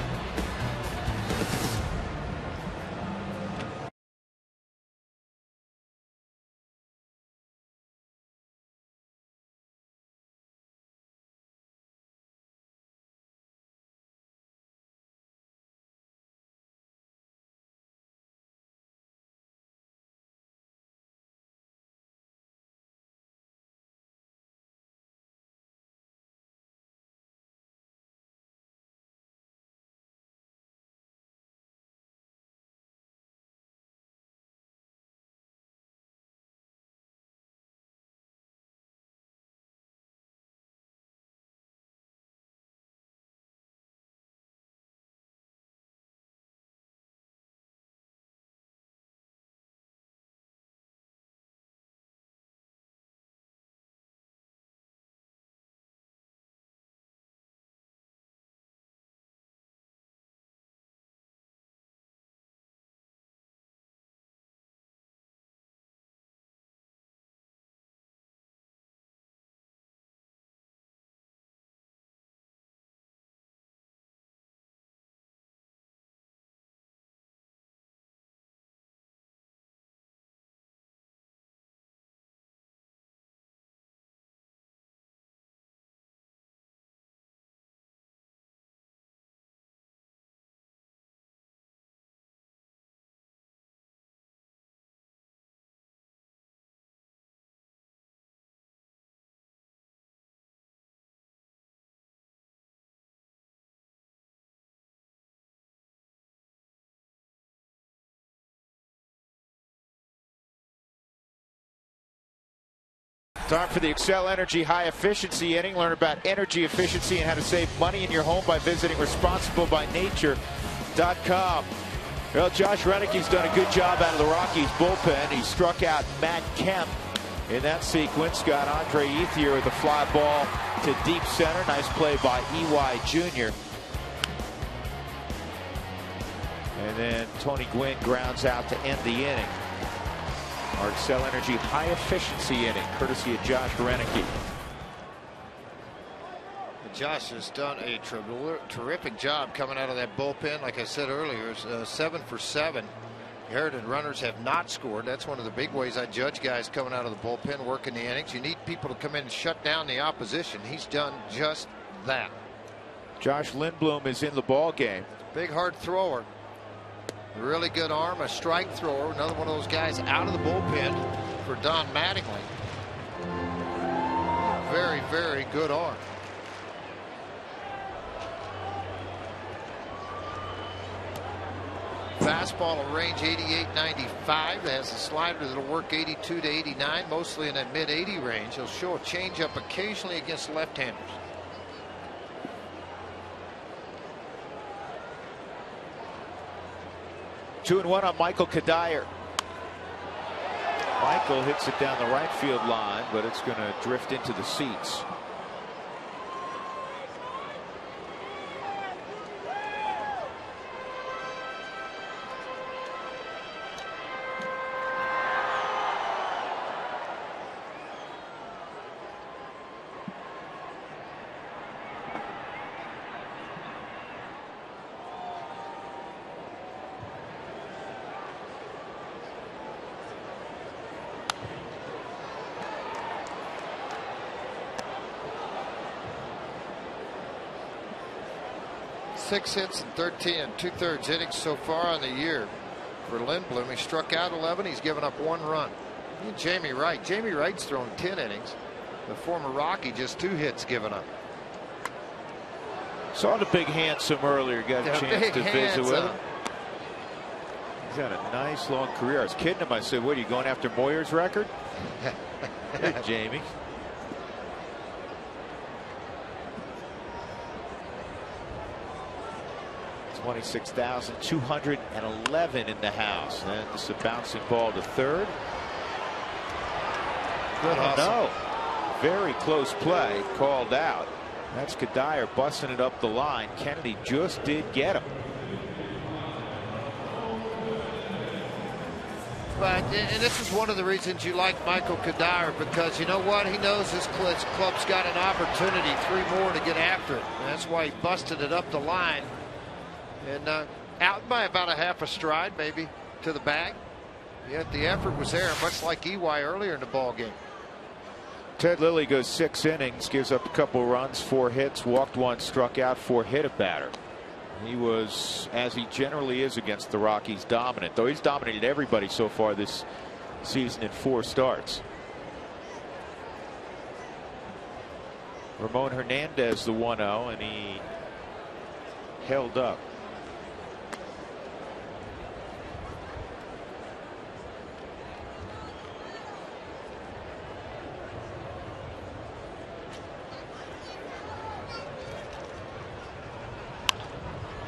Time for the Excel Energy High Efficiency Inning. Learn about energy efficiency and how to save money in your home by visiting responsiblebynature.com. Well, Josh Renicky's done a good job out of the Rockies bullpen. He struck out Matt Kemp in that sequence. Got Andre Ethier with a fly ball to deep center. Nice play by EY Jr. And then Tony Gwynn grounds out to end the inning. Our Excel Energy High Efficiency Inning, courtesy of Josh Renicky. Josh has done a terrific job coming out of that bullpen. Like I said earlier, it's 7 for 7. Heritage runners have not scored. That's one of the big ways I judge guys coming out of the bullpen, working the innings. You need people to come in and shut down the opposition. He's done just that. Josh Lindblom is in the ball game. Big hard thrower. Really good arm, a strike thrower. Another one of those guys out of the bullpen for Don Mattingly. Very, very good arm. Fastball will range 88-95. That has a slider that'll work 82 to 89, mostly in that mid-80 range. He'll show a changeup occasionally against left-handers. Two and one on Michael Kadire. Michael hits it down the right field line, but it's going to drift into the seats. 6 hits and 13 and 2/3 innings so far on the year for Lindblom. He struck out 11. He's given up 1 run. And Jamie Wright. Jamie Wright's thrown 10 innings. The former Rocky just 2 hits given up. Saw the big handsome earlier. Got a chance to visit with him. He's had a nice long career. I was kidding him. I said, "What are you going after Moyer's record?" Hey, Jamie. $26,211 in the house. And this is a bouncing ball to third. Good hustle. No. Very close play called out. That's Kadire busting it up the line. Kennedy just did get him. But and this is one of the reasons you like Michael Kadire, because you know what? He knows his club's got an opportunity, 3 more to get after it. And that's why he busted it up the line. And out by about a half a stride, maybe, to the bag. Yet the effort was there, much like EY earlier in the ball game. Ted Lilly goes 6 innings, gives up a couple runs, 4 hits, walked 1, struck out 4, hit a batter. He was, as he generally is against the Rockies, dominant, though he's dominated everybody so far this season in 4 starts. Ramon Hernandez the 1-0, and he held up.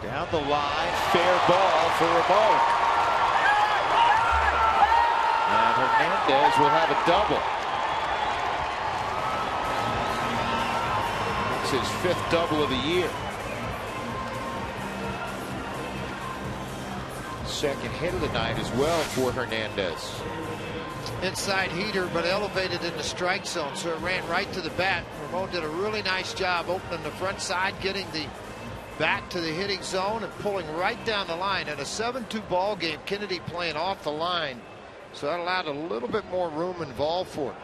Down the line, fair ball for Ramon. And Hernandez will have a double. It's his 5th double of the year. 2nd hit of the night as well for Hernandez. Inside heater, but elevated in the strike zone, so it ran right to the bat. Ramon did a really nice job opening the front side, getting the bat to the hitting zone and pulling right down the line. In a 7-2 ball game, Kennedy playing off the line, so that allowed a little bit more room involved for him.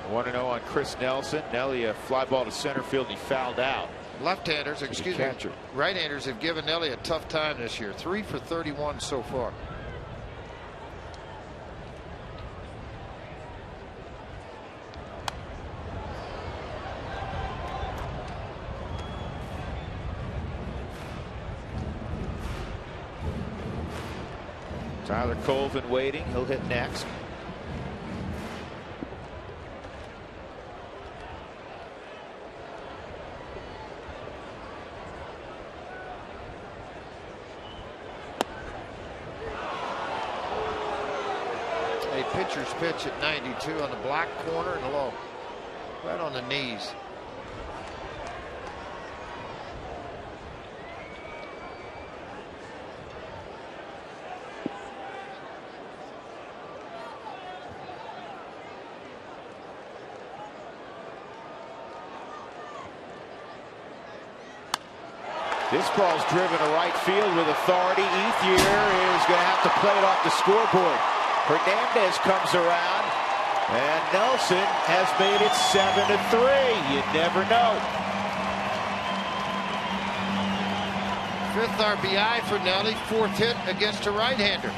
One 1-0 on Chris Nelson. Nelly a fly ball to center field, and he fouled out. Left-handers, excuse me, right-handers have given Nelly a tough time this year. 3 for 31 so far. Tyler Colvin waiting. He'll hit next. Pitcher's pitch at 92 on the black corner and low, right on the knees. This ball's driven to right field with authority. Ethier is going to have to play it off the scoreboard. Hernandez comes around, and Nelson has made it 7-3. You never know. 5th RBI for Nelly, 4th hit against a right-hander.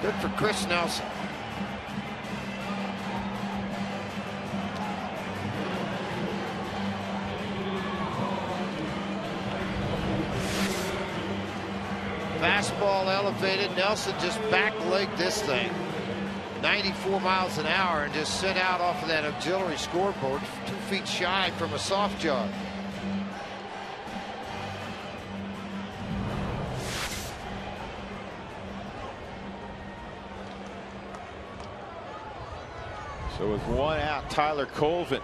Good for Chris Nelson. Fastball elevated. Nelson just back-legged this thing 94 miles an hour and just sent out off of that auxiliary scoreboard 2 feet shy from a soft jog. So with 1 out, Tyler Colvin.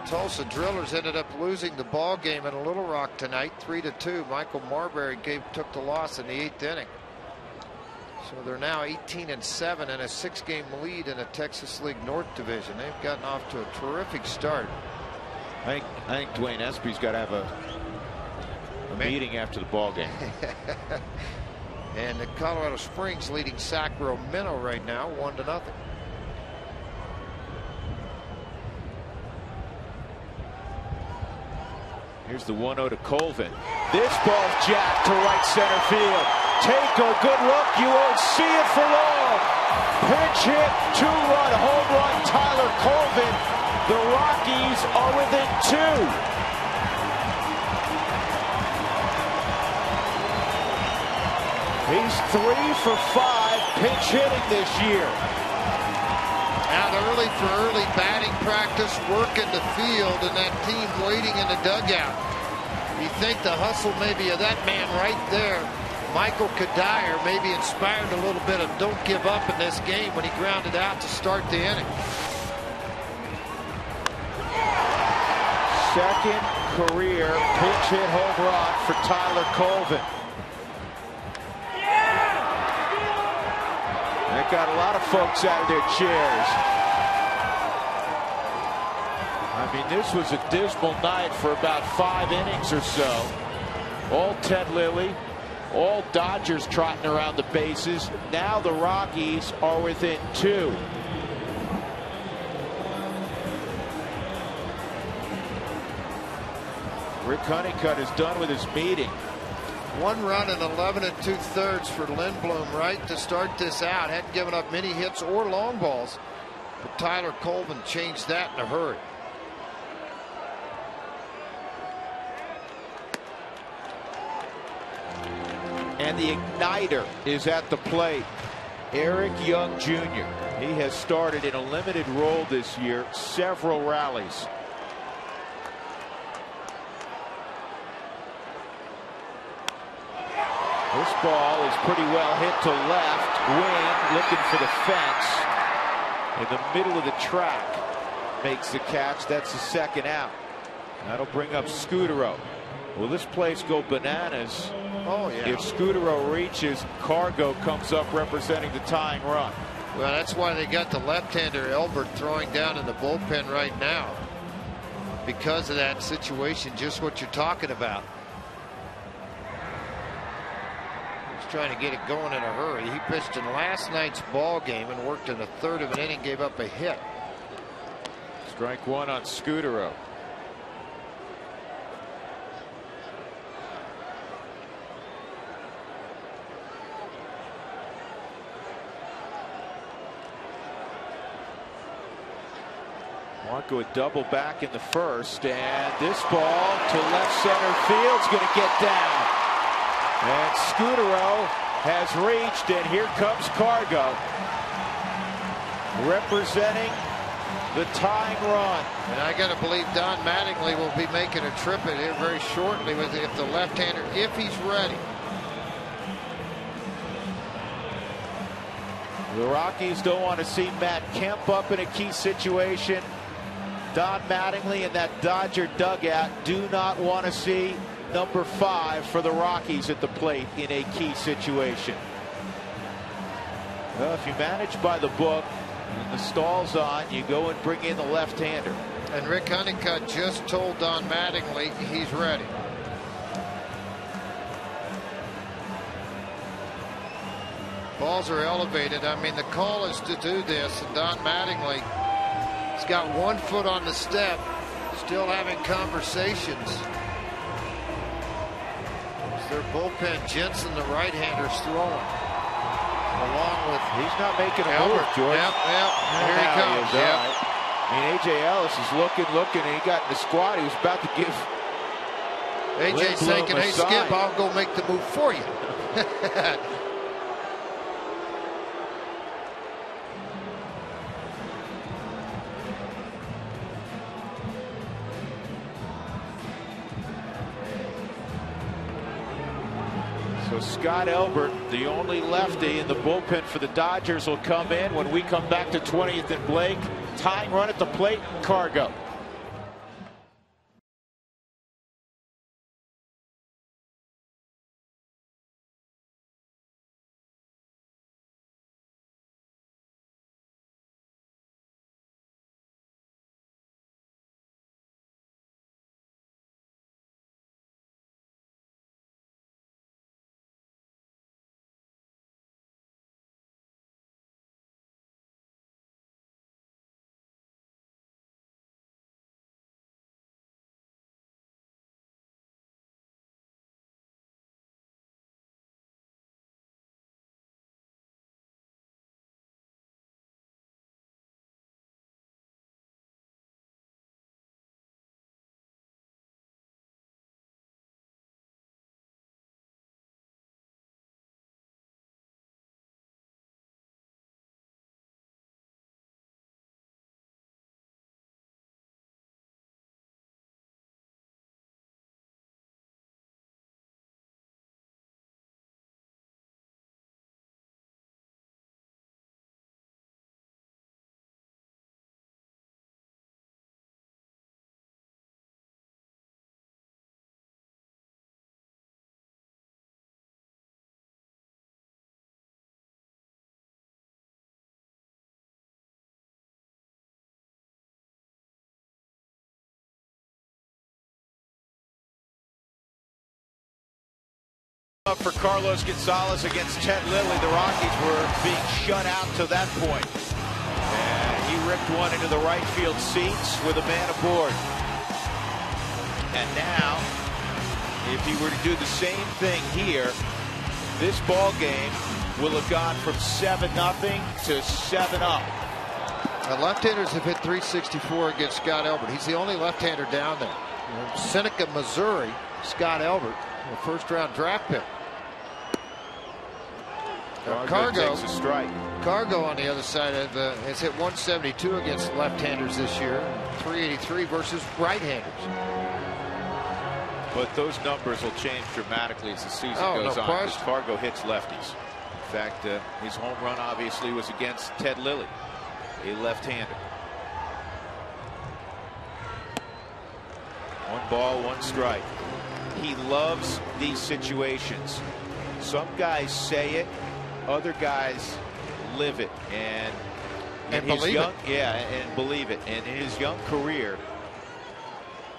Tulsa Drillers ended up losing the ball game in Little Rock tonight, 3-2. Michael Marbury took the loss in the 8th inning. So they're now 18-7 and a 6-game lead in the Texas League North Division. They've gotten off to a terrific start. I think Dwayne Espy's got to have a meeting after the ball game. And the Colorado Springs leading Sacramento right now, 1-0. Here's the 1-0 to Colvin. This ball's jacked to right center field. Take a good look. You won't see it for long. Pinch hit, 2-run home run, Tyler Colvin. The Rockies are within 2. He's 3 for 5 pinch hitting this year. Out early for early batting practice, work in the field, and that team waiting in the dugout. You think the hustle maybe of that man right there, Michael Kadire, maybe inspired a little bit of don't give up in this game when he grounded out to start the inning. Second career pinch hit home run for Tyler Colvin. That got a lot of folks out of their chairs. I mean, this was a dismal night for about 5 innings or so. All Ted Lilly, all Dodgers trotting around the bases. Now the Rockies are within 2. Rick Honeycutt is done with his meeting. 1 run in 11 2/3 for Lindblom right to start this out. Hadn't given up many hits or long balls, but Tyler Colvin changed that in a hurry. And the igniter is at the plate. Eric Young Jr. He has started in a limited role this year, several rallies. This ball is pretty well hit to left wing, looking for the fence. In the middle of the track, makes the catch. That's the second out. That'll bring up Scudero. Will this place go bananas? Oh, yeah. If Scudero reaches, Cargo comes up representing the tying run. Well, that's why they got the left-hander Elbert throwing down in the bullpen right now. Because of that situation, just what you're talking about. He's trying to get it going in a hurry. He pitched in last night's ball game and worked in a third of an inning, gave up a hit. Strike 1 on Scudero. Marco would double back in the first, and this ball to left center field's going to get down. And Scudero has reached, and here comes Cargo, representing the tying run. And I got to believe Don Mattingly will be making a trip in here very shortly with if the left-hander, if he's ready. The Rockies don't want to see Matt Kemp up in a key situation. Don Mattingly and that Dodger dugout do not want to see number 5 for the Rockies at the plate in a key situation. Well, if you manage by the book and the stall's on, you go and bring in the left-hander. And Rick Honeycutt just told Don Mattingly he's ready. Balls are elevated. I mean, the call is to do this, and Don Mattingly has got 1 foot on the step, still having conversations. It's their bullpen. Jensen, the right-hander's throwing, along with he's not making a Albert. move, George. Yep, here he comes. Yep. I mean, A.J. Ellis is looking, and he got in the squad. He was about to give A.J.'s thinking, hey, Skip, I'll go make the move for you. So Scott Elbert, the only lefty in the bullpen for the Dodgers, will come in when we come back to 20th and Blake. Tying run at the plate, Cargo. For Carlos Gonzalez against Ted Lilly, the Rockies were being shut out to that point. And he ripped one into the right field seats with a man aboard. And now, if he were to do the same thing here, this ball game will have gone from 7-0 to 7-up. The left-handers have hit .364 against Scott Elbert. He's the only left-hander down there. Seneca, Missouri, Scott Elbert, a first-round draft pick. Cargo takes a strike. Cargo on the other side has hit .172 against left-handers this year, .383 versus right-handers. But those numbers will change dramatically as the season goes on, because Cargo hits lefties. In fact, his home run obviously was against Ted Lilly, a left-hander. 1 ball, 1 strike. He loves these situations. Some guys say it, other guys live it, and believe it. Yeah, and believe it. And in his young career,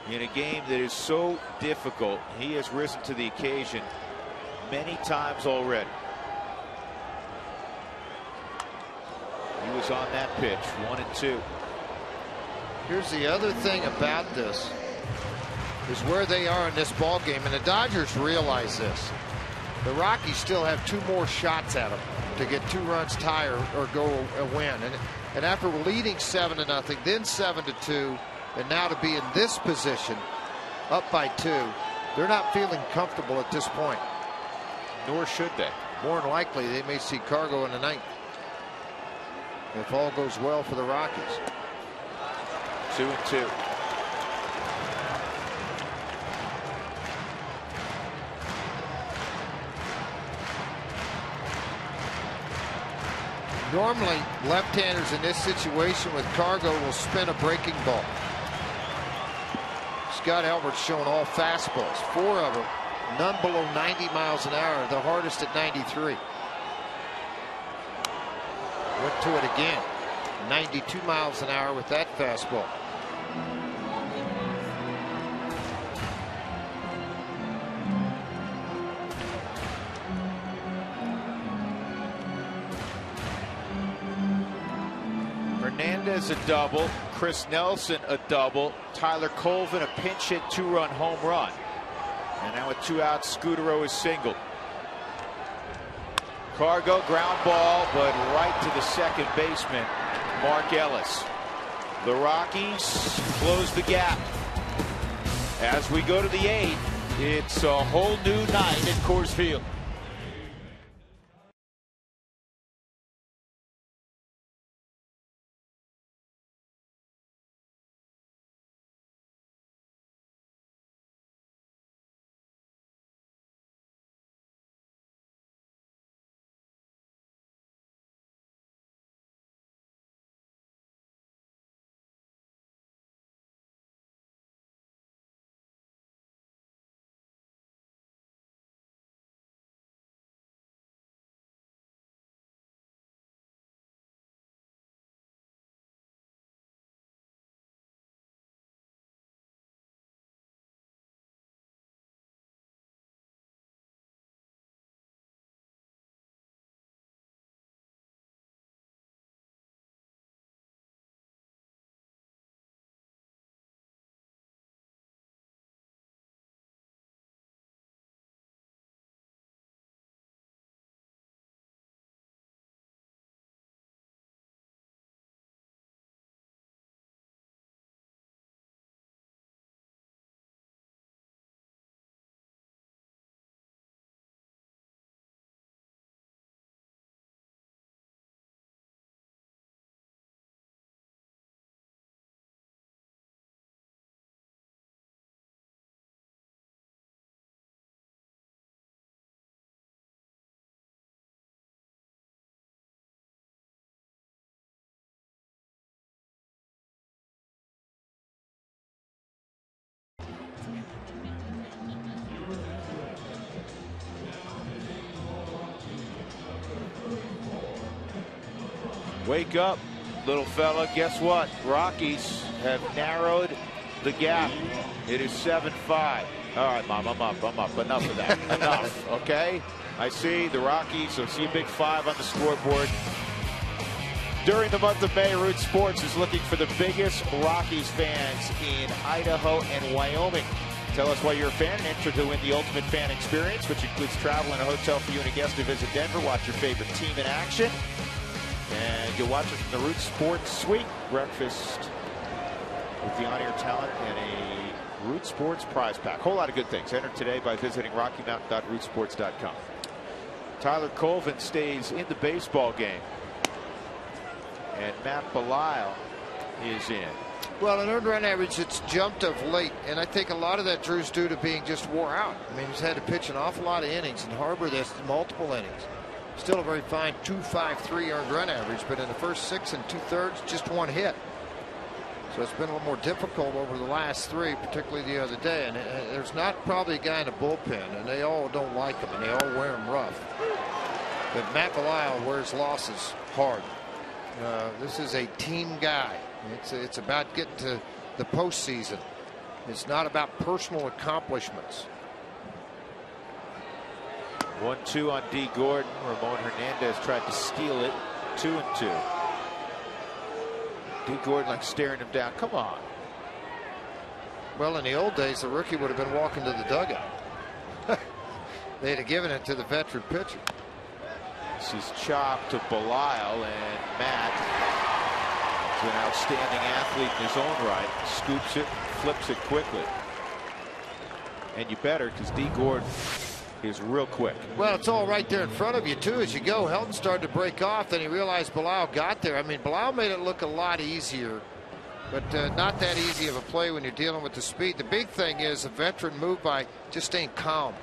in a game that is so difficult, he has risen to the occasion many times already. He was on that pitch, 1-2. Here's the other thing about this, is where they are in this ball game, and the Dodgers realize this. The Rockies still have 2 more shots at them to get 2 runs tie or go a win. And after leading 7-0, then 7-2, and now to be in this position, up by 2, they're not feeling comfortable at this point. Nor should they. More than likely, they may see Cargo in the 9th, if all goes well for the Rockies. 2-2. Normally, left-handers in this situation with Cargo will spin a breaking ball. Scott Albert's shown all fastballs, 4 of them, none below 90 miles an hour, the hardest at 93. Went to it again, 92 miles an hour with that fastball. Hernandez a double, Chris Nelson a double, Tyler Colvin a pinch hit 2-run home run, and now with 2 outs, Scudero is singled. Cargo ground ball, but right to the second baseman, Mark Ellis. The Rockies close the gap. As we go to the 8th, it's a whole new night at Coors Field. Wake up, little fella. Guess what? Rockies have narrowed the gap. It is 7-5. All right, Mom, I'm up. Enough of that. Enough, okay? I see the Rockies, so see a big 5 on the scoreboard. During the month of May, Root Sports is looking for the biggest Rockies fans in Idaho and Wyoming. Tell us why you're a fan and enter to win the ultimate fan experience, which includes travel and a hotel for you and a guest to visit Denver. Watch your favorite team in action. And you'll watch it from the Root Sports Suite. Breakfast with the on-air talent and a Root Sports prize pack. Whole lot of good things. Enter today by visiting RockyMountain.rootsports.com. Tyler Colvin stays in the baseball game. And Matt Belisle is in. Well, an earned run average that's jumped of late, and I think a lot of that, Drew, is due to being just wore out. I mean, he's had to pitch an awful lot of innings and harbor this multiple innings. Still a very fine 2.53 earned run average, but in the first 6 2/3, just 1 hit. So it's been a little more difficult over the last 3, particularly the other day. And there's not probably a guy in the bullpen, and they all don't like him, and they all wear him rough. But Matt Belisle wears losses hard. This is a team guy. It's about getting to the postseason. It's not about personal accomplishments. 1-2 on D. Gordon. Ramon Hernandez tried to steal it. 2-2. D. Gordon like staring him down. Come on. Well, in the old days, the rookie would have been walking to the dugout. They'd have given it to the veteran pitcher. This is chopped to Belisle, and Matt is an outstanding athlete in his own right. Scoops it, flips it quickly. And you better, because D. Gordon is real quick. Well, it's all right there in front of you, too, as you go. Helton started to break off, then he realized Belisle got there. I mean, Belisle made it look a lot easier, but not that easy of a play when you're dealing with the speed. The big thing is a veteran move by just staying calm,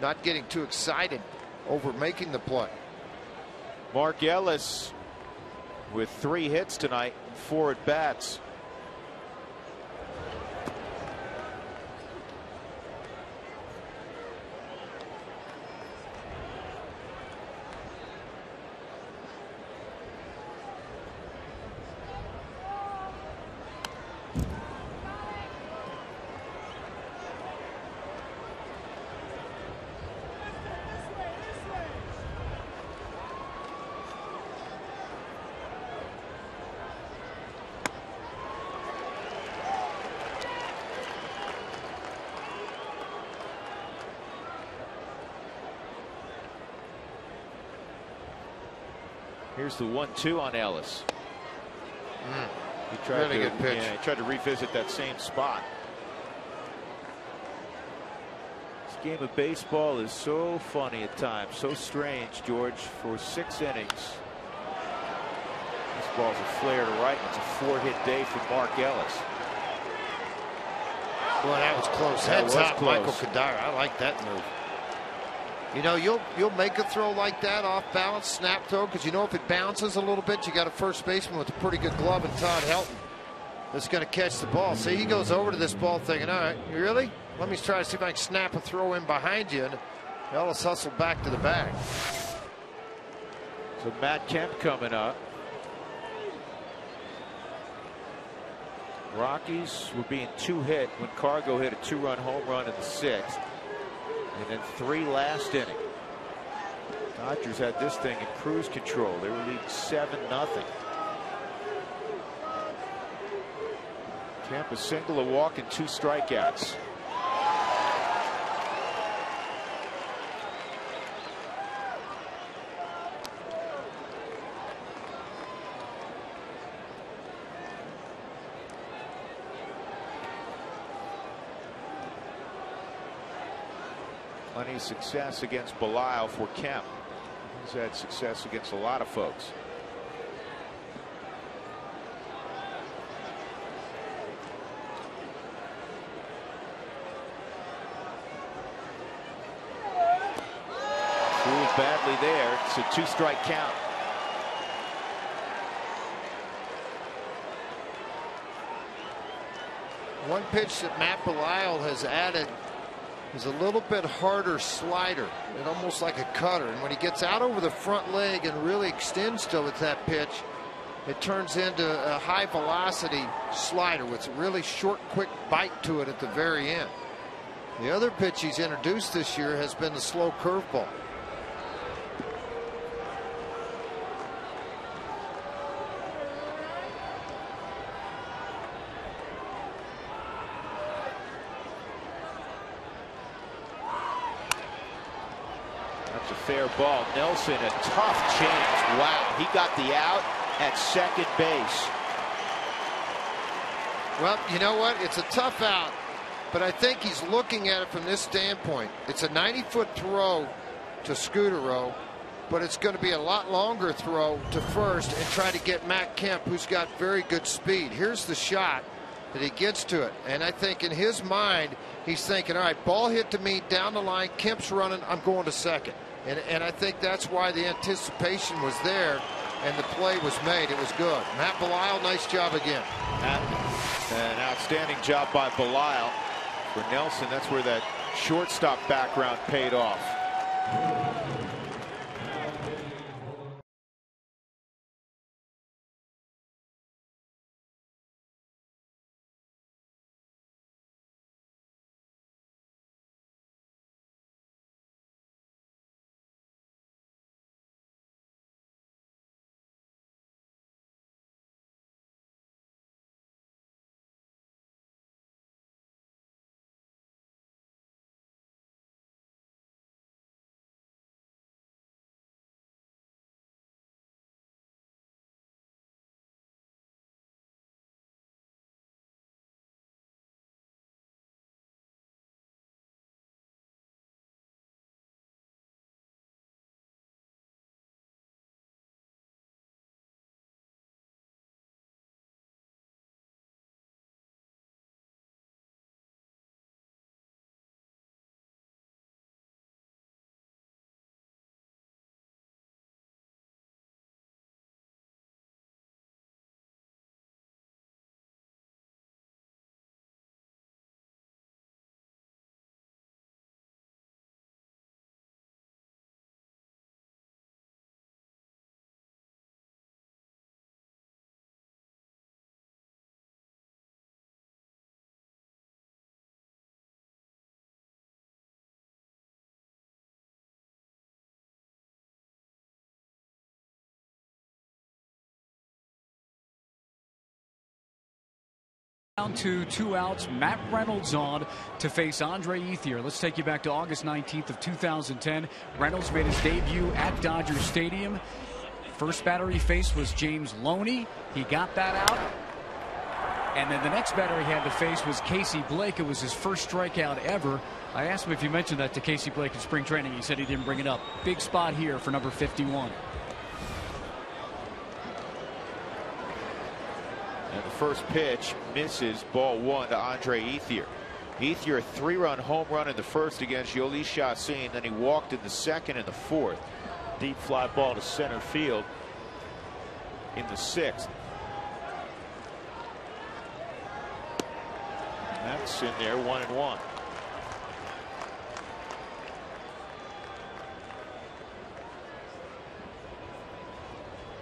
not getting too excited over making the play. Mark Ellis with 3 hits tonight, 4 at bats. Here's the 1-2 on Ellis. He tried really good pitch. Yeah, he tried to revisit that same spot. This game of baseball is so funny at times, so strange, George. For 6 innings, this ball's a flare to right. It's a 4-hit day for Mark Ellis. Boy, that was close. That Heads was up, close. Michael Kadire. I like that move. You know, you'll make a throw like that off balance, snap throw, because you know if it bounces a little bit, you got a first baseman with a pretty good glove in Todd Helton that's going to catch the ball. See, he goes over to this ball thinking, all right, really? Let me try to see if I can snap a throw in behind you. And Ellis hustled back to the bag. So Matt Kemp coming up. Rockies were being 2-hit when Cargo hit a 2-run home run in the 6th. And then 3 last inning. Dodgers had this thing in cruise control. They were leading 7-0. Kemp a single, a walk, and 2 strikeouts. Plenty of success against Belisle for Kemp. He's had success against a lot of folks. Fooled badly there. It's a 2-strike count. One pitch that Matt Belisle has added is a little bit harder slider, and almost like a cutter. And when he gets out over the front leg and really extends to with that pitch, it turns into a high velocity slider with a really short, quick bite to it at the very end. The other pitch he's introduced this year has been the slow curveball. That's a fair ball. Nelson, a tough chance. Wow, he got the out at second base. Well, you know what? It's a tough out, but I think he's looking at it from this standpoint. It's a 90-foot throw to Scudero, but it's going to be a lot longer throw to first and try to get Matt Kemp, who's got very good speed. Here's the shot that he gets to it, and I think in his mind he's thinking, all right, ball hit to me down the line, Kemp's running, I'm going to second. And I think that's why the anticipation was there and the play was made. It was good. Matt Belisle, nice job again. An outstanding job by Belisle. For Nelson, that's where that shortstop background paid off. Down to 2 outs. Matt Reynolds on to face Andre Ethier. Let's take you back to August 19th of 2010. Reynolds made his debut at Dodger Stadium. First batter he faced was James Loney. He got that out. And then the next batter he had to face was Casey Blake. It was his first strikeout ever. I asked him if he mentioned that to Casey Blake in spring training. He said he didn't bring it up. Big spot here for number 51. And the first pitch misses, ball one to Andre Ethier. Ethier, a 3-run home run in the first against Yoeli Chassin. Then he walked in the second and the fourth. Deep fly ball to center field in the sixth. And that's in there, 1-1.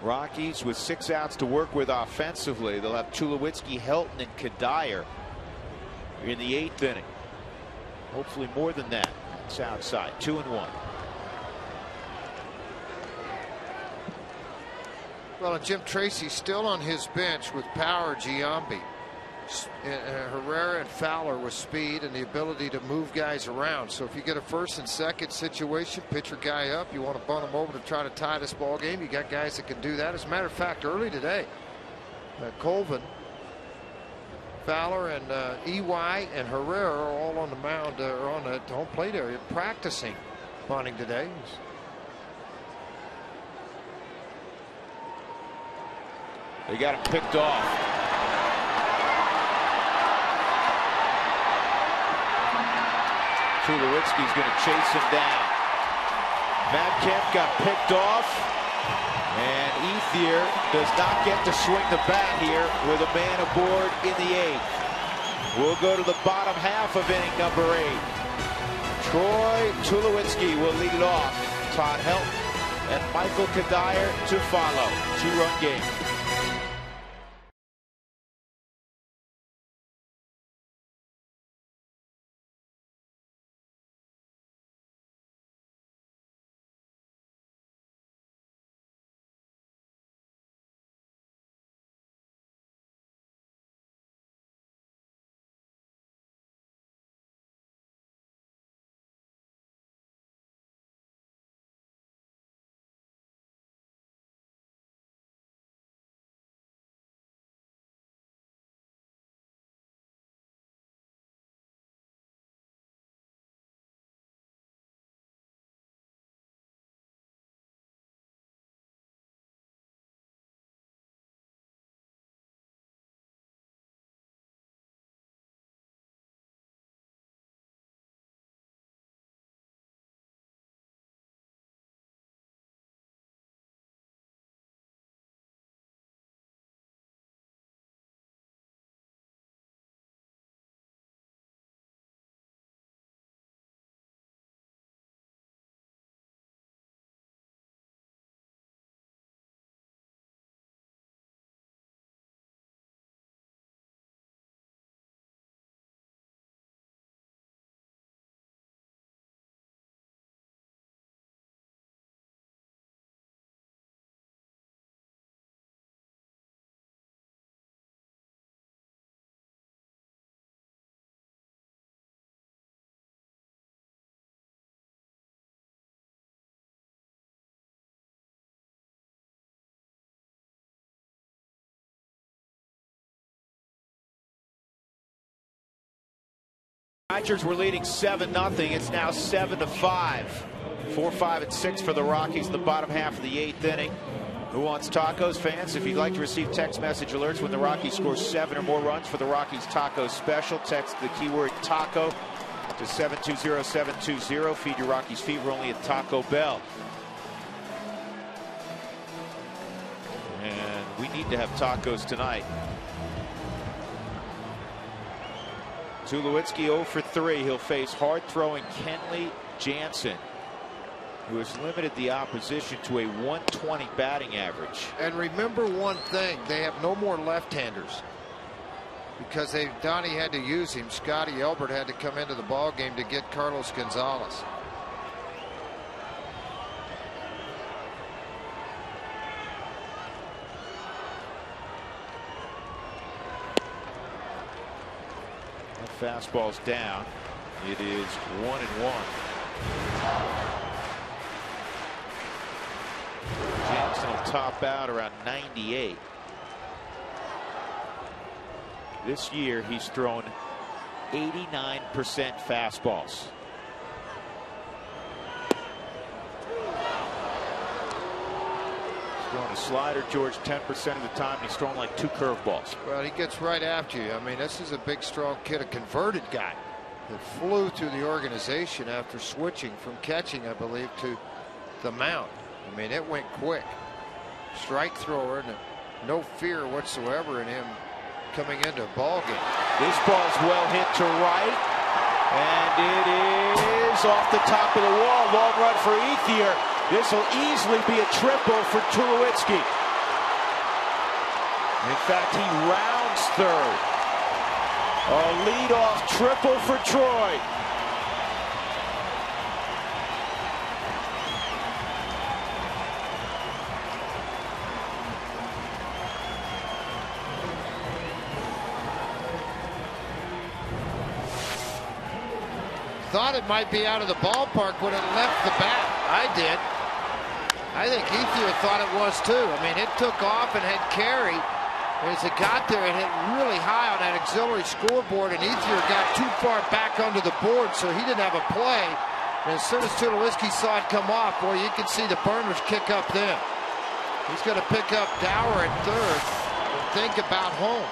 Rockies with 6 outs to work with offensively. They'll have Tulowitzki, Helton, and Kadire in the 8th inning. Hopefully more than that. It's outside, 2-1. Well, and Jim Tracy's still on his bench with Power, Giambi, Herrera, and Fowler with speed and the ability to move guys around. So if you get a first and second situation, pitch your guy up, you want to bunt him over to try to tie this ball game, you got guys that can do that. As a matter of fact, early today, Colvin, Fowler, and EY and Herrera are all on the mound or on the home plate area practicing bunting today. They got him picked off. Tulowitzki's going to chase him down. Matt Kemp got picked off, and Ethier does not get to swing the bat here with a man aboard in the 8th. We'll go to the bottom half of inning number 8. Troy Tulowitzki will lead it off. Todd Helton and Michael Kadire to follow. 2-run game. Dodgers were leading 7-0. It's now 7-5. 4, 5, and 6 for the Rockies in the bottom half of the 8th inning. Who wants tacos? Fans, if you'd like to receive text message alerts when the Rockies score 7 or more runs for the Rockies Taco Special, text the keyword taco to 720-720. Feed your Rockies fever only at Taco Bell. And we need to have tacos tonight. Tulowitzki 0 for 3. He'll face hard-throwing Kenley Jansen, who has limited the opposition to a 120 batting average. And remember one thing, they have no more left-handers because Donnie had to use him. Scotty Elbert had to come into the ball game to get Carlos Gonzalez. Fastball's down. It is 1-1. Jansen will top out around 98. This year he's thrown 89% fastballs. Throwing a slider, George, 10% of the time. He's thrown like 2 curveballs. Well, he gets right after you. I mean, this is a big, strong kid, a converted guy that flew through the organization after switching from catching, I believe, to the mound. I mean, it went quick. Strike thrower, and no fear whatsoever in him coming into a ball game. This ball's well hit to right, and it is off the top of the wall. Long run for Ethier. This will easily be a triple for Tulowitzki. In fact, he rounds third. A leadoff triple for Troy. Thought it might be out of the ballpark when it left the bat. I did. I think Ethier thought it was too. I mean, it took off and had carry. As it got there, it hit really high on that auxiliary scoreboard, and Ethier got too far back under the board, so he didn't have a play. And as soon as Tulowitzki saw it come off, boy, you can see the burners kick up then. He's going to pick up Dower at third and think about home.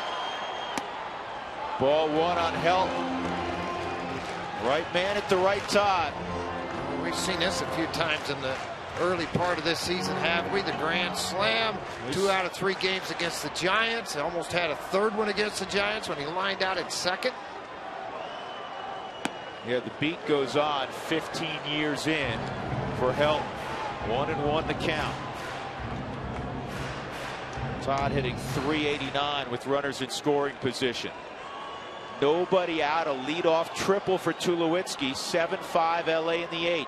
Ball 1 on Helton. Right man at the right time. We've seen this a few times in the early part of this season, have we? The grand slam, 2 out of 3 games against the Giants. Almost had a third one against the Giants when he lined out at second. Yeah, the beat goes on 15 years in for Helton. 1-1 the count. Todd hitting .389 with runners in scoring position. Nobody out. A leadoff triple for Tulowitzki. 7-5 LA in the 8th.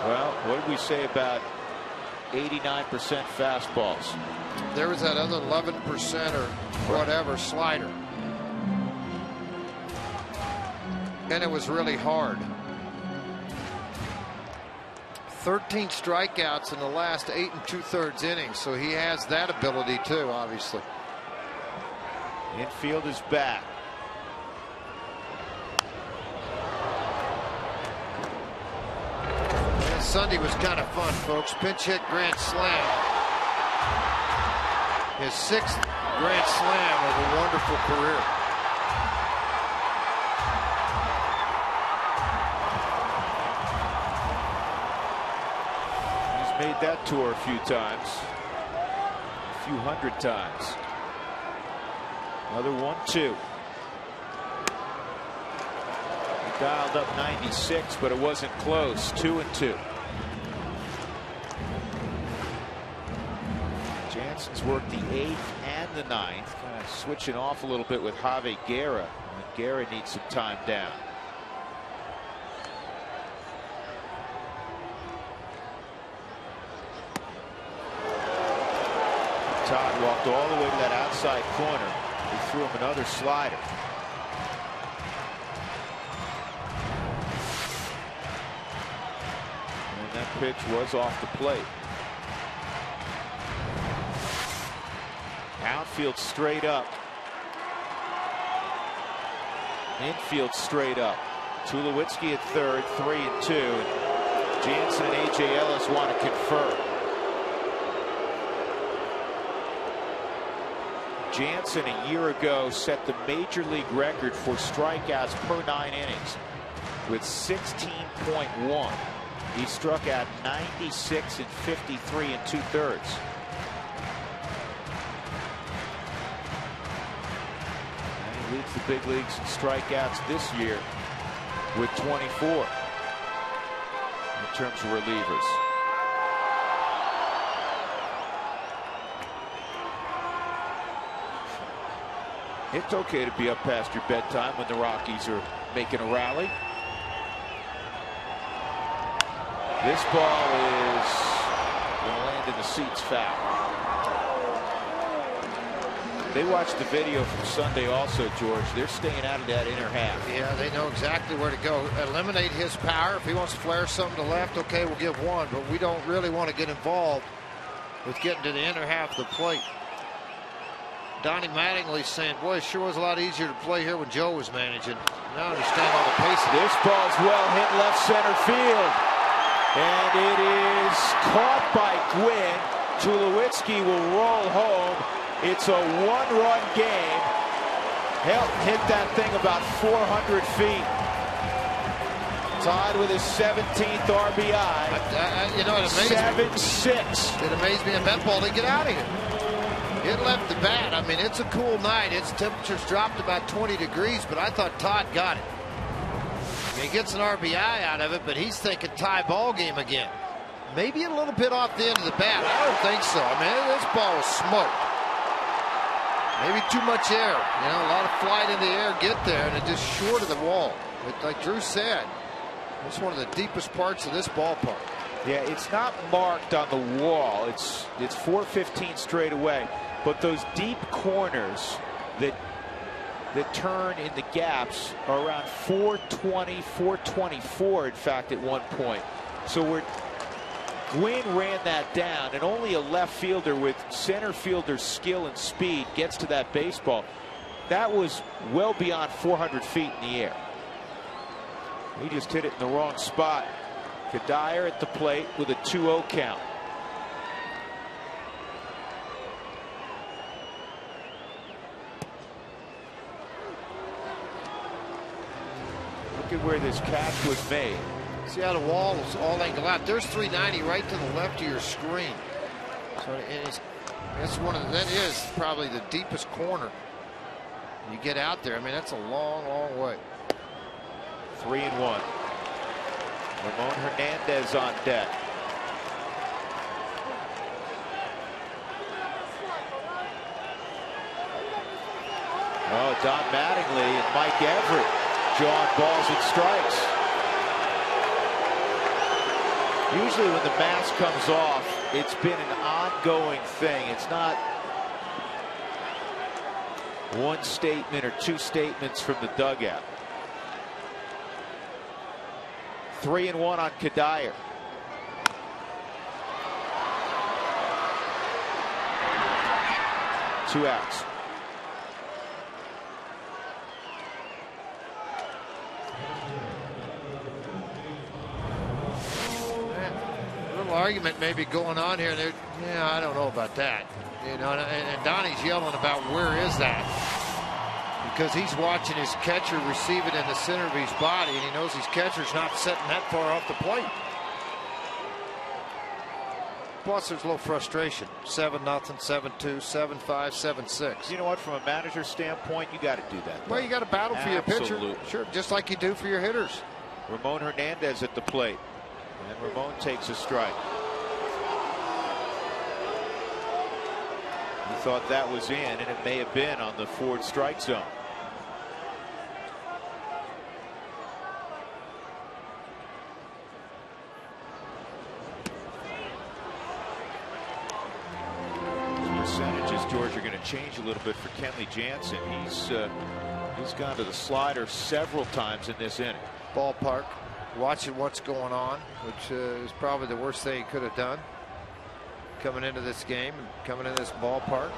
Well, what did we say about 89% fastballs? There was that other 11% or whatever slider. And it was really hard. 13 strikeouts in the last 8 2/3 innings, so he has that ability too, obviously. Infield is back. And Sunday was kind of fun, folks. Pinch hit grand slam. His 6th grand slam of a wonderful career. He's made that tour a few times. A few hundred times. Another 1-2. He dialed up 96, but it wasn't close. 2-2. Jansen's worked the 8th and the 9th, kind of switching off a little bit with Javi Guerra. Guerra needs some time down. Todd walked all the way to that outside corner. He threw him another slider. pitch was off the plate. Outfield straight up. Infield straight up. Tulowitzki at third, 3-2. Jansen and A.J. Ellis want to confer. Jansen a year ago set the major league record for strikeouts per 9 innings with 16.1. He struck out 96 and 53 2/3. And he leads the big leagues in strikeouts this year with 24 in terms of relievers. It's okay to be up past your bedtime when the Rockies are making a rally. This ball is going to land in the seats foul. They watched the video from Sunday also, George. They're staying out of that inner half. Yeah, they know exactly where to go. Eliminate his power. If he wants to flare something to left, okay, we'll give one. But we don't really want to get involved with getting to the inner half of the plate. Donnie Mattingly's saying, boy, it sure was a lot easier to play here when Joe was managing. Now I understand all the pace. This ball's well hit left center field. And it is caught by Gwynn. Tulowitzki will roll home. It's a one-run game. Helped hit that thing about 400 feet. Tied with his 17th RBI. You know, it amazed me. 7-6. It amazed me. And that ball didn't get out of here. It left the bat. I mean, it's a cool night. Its temperature's dropped about 20 degrees, but I thought Todd got it. He gets an RBI out of it, but he's thinking tie ball game again. Maybe a little bit off the end of the bat. I don't think so. I mean, this ball was smoked. Maybe too much air. You know, a lot of flight in the air, get there, and it just short of the wall. But like Drew said, it's one of the deepest parts of this ballpark. Yeah, it's not marked on the wall. It's 415 straight away. But those deep corners that turn in the gaps are around 420, 424, in fact, at one point. So Gwynn ran that down, and only a left fielder with center fielder skill and speed gets to that baseball. That was well beyond 400 feet in the air. He just hit it in the wrong spot. Kadire at the plate with a 2-0 count. Look at where this catch was made. See how the wall is all angled out. There's 390 right to the left of your screen. So that is probably the deepest corner. You get out there. I mean, that's a long, long way. 3-1. Ramon Hernandez on deck. Oh, Don Mattingly and Mike Everett jawing balls and strikes. Usually when the mask comes off, it's been an ongoing thing. It's not one statement or two statements from the dugout. 3-1 on Kadire. Two outs. A little argument maybe going on here. Yeah, I don't know about that. You know, and Donnie's yelling about where is that? Because he's watching his catcher receive it in the center of his body, and he knows his catcher's not sitting that far off the plate. Plus, there's a little frustration. 7-0, 7-2, 7-5, 7-6. You know what? From a manager's standpoint, you got to do that. Well, you got to battle for your pitcher. Sure, just like you do for your hitters. Ramon Hernandez at the plate, and Ramon takes a strike. He thought that was in, and it may have been on the forward strike zone. Percentages, George, are going to change a little bit for Kenley Jansen. He's gone to the slider several times in this inning. Ballpark. watching what's going on, which is probably the worst thing he could have done coming into this game and coming into this ballpark.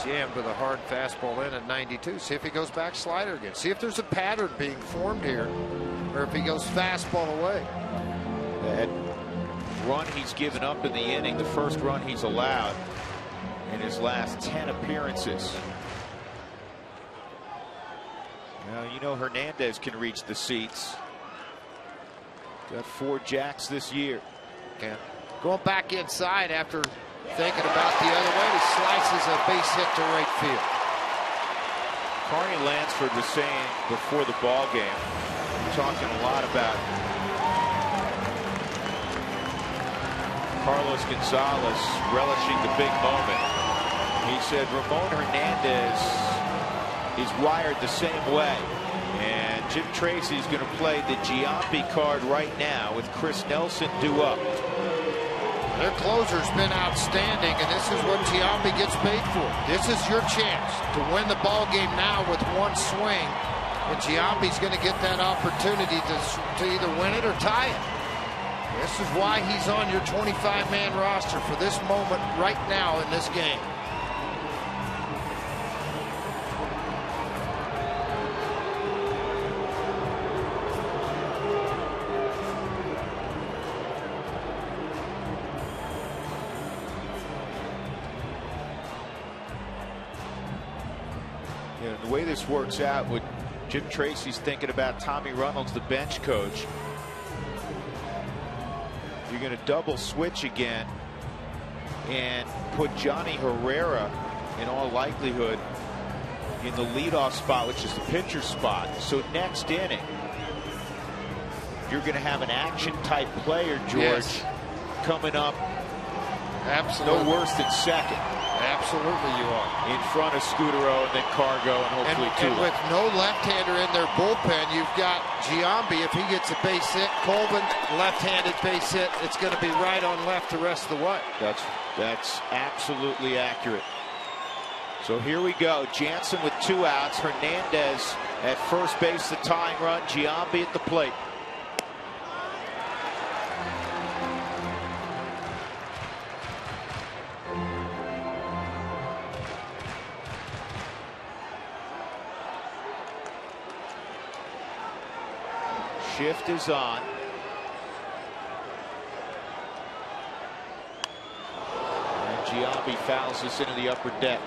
Jammed with a hard fastball in at 92. See if he goes back slider again. See if there's a pattern being formed here, or if he goes fastball away. That run he's given up in the inning, the first run he's allowed in his last 10 appearances. Now, you know Hernandez can reach the seats. Got 4 jacks this year. Yeah. Going back inside after thinking about the other way, he slices a base hit to right field. Carney Lansford was saying before the ball game, talking a lot about Carlos Gonzalez relishing the big moment. He said Ramon Hernandez is wired the same way, and Jim Tracy's going to play the Giambi card right now with Chris Nelson due up. Their closer's been outstanding, and this is what Giambi gets paid for. This is your chance to win the ball game now with one swing, and Giambi's going to get that opportunity to either win it or tie it. This is why he's on your 25-man roster for this moment right now in this game. You know, the way this works out, with Jim Tracy's thinking about Tommy Reynolds, the bench coach. You're going to double switch again and put Johnny Herrera, in all likelihood, in the leadoff spot, which is the pitcher spot. So next inning, you're going to have an action-type player, George, yes, coming up. Absolutely. No worse than second. Absolutely you are. In front of Scudero and then Cargo and hopefully Tula. And with no left-hander in their bullpen, you've got Giambi. If he gets a base hit, Colvin, left-handed base hit, it's going to be right on left the rest of the way. That's absolutely accurate. So here we go. Jansen with 2 outs. Hernandez at first base, the tying run. Giambi at the plate. Shift is on. And Giambi fouls this into the upper deck.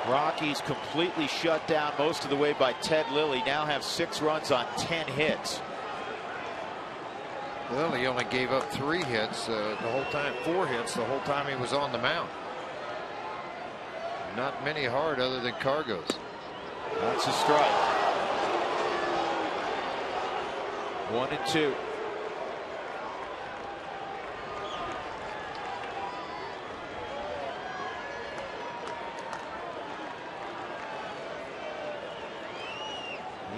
Rockies completely shut down most of the way by Ted Lilly. Now have 6 runs on 10 hits. Lilly only gave up 3 hits the whole time, 4 hits the whole time he was on the mound. Not many hard other than Cargos. That's a strike. 1-2.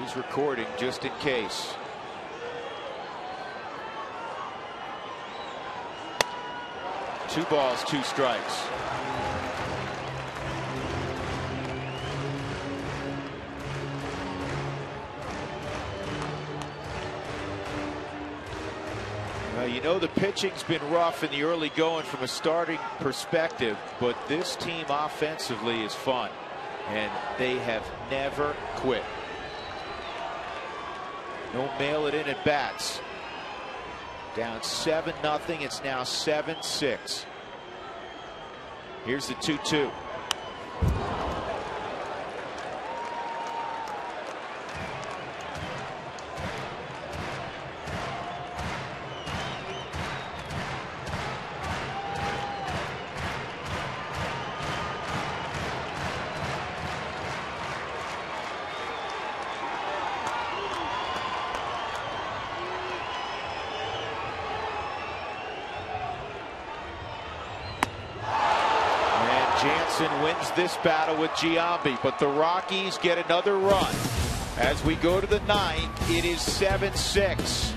He's recording just in case. Two balls, 2 strikes. You know, the pitching's been rough in the early going from a starting perspective, but this team offensively is fun, and they have never quit. No mail it in at bats. Down 7-0. It's now 7-6. Here's the 2-2. Jansen wins this battle with Giambi, but the Rockies get another run. As we go to the 9th, it is 7-6.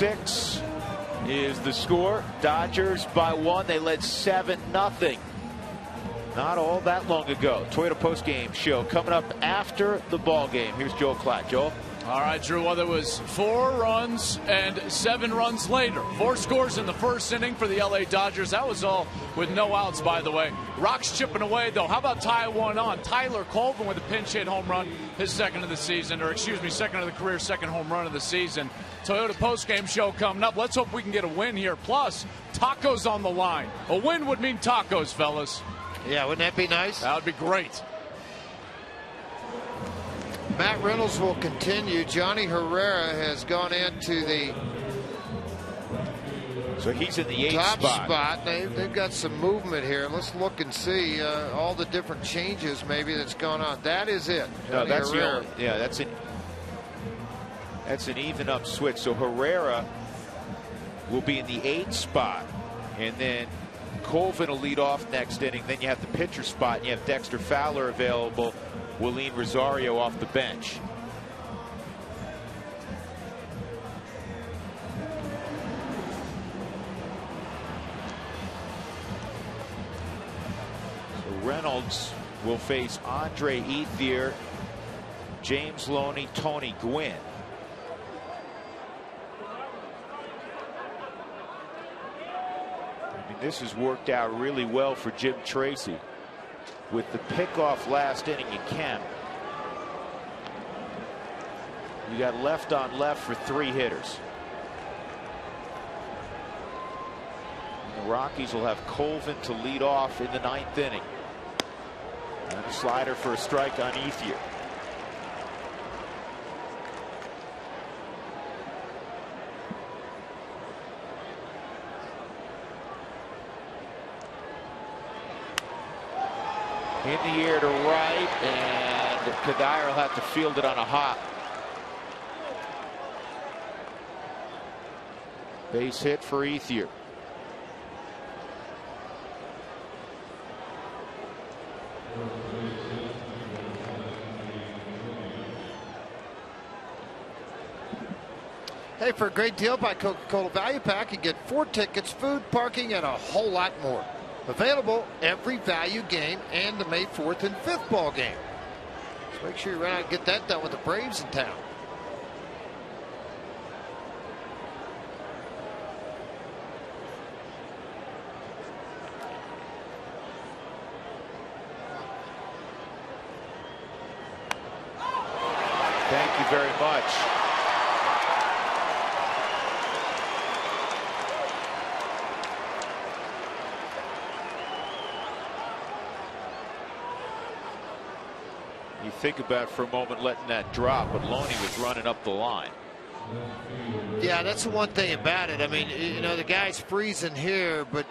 6 is the score. Dodgers by 1. They led 7-0. Not all that long ago. Toyota postgame show coming up after the ball game. Here's Joel Klatt. Joel? All right, Drew. Well, there was 4 runs and 7 runs later. 4 scores in the first inning for the LA Dodgers. That was all with no outs, by the way. Rock's chipping away, though. How about tie one on? Tyler Colvin with a pinch hit home run, his second of the season, or excuse me, second of the career, second home run of the season. Toyota postgame show coming up. Let's hope we can get a win here. Plus, tacos on the line. A win would mean tacos, fellas. Yeah, wouldn't that be nice? That would be great. Matt Reynolds will continue. Johnny Herrera has gone into the so he's in the 8th top spot. They've got some movement here. Let's look and see all the different changes maybe that's going on. That is it. No, that's Herrera. the only, yeah, that's an even up switch. So Herrera will be in the 8th spot, and then Colvin will lead off next inning. Then you have the pitcher spot, and you have Dexter Fowler available. Willeen Rosario off the bench. So Reynolds will face Andre Ethier, James Loney, Tony Gwynn. I mean, this has worked out really well for Jim Tracy with the pickoff last inning in Kemp. You got left on left for 3 hitters. And the Rockies will have Colvin to lead off in the 9th inning. And a slider for a strike on Ethier. In the air to right, and Kadire will have to field it on a hop. Base hit for Ethier. Hey, for a great deal by Coca-Cola Value Pack, you get 4 tickets, food, parking, and a whole lot more. Available every value game and the May 4th and 5th ball game. So make sure you run out and get that done with the Braves in town. Thank you very much. You think about for a moment letting that drop, but Loney was running up the line. Yeah, that's the one thing about it. I mean, you know, the guy's freezing here, but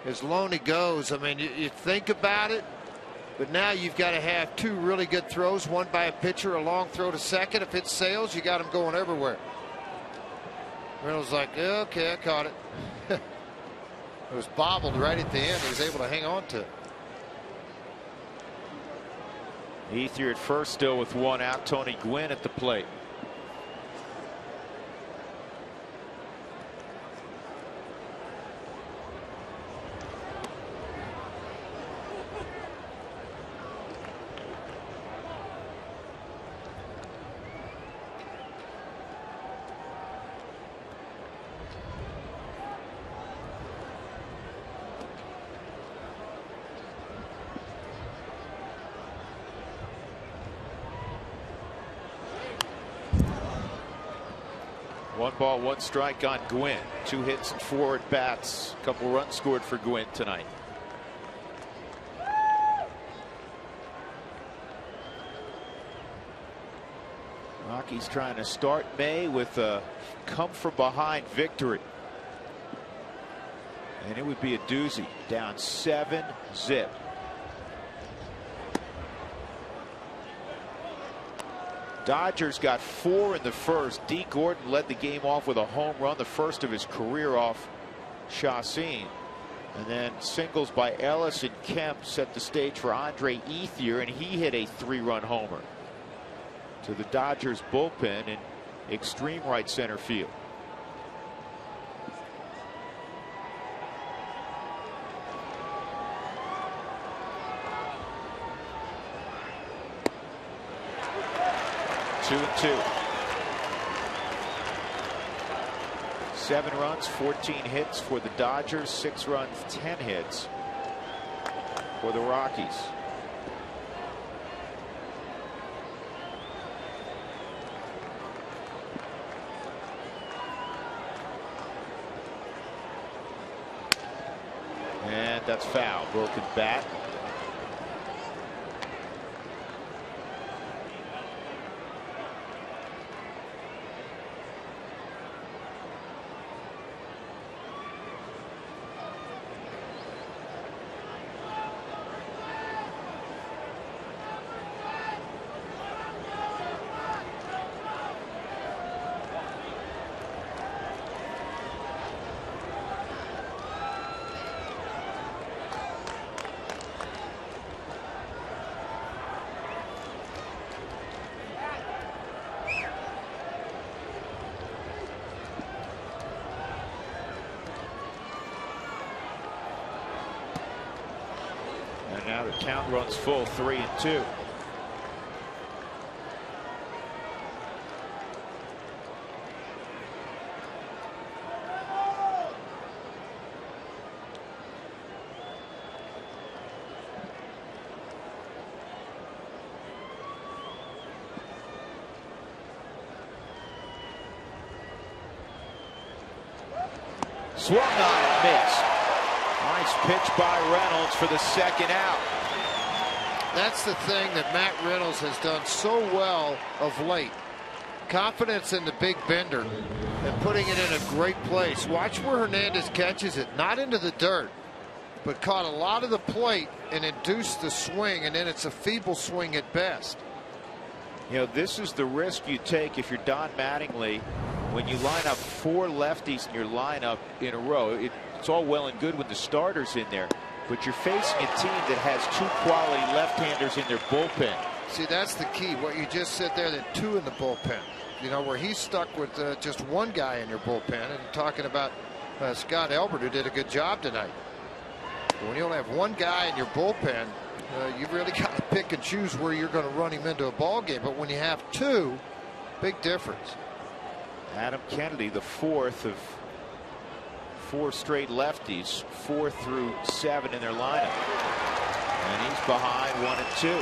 as Loney goes, I mean, you think about it, but now you've got to have 2 really good throws, one by a pitcher, a long throw to second. If it sails, you got him going everywhere. Reynolds like, yeah, okay, I caught it. It was bobbled right at the end. He was able to hang on to it. Ethier at first, still with 1 out. Tony Gwynn at the plate. One ball, 1 strike on Gwynn. 2 hits and 4 at bats. A couple runs scored for Gwynn tonight. Rockies trying to start May with a come from behind victory. And it would be a doozy. Down 7-0. Dodgers got 4 in the first. D. Gordon led the game off with a home run, the first of his career off Chacin. And then singles by Ellis and Kemp set the stage for Andre Ethier, and he hit a 3-run homer to the Dodgers bullpen in extreme right center field. 2-2. 7 runs, 14 hits for the Dodgers. 6 runs, 10 hits for the Rockies. And that's foul. Broken bat. And now the count runs full, 3-2. Swung on and missed. Nice pitch by Reynolds for the second out. That's the thing that Matt Reynolds has done so well of late. Confidence in the big bender and putting it in a great place. Watch where Hernandez catches it. Not into the dirt, but caught a lot of the plate and induced the swing, and then it's a feeble swing at best. You know, this is the risk you take if you're Don Mattingly when you line up 4 lefties in your lineup in a row. It's all well and good when the starter's in there, but you're facing a team that has 2 quality left-handers in their bullpen. See, that's the key. What you just said there, that 2 in the bullpen. You know, where he's stuck with just 1 guy in your bullpen, and talking about Scott Elbert, who did a good job tonight. But when you only have 1 guy in your bullpen, you really got to pick and choose where you're going to run him into a ball game. But when you have 2, big difference. Adam Kennedy, the 4th of 4 straight lefties, 4 through 7 in their lineup, and he's behind 1-2.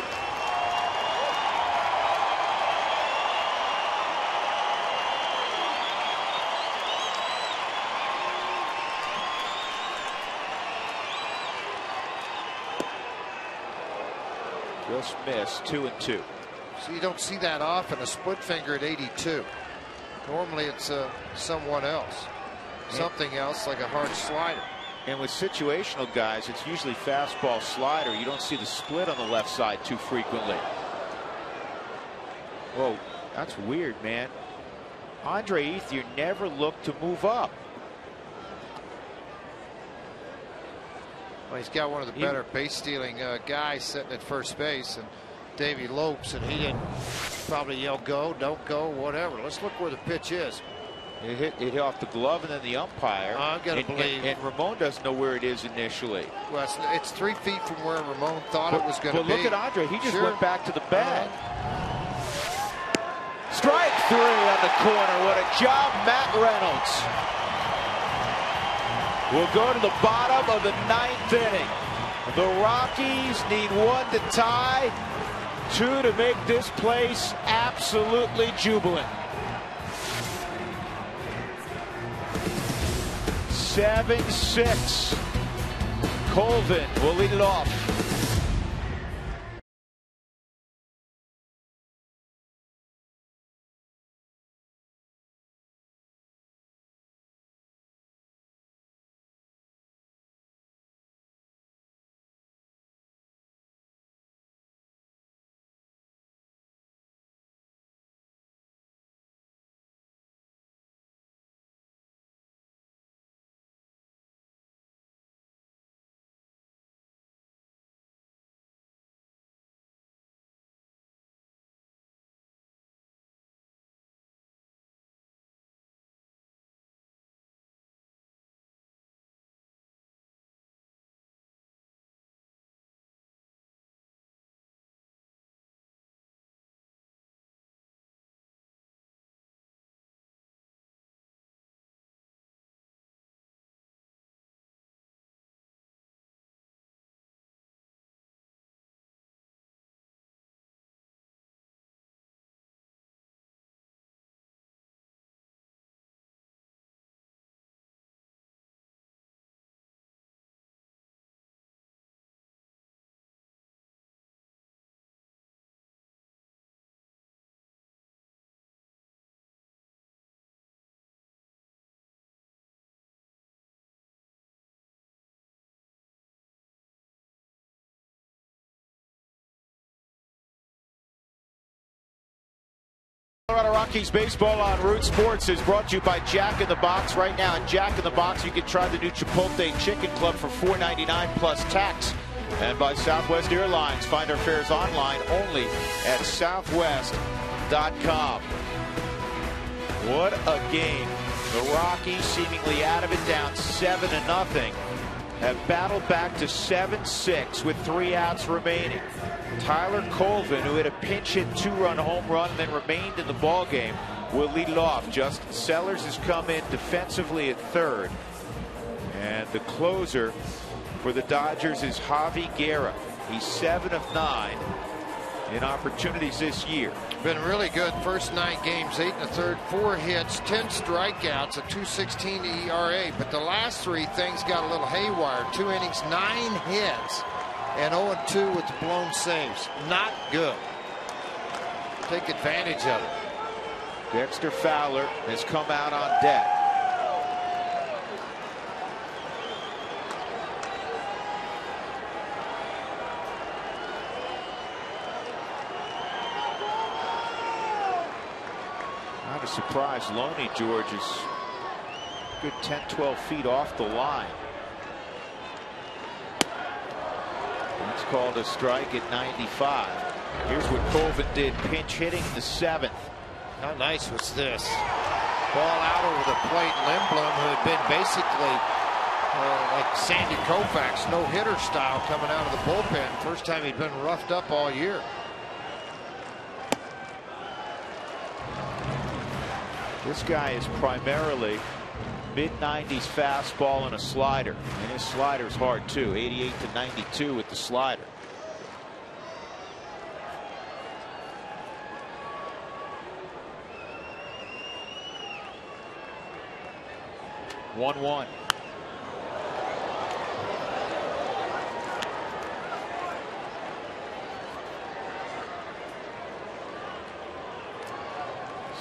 Just missed. 2-2. So you don't see that often, a split finger at 82. Normally it's someone else, something else, like a hard slider. And with situational guys, it's usually fastball slider. You don't see the split on the left side too frequently. Whoa, that's weird, man. Andre Ethier never looked to move up. Well, he's got one of the better base stealing guys sitting at first base, and Davey Lopes, and he didn't probably yell go, don't go, whatever. Let's look where the pitch is. It hit off the glove and then the umpire. I'm going to believe. And Ramon doesn't know where it is initially. Well, it's 3 feet from where Ramon thought it was going to be. But look at Andre. He just went back to the bag. Strike 3 on the corner. What a job, Matt Reynolds. We'll go to the bottom of the 9th inning. The Rockies need 1 to tie, 2 to make this place absolutely jubilant. 7-6. Colvin will lead it off. Colorado Rockies baseball on Root Sports is brought to you by Jack in the Box. Right now at Jack in the Box, you can try the new Chipotle Chicken Club for $4.99 plus tax. And by Southwest Airlines. Find our fares online only at southwest.com. What a game. The Rockies, seemingly out of it, down 7-0, have battled back to 7-6 with 3 outs remaining. Tyler Colvin, who hit a pinch hit 2-run home run and then remained in the ballgame, will lead it off. Justin Sellers has come in defensively at third. And the closer for the Dodgers is Javi Guerra. He's 7 of 9 in opportunities this year. Been really good first 9 games, 8 1/3, 4 hits, 10 strikeouts, a 2.16 ERA. But the last 3 things got a little haywire. 2 innings, 9 hits, and 0-2 with the blown saves. Not good. Take advantage of it. Dexter Fowler has come out on deck. Not a surprise. Loney George is good 10-12 feet off the line. That's called a strike at 95. Here's what Colvin did, pinch hitting the 7th. How nice was this? Ball out over the plate. Lindblom, who had been basically like Sandy Koufax, no-hitter style coming out of the bullpen. First time he'd been roughed up all year. This guy is primarily mid-90s fastball and a slider, and his slider's hard too. 88 to 92 with the slider. One.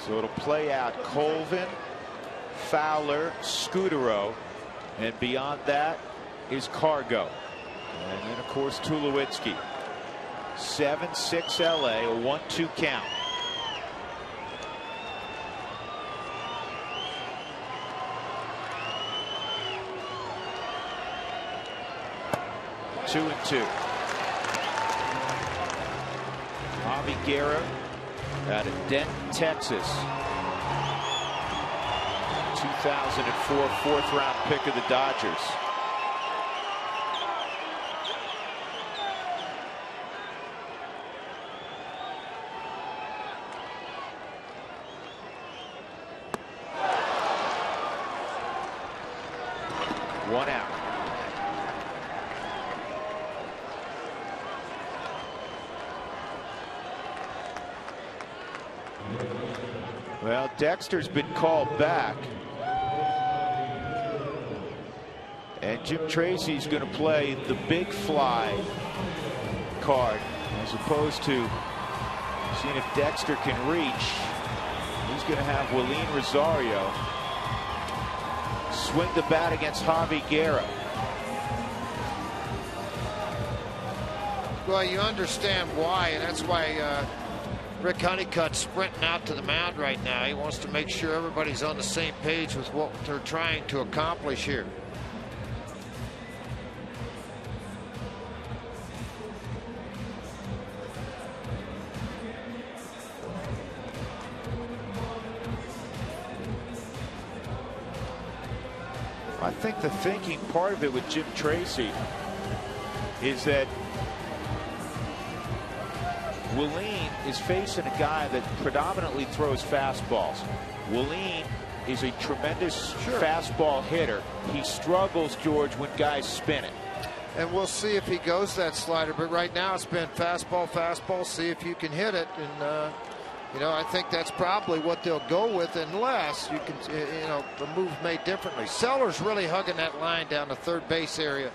So it'll play out Colvin, Fowler, Scudero, and beyond that is Cargo. And then, of course, Tulowitzki. 7-6 LA, a 1-2 count. Two and 2. Javi Guerra out of Denton, Texas. 2004 4th-round pick of the Dodgers. One out. Well, Dexter's been called back. And Jim Tracy's going to play the big fly card as opposed to seeing if Dexter can reach. He's going to have Willeen Rosario swing the bat against Javi Guerra. Well, you understand why, and that's why Rick Honeycutt's sprinting out to the mound right now. He wants to make sure everybody's on the same page with what they're trying to accomplish here. I think the thinking part of it with Jim Tracy is that Willeen is facing a guy that predominantly throws fastballs. Willeen is a tremendous fastball hitter. He struggles, George, when guys spin it. And we'll see if he goes that slider. But right now it's been fastball, see if you can hit it. And, you know, I think that's probably what they'll go with unless you can, you know, the move made differently. Sellers really hugging that line down the third base area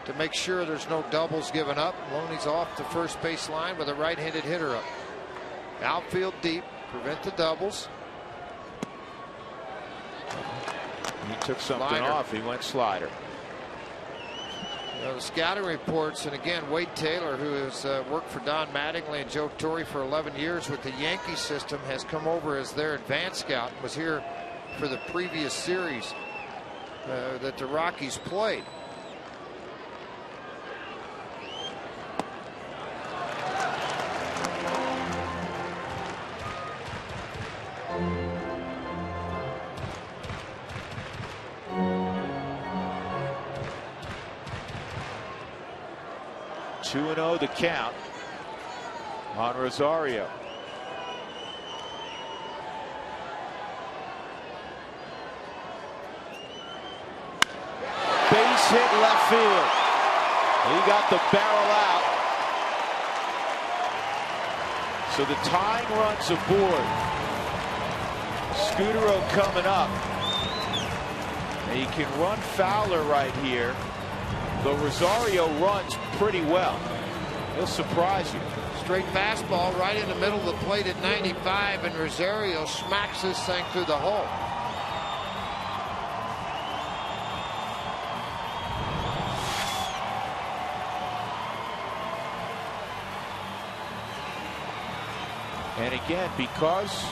to make sure there's no doubles given up. Loney's off the first base line with a right-handed hitter up. Outfield deep, prevent the doubles. He took something off. He went slider. The scouting reports, and again, Wade Taylor, who has worked for Don Mattingly and Joe Torre for 11 years with the Yankee system, has come over as their advanced scout and was here for the previous series that the Rockies played. Two and 0 the count on Rosario. Base hit left field. He got the barrel out. So the tying run's aboard. Scudero coming up. And he can run Fowler right here. Though Rosario runs pretty well. He'll surprise you. Straight fastball right in the middle of the plate at 95, and Rosario smacks this thing through the hole. And again, because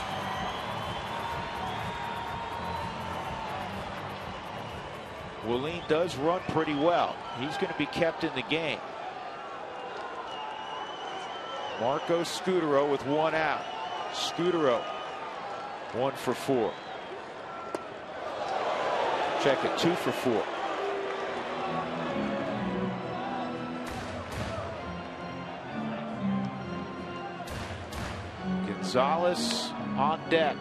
Willeen does run pretty well, he's going to be kept in the game. Marco Scudero with one out. Scudero 1 for 4. Check it, 2 for 4. Gonzalez on deck.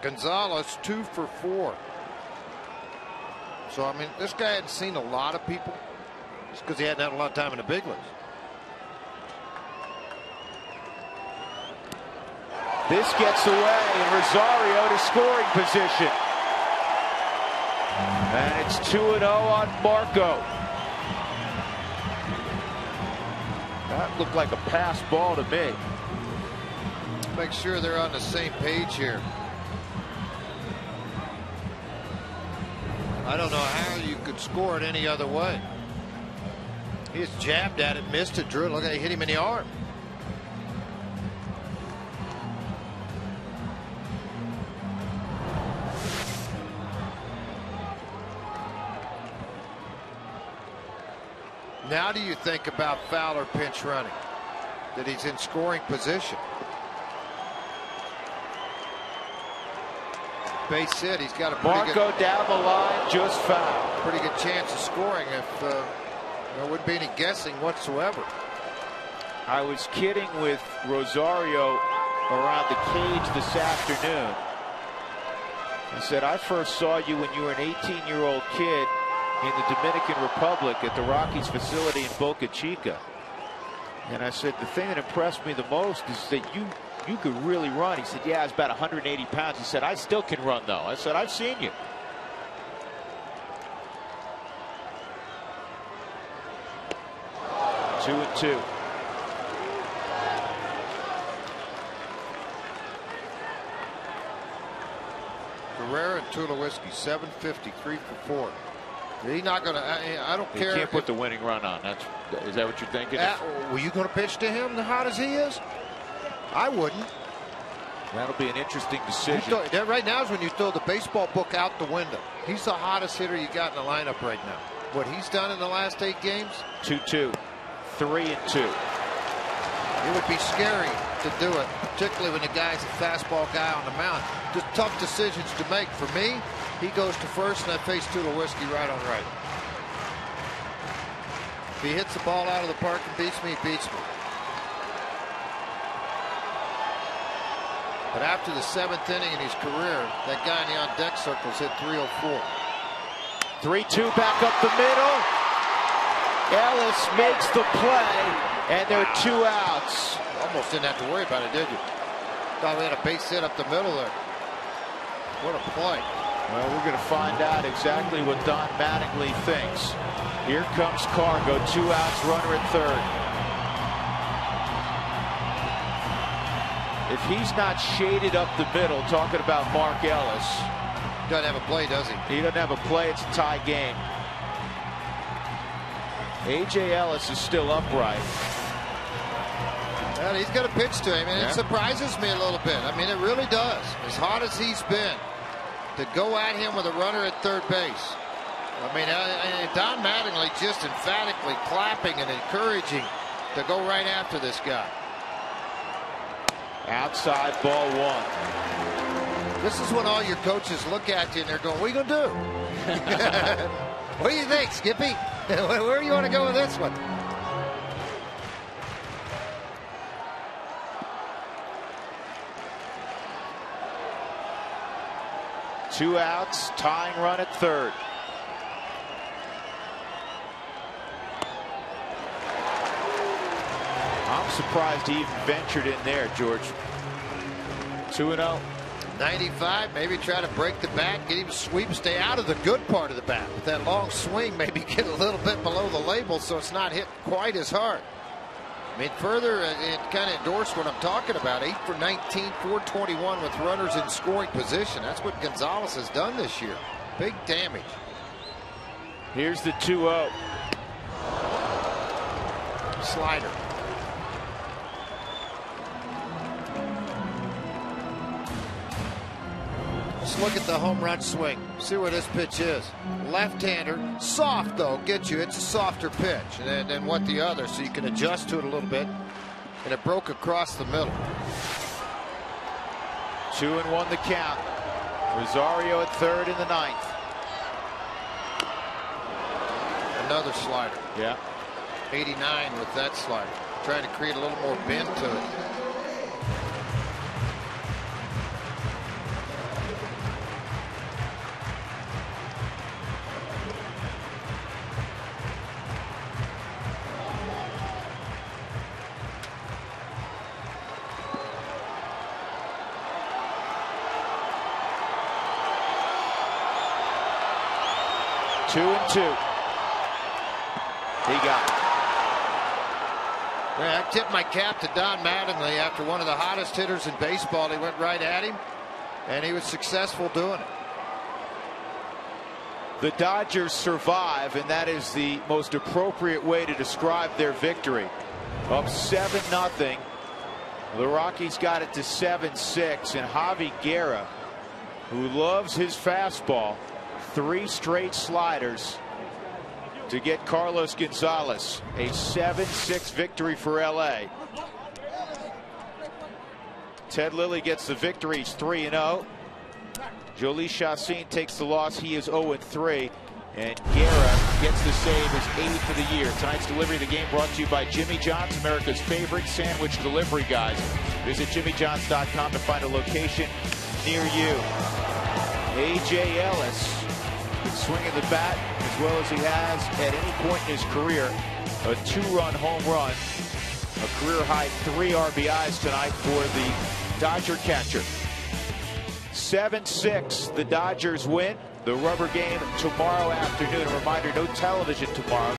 Gonzalez 2 for 4. So, I mean, this guy hadn't seen a lot of people just because he hadn't had a lot of time in the big leagues. This gets away, and Rosario to scoring position. And it's 2-0 on Marco. That looked like a pass ball to me. Make sure they're on the same page here. I don't know how you could score it any other way. He just jabbed at it, missed it, Drew. Look at it, hit him in the arm. Now do you think about Fowler pinch running? That he's in scoring position. Base hit, he's got a pretty Marco good, down the line, just foul. pretty good chance of scoring if there wouldn't be any guessing whatsoever. I was kidding with Rosario around the cage this afternoon. I said, I first saw you when you were an 18-year-old kid in the Dominican Republic at the Rockies facility in Boca Chica. And I said, the thing that impressed me the most is that you could really run. He said, yeah, I was about 180 pounds. He said, I still can run, though. I said, I've seen you. Two and 2. Guerrero and Tulowitzki, 750, 3 for 4. He's not going to. I don't care. You can't put the winning run on. Is that what you're thinking? Were you going to pitch to him, hot as he is? I wouldn't. That'll be an interesting decision. Right now is when you throw the baseball book out the window. He's the hottest hitter you got in the lineup right now. What he's done in the last 8 games? 2-2, 3 and 2. It would be scary to do it, particularly when the guy's a fastball guy on the mound. Just tough decisions to make. For me, he goes to first, and I face Tulowitzki right on right. If he hits the ball out of the park and beats me, he beats me. But after the 7th inning in his career, that guy in the on-deck circles hit 304. 3-2 back up the middle. Ellis makes the play, and there are 2 outs. Almost didn't have to worry about it, did you? Thought we had a base hit up the middle there. What a play. Well, we're going to find out exactly what Don Mattingly thinks. Here comes Cargo, 2 outs, runner at third. If he's not shaded up the middle, talking about Mark Ellis. Doesn't have a play, does he? He doesn't have a play. It's a tie game. A.J. Ellis is still upright. Well, he's going to pitch to him, and it surprises me a little bit. I mean, it really does. As hot as he's been, to go at him with a runner at third base. I mean, Don Mattingly just emphatically clapping and encouraging to go right after this guy. Outside, ball 1. This is when all your coaches look at you and they're going, what are you going to do? What do you think, Skippy? Where do you want to go with this one? Two outs, tying run at third. I'm surprised he even ventured in there, George. 2-0. 95, maybe try to break the bat, get him sweep, stay out of the good part of the bat. With that long swing, maybe get a little bit below the label so it's not hit quite as hard. I mean, further, it kind of endorsed what I'm talking about. 8 for 19, 421 with runners in scoring position. That's what Gonzalez has done this year. Big damage. Here's the 2-0. Slider. Let's look at the home run swing. See where this pitch is. Left-hander, soft though, gets you. It's a softer pitch than what the other, so you can adjust to it a little bit. And it broke across the middle. 2-1 the count. Rosario at third in the 9th. Another slider. Yeah. 89 with that slider. Trying to create a little more bend to it. Two and two. He got it. Yeah, I tip my cap to Don Mattingly. After one of the hottest hitters in baseball, he went right at him, and he was successful doing it. The Dodgers survive, and that is the most appropriate way to describe their victory. Up 7-0. The Rockies got it to 7-6, and Javi Guerra, who loves his fastball, 3 straight sliders to get Carlos Gonzalez a 7-6 victory for LA. Ted Lilly gets the victory. He's 3-0. Jolie Chassin takes the loss. He is 0-3. And Guerra gets the save, his 8th for the year. Tonight's delivery of the game brought to you by Jimmy John's, America's favorite sandwich delivery guys. Visit jimmyjohns.com to find a location near you. A.J. Ellis swinging the bat as well as he has at any point in his career. A 2-run home run, a career high 3 RBIs tonight for the Dodger catcher. 7-6, the Dodgers win. The rubber game tomorrow afternoon. A reminder, no television tomorrow.